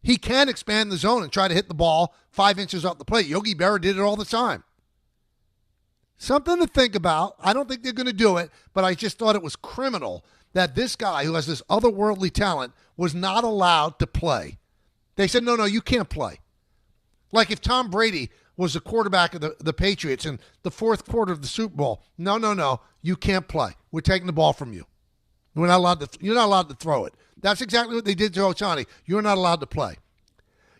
[SPEAKER 3] he can expand the zone and try to hit the ball 5 inches off the plate. Yogi Berra did it all the time. Something to think about. I don't think they're going to do it, but I just thought it was criminal that this guy who has this otherworldly talent was not allowed to play. They said, no, you can't play. Like if Tom Brady was the quarterback of the Patriots in the fourth quarter of the Super Bowl, no, you can't play. We're taking the ball from you. You're not allowed to throw it. That's exactly what they did to Ohtani. You're not allowed to play.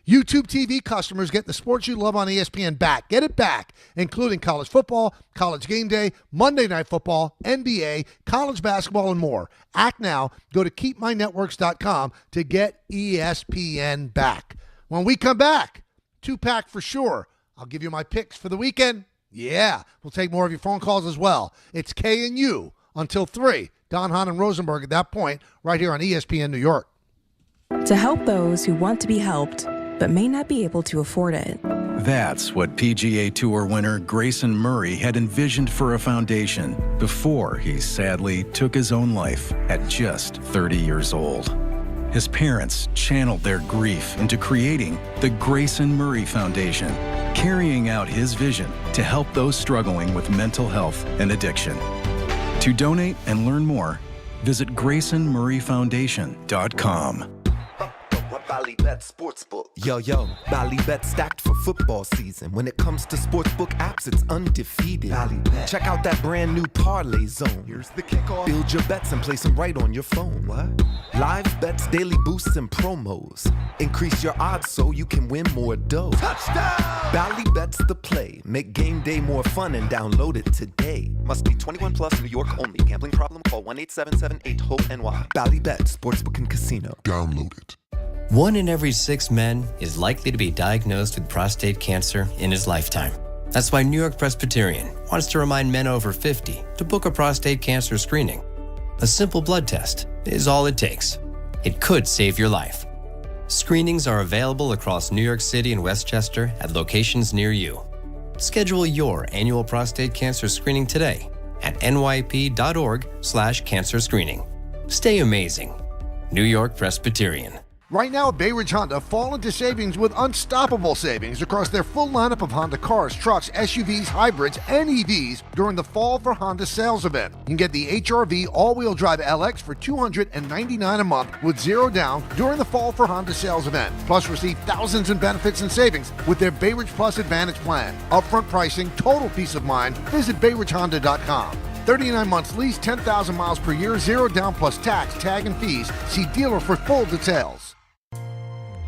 [SPEAKER 3] YouTube TV customers get the sports you love on ESPN back. Get it back, including college football, college game day, Monday Night Football, NBA, college basketball, and more. Act now. Go to keepmynetworks.com to get ESPN back. When we come back, 2-pack for sure. I'll give you my picks for the weekend. Yeah, we'll take more of your phone calls as well. It's K and U until 3. Don, Hahn, and Rosenberg at that point, right here on ESPN New York.
[SPEAKER 18] To help those who want to be helped, but may not be able to afford it.
[SPEAKER 16] That's what PGA Tour winner Grayson Murray had envisioned for a foundation before he sadly took his own life at just 30 years old. His parents channeled their grief into creating the Grayson Murray Foundation, carrying out his vision to help those struggling with mental health and addiction. To donate and learn more, visit GraysonMurrayFoundation.com.
[SPEAKER 19] Ballybet Sportsbook. Yo, Ballybet stacked for football season. When it comes to sportsbook apps, it's undefeated. Ballybet. Check out that brand new parlay zone. Here's the kickoff. Build your bets and place them right on your phone. What? Live bets, daily boosts, and promos. Increase your odds so you can win more dough. Touchdown! Ballybet's the play. Make game day more fun and download it today. Must be 21 plus, New York only. Gambling problem? Call 1-877-8-HOPE-NY. Ballybet Sportsbook and Casino. Download it.
[SPEAKER 21] 1 in every 6 men is likely to be diagnosed with prostate cancer in his lifetime. That's why New York Presbyterian wants to remind men over 50 to book a prostate cancer screening. A simple blood test is all it takes. It could save your life. Screenings are available across New York City and Westchester at locations near you. Schedule your annual prostate cancer screening today at nyp.org/cancer screening. Stay amazing. New York Presbyterian.
[SPEAKER 3] Right now at Bay Ridge Honda, fall into savings with unstoppable savings across their full lineup of Honda cars, trucks, SUVs, hybrids, and EVs during the Fall for Honda sales event. You can get the HR-V all-wheel drive LX for $299 a month with 0 down during the Fall for Honda sales event. Plus, receive thousands in benefits and savings with their Bay Ridge Plus Advantage plan. Upfront pricing, total peace of mind. Visit BayRidgeHonda.com. 39 months lease, 10,000 miles per year, 0 down plus tax, tag, and fees. See dealer for full details.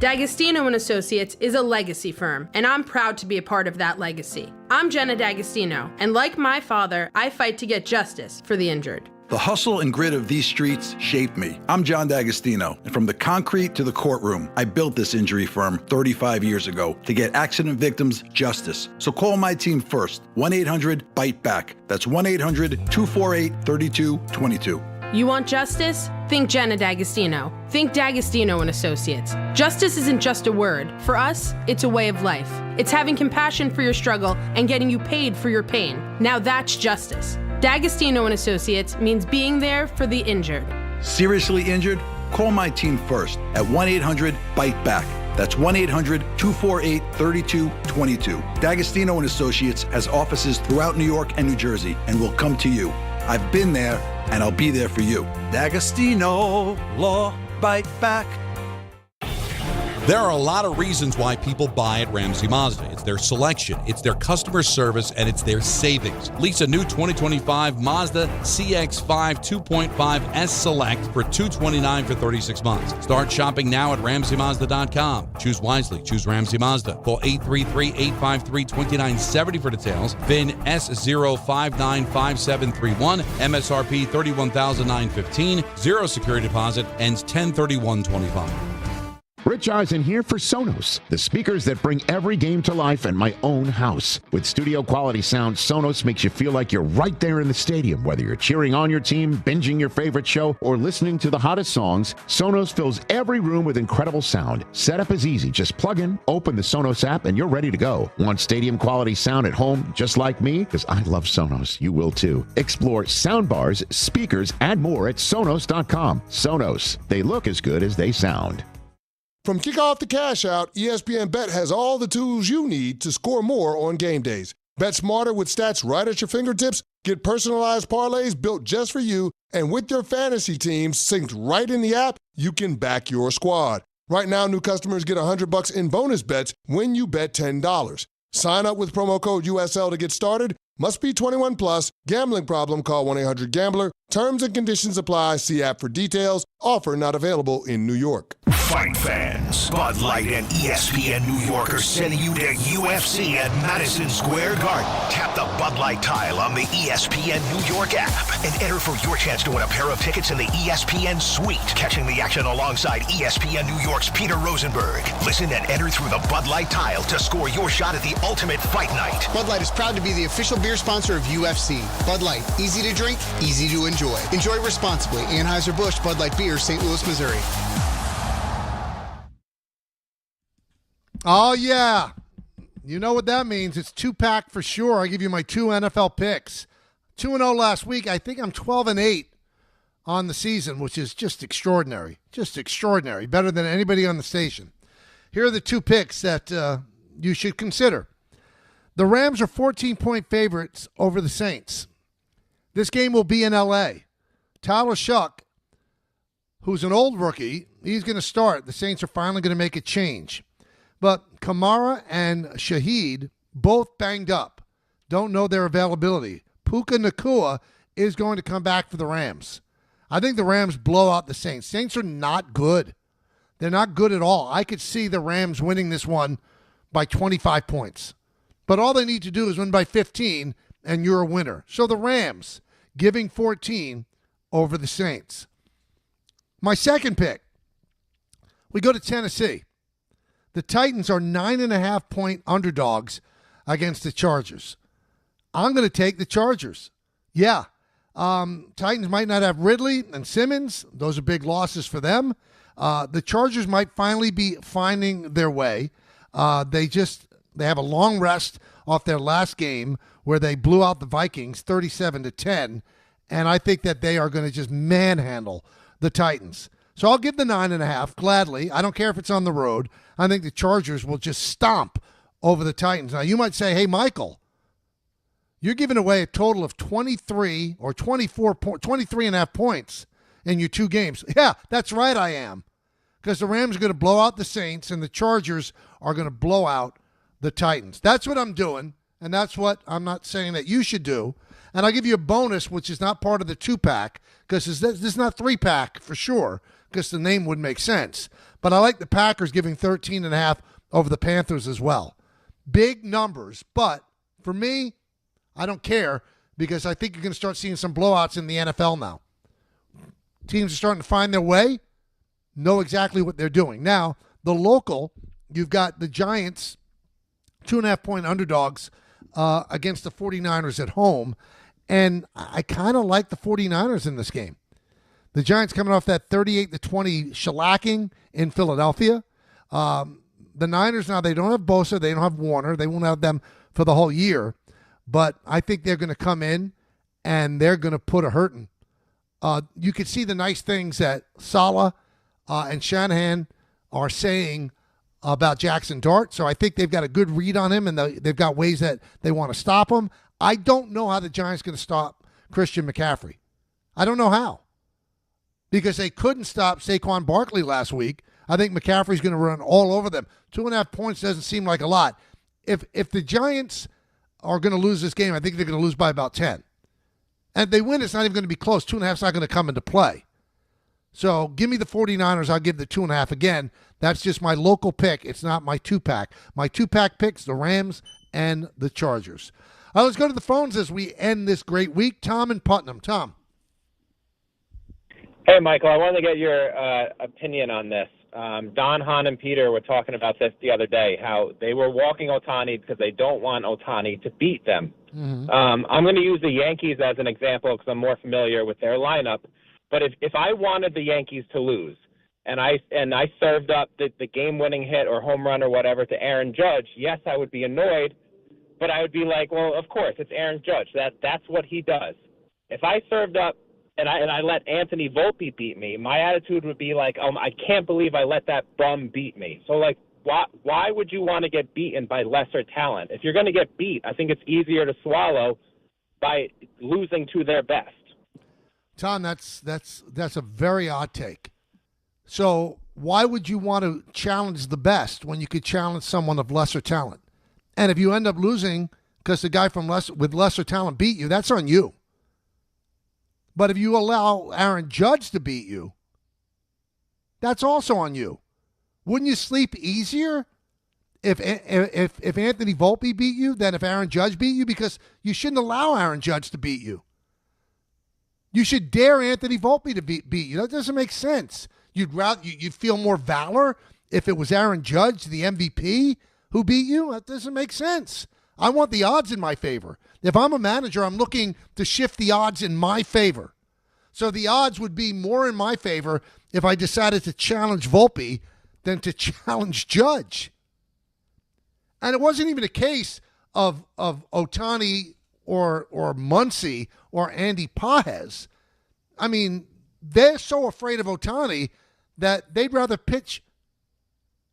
[SPEAKER 22] D'Agostino & Associates is a legacy firm, and I'm proud to be a part of that legacy. I'm Jenna D'Agostino, and like my father, I fight to get justice for the injured.
[SPEAKER 23] The hustle and grit of these streets shaped me. I'm John D'Agostino, and from the concrete to the courtroom, I built this injury firm 35 years ago to get accident victims justice. So call my team first, 1-800-BITE-BACK. That's 1-800-248-3222.
[SPEAKER 22] You want justice? Think Jenna D'Agostino. Think D'Agostino & Associates. Justice isn't just a word. For us, it's a way of life. It's having compassion for your struggle and getting you paid for your pain. Now that's justice. D'Agostino & Associates means being there for the injured.
[SPEAKER 23] Seriously injured? Call my team first at 1-800-BITE-BACK. That's 1-800-248-3222. D'Agostino & Associates has offices throughout New York and New Jersey and will come to you. I've been there, and I'll be there for you. D'Agostino Law Bite Back.
[SPEAKER 24] There are a lot of reasons why people buy at Ramsey Mazda. It's their selection, it's their customer service, and it's their savings. Lease a new 2025 Mazda CX-5 2.5 S Select for $229 for 36 months. Start shopping now at RamseyMazda.com. Choose wisely. Choose Ramsey Mazda. Call 833-853-2970 for details. VIN S0595731. MSRP $31,915. Zero security deposit. Ends 10/31/25.
[SPEAKER 13] Rich Eisen here for Sonos, the speakers that bring every game to life in my own house. With studio quality sound, Sonos makes you feel like you're right there in the stadium. Whether you're cheering on your team, binging your favorite show, or listening to the hottest songs, Sonos fills every room with incredible sound. Setup is easy. Just plug in, open the Sonos app, and you're ready to go. Want stadium quality sound at home just like me? Because I love Sonos. You will too. Explore soundbars, speakers, and more at Sonos.com. Sonos. They look as good as they sound.
[SPEAKER 26] From kickoff to cash out, ESPN Bet has all the tools you need to score more on game days. Bet smarter with stats right at your fingertips, get personalized parlays built just for you, and with your fantasy teams synced right in the app, you can back your squad. Right now, new customers get $100 in bonus bets when you bet $10. Sign up with promo code USL to get started. Must be 21 plus. Gambling problem? Call 1-800-GAMBLER. Terms and conditions apply. See app for details. Offer not available in New York.
[SPEAKER 1] Fight fans, Bud Light and ESPN New York are sending you to UFC at Madison Square Garden. Tap the Bud Light tile on the ESPN New York app and enter for your chance to win a pair of tickets in the ESPN Suite. Catching the action alongside ESPN New York's Peter Rosenberg. Listen and enter through the Bud Light tile to score your shot at the ultimate fight night.
[SPEAKER 2] Bud Light is proud to be the official beer sponsor of UFC. Bud Light, easy to drink, easy to enjoy. Enjoy responsibly. Anheuser-Busch Bud Light Beer, St. Louis, Missouri.
[SPEAKER 3] Oh, yeah. You know what that means. It's two-pack for sure. I give you my 2 NFL picks. 2-0 last week. I think I'm 12-8 on the season, which is just extraordinary. Just extraordinary. Better than anybody on the station. Here are the 2 picks that you should consider. The Rams are 14-point favorites over the Saints. This game will be in L.A. Tyler Shuck, who's an old rookie, he's going to start. The Saints are finally going to make a change. But Kamara and Shaheed, both banged up. Don't know their availability. Puka Nacua is going to come back for the Rams. I think the Rams blow out the Saints. Saints are not good. They're not good at all. I could see the Rams winning this one by 25 points. But all they need to do is win by 15, and you're a winner. So the Rams giving 14 over the Saints. My second pick, we go to Tennessee. The Titans are 9.5-point underdogs against the Chargers. I'm going to take the Chargers. Yeah. Titans might not have Ridley and Simmons. Those are big losses for them. The Chargers might finally be finding their way. They have a long rest off their last game where they blew out the Vikings 37-10, and I think that they are going to just manhandle the Titans. So I'll give the 9.5 gladly. I don't care if it's on the road. I think the Chargers will just stomp over the Titans. Now, you might say, hey, Michael, you're giving away a total of 23 or 23.5 points in your 2 games. Yeah, that's right, I am. Because the Rams are going to blow out the Saints and the Chargers are going to blow out the Titans. That's what I'm doing, and that's what I'm not saying that you should do. And I'll give you a bonus, which is not part of the 2-pack, because this is not 3-pack for sure, because the name wouldn't make sense. But I like the Packers giving 13.5 over the Panthers as well. Big numbers, but for me, I don't care, because I think you're going to start seeing some blowouts in the NFL now. Teams are starting to find their way, know exactly what they're doing. Now, the local, you've got the Giants, 2.5-point underdogs against the 49ers at home. And I kind of like the 49ers in this game. The Giants coming off that 38-20 shellacking in Philadelphia. The Niners, now they don't have Bosa, they don't have Warner. They won't have them for the whole year. But I think they're going to come in and they're going to put a hurting. You can see the nice things that Salah and Shanahan are saying about Jackson Dart. So I think they've got a good read on him, and they've got ways that they want to stop him. I don't know how the Giants are going to stop Christian McCaffrey. I don't know how. Because they couldn't stop Saquon Barkley last week. I think McCaffrey's going to run all over them. 2.5 points doesn't seem like a lot. If the Giants are going to lose this game, I think they're going to lose by about 10. And if they win, it's not even going to be close. 2.5 is not going to come into play. So give me the 49ers. I'll give the 2.5 again. That's just my local pick. It's not my 2-pack. My 2-pack picks, the Rams and the Chargers. All right, let's go to the phones as we end this great week. Tom in Putnam. Tom.
[SPEAKER 4] Hey, Michael, I wanted to get your opinion on this. Don, Han, and Peter were talking about this the other day, how they were walking Ohtani because they don't want Ohtani to beat them.
[SPEAKER 3] Mm-hmm.
[SPEAKER 4] I'm going to use the Yankees as an example because I'm more familiar with their lineup. But if I wanted the Yankees to lose and I served up the game-winning hit or home run or whatever to Aaron Judge, yes, I would be annoyed, but I would be like, well, of course, it's Aaron Judge. That's what he does. If I served up and I let Anthony Volpe beat me, my attitude would be like, I can't believe I let that bum beat me. So, like, why would you want to get beaten by lesser talent? If you're going to get beat, I think it's easier to swallow by losing to their best.
[SPEAKER 3] Tom, that's a very odd take. So why would you want to challenge the best when you could challenge someone of lesser talent? And if you end up losing because the guy with lesser talent beat you, that's on you. But if you allow Aaron Judge to beat you, that's also on you. Wouldn't you sleep easier if Anthony Volpe beat you than if Aaron Judge beat you? Because you shouldn't allow Aaron Judge to beat you. You should dare Anthony Volpe to beat you. That doesn't make sense. You'd feel more valor if it was Aaron Judge, the MVP, who beat you. That doesn't make sense. I want the odds in my favor. If I'm a manager, I'm looking to shift the odds in my favor. So the odds would be more in my favor if I decided to challenge Volpe than to challenge Judge. And it wasn't even a case of Ohtani or Muncy or Andy Pages. I mean, they're so afraid of Ohtani that they'd rather pitch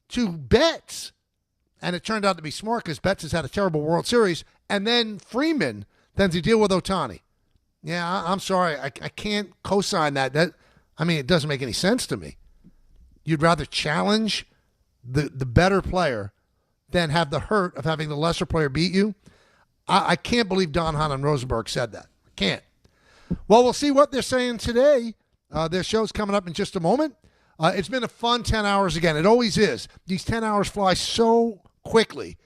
[SPEAKER 3] to Betts. And it turned out to be smart because Betts has had a terrible World Series. And then Freeman than to deal with Ohtani. Yeah, I'm sorry. I can't co-sign that. It doesn't make any sense to me. You'd rather challenge the better player than have the hurt of having the lesser player beat you. I can't believe Don Hahn and Rosenberg said that. I can't. Well, we'll see what they're saying today. Their show's coming up in just a moment. It's been a fun 10 hours again. It always is. These 10 hours fly so quickly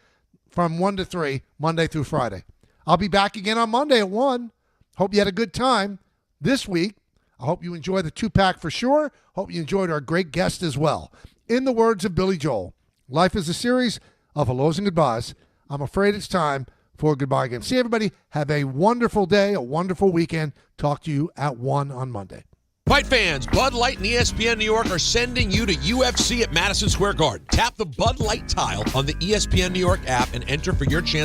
[SPEAKER 3] from 1 to 3, Monday through Friday. I'll be back again on Monday at 1. Hope you had a good time this week. I hope you enjoy the 2-pack for sure. Hope you enjoyed our great guest as well. In the words of Billy Joel, life is a series of hellos and goodbyes. I'm afraid it's time for a goodbye again. See everybody. Have a wonderful day, a wonderful weekend. Talk to you at 1 on Monday.
[SPEAKER 24] Fight fans, Bud Light and ESPN New York are sending you to UFC at Madison Square Garden. Tap the Bud Light tile on the ESPN New York app and enter for your chance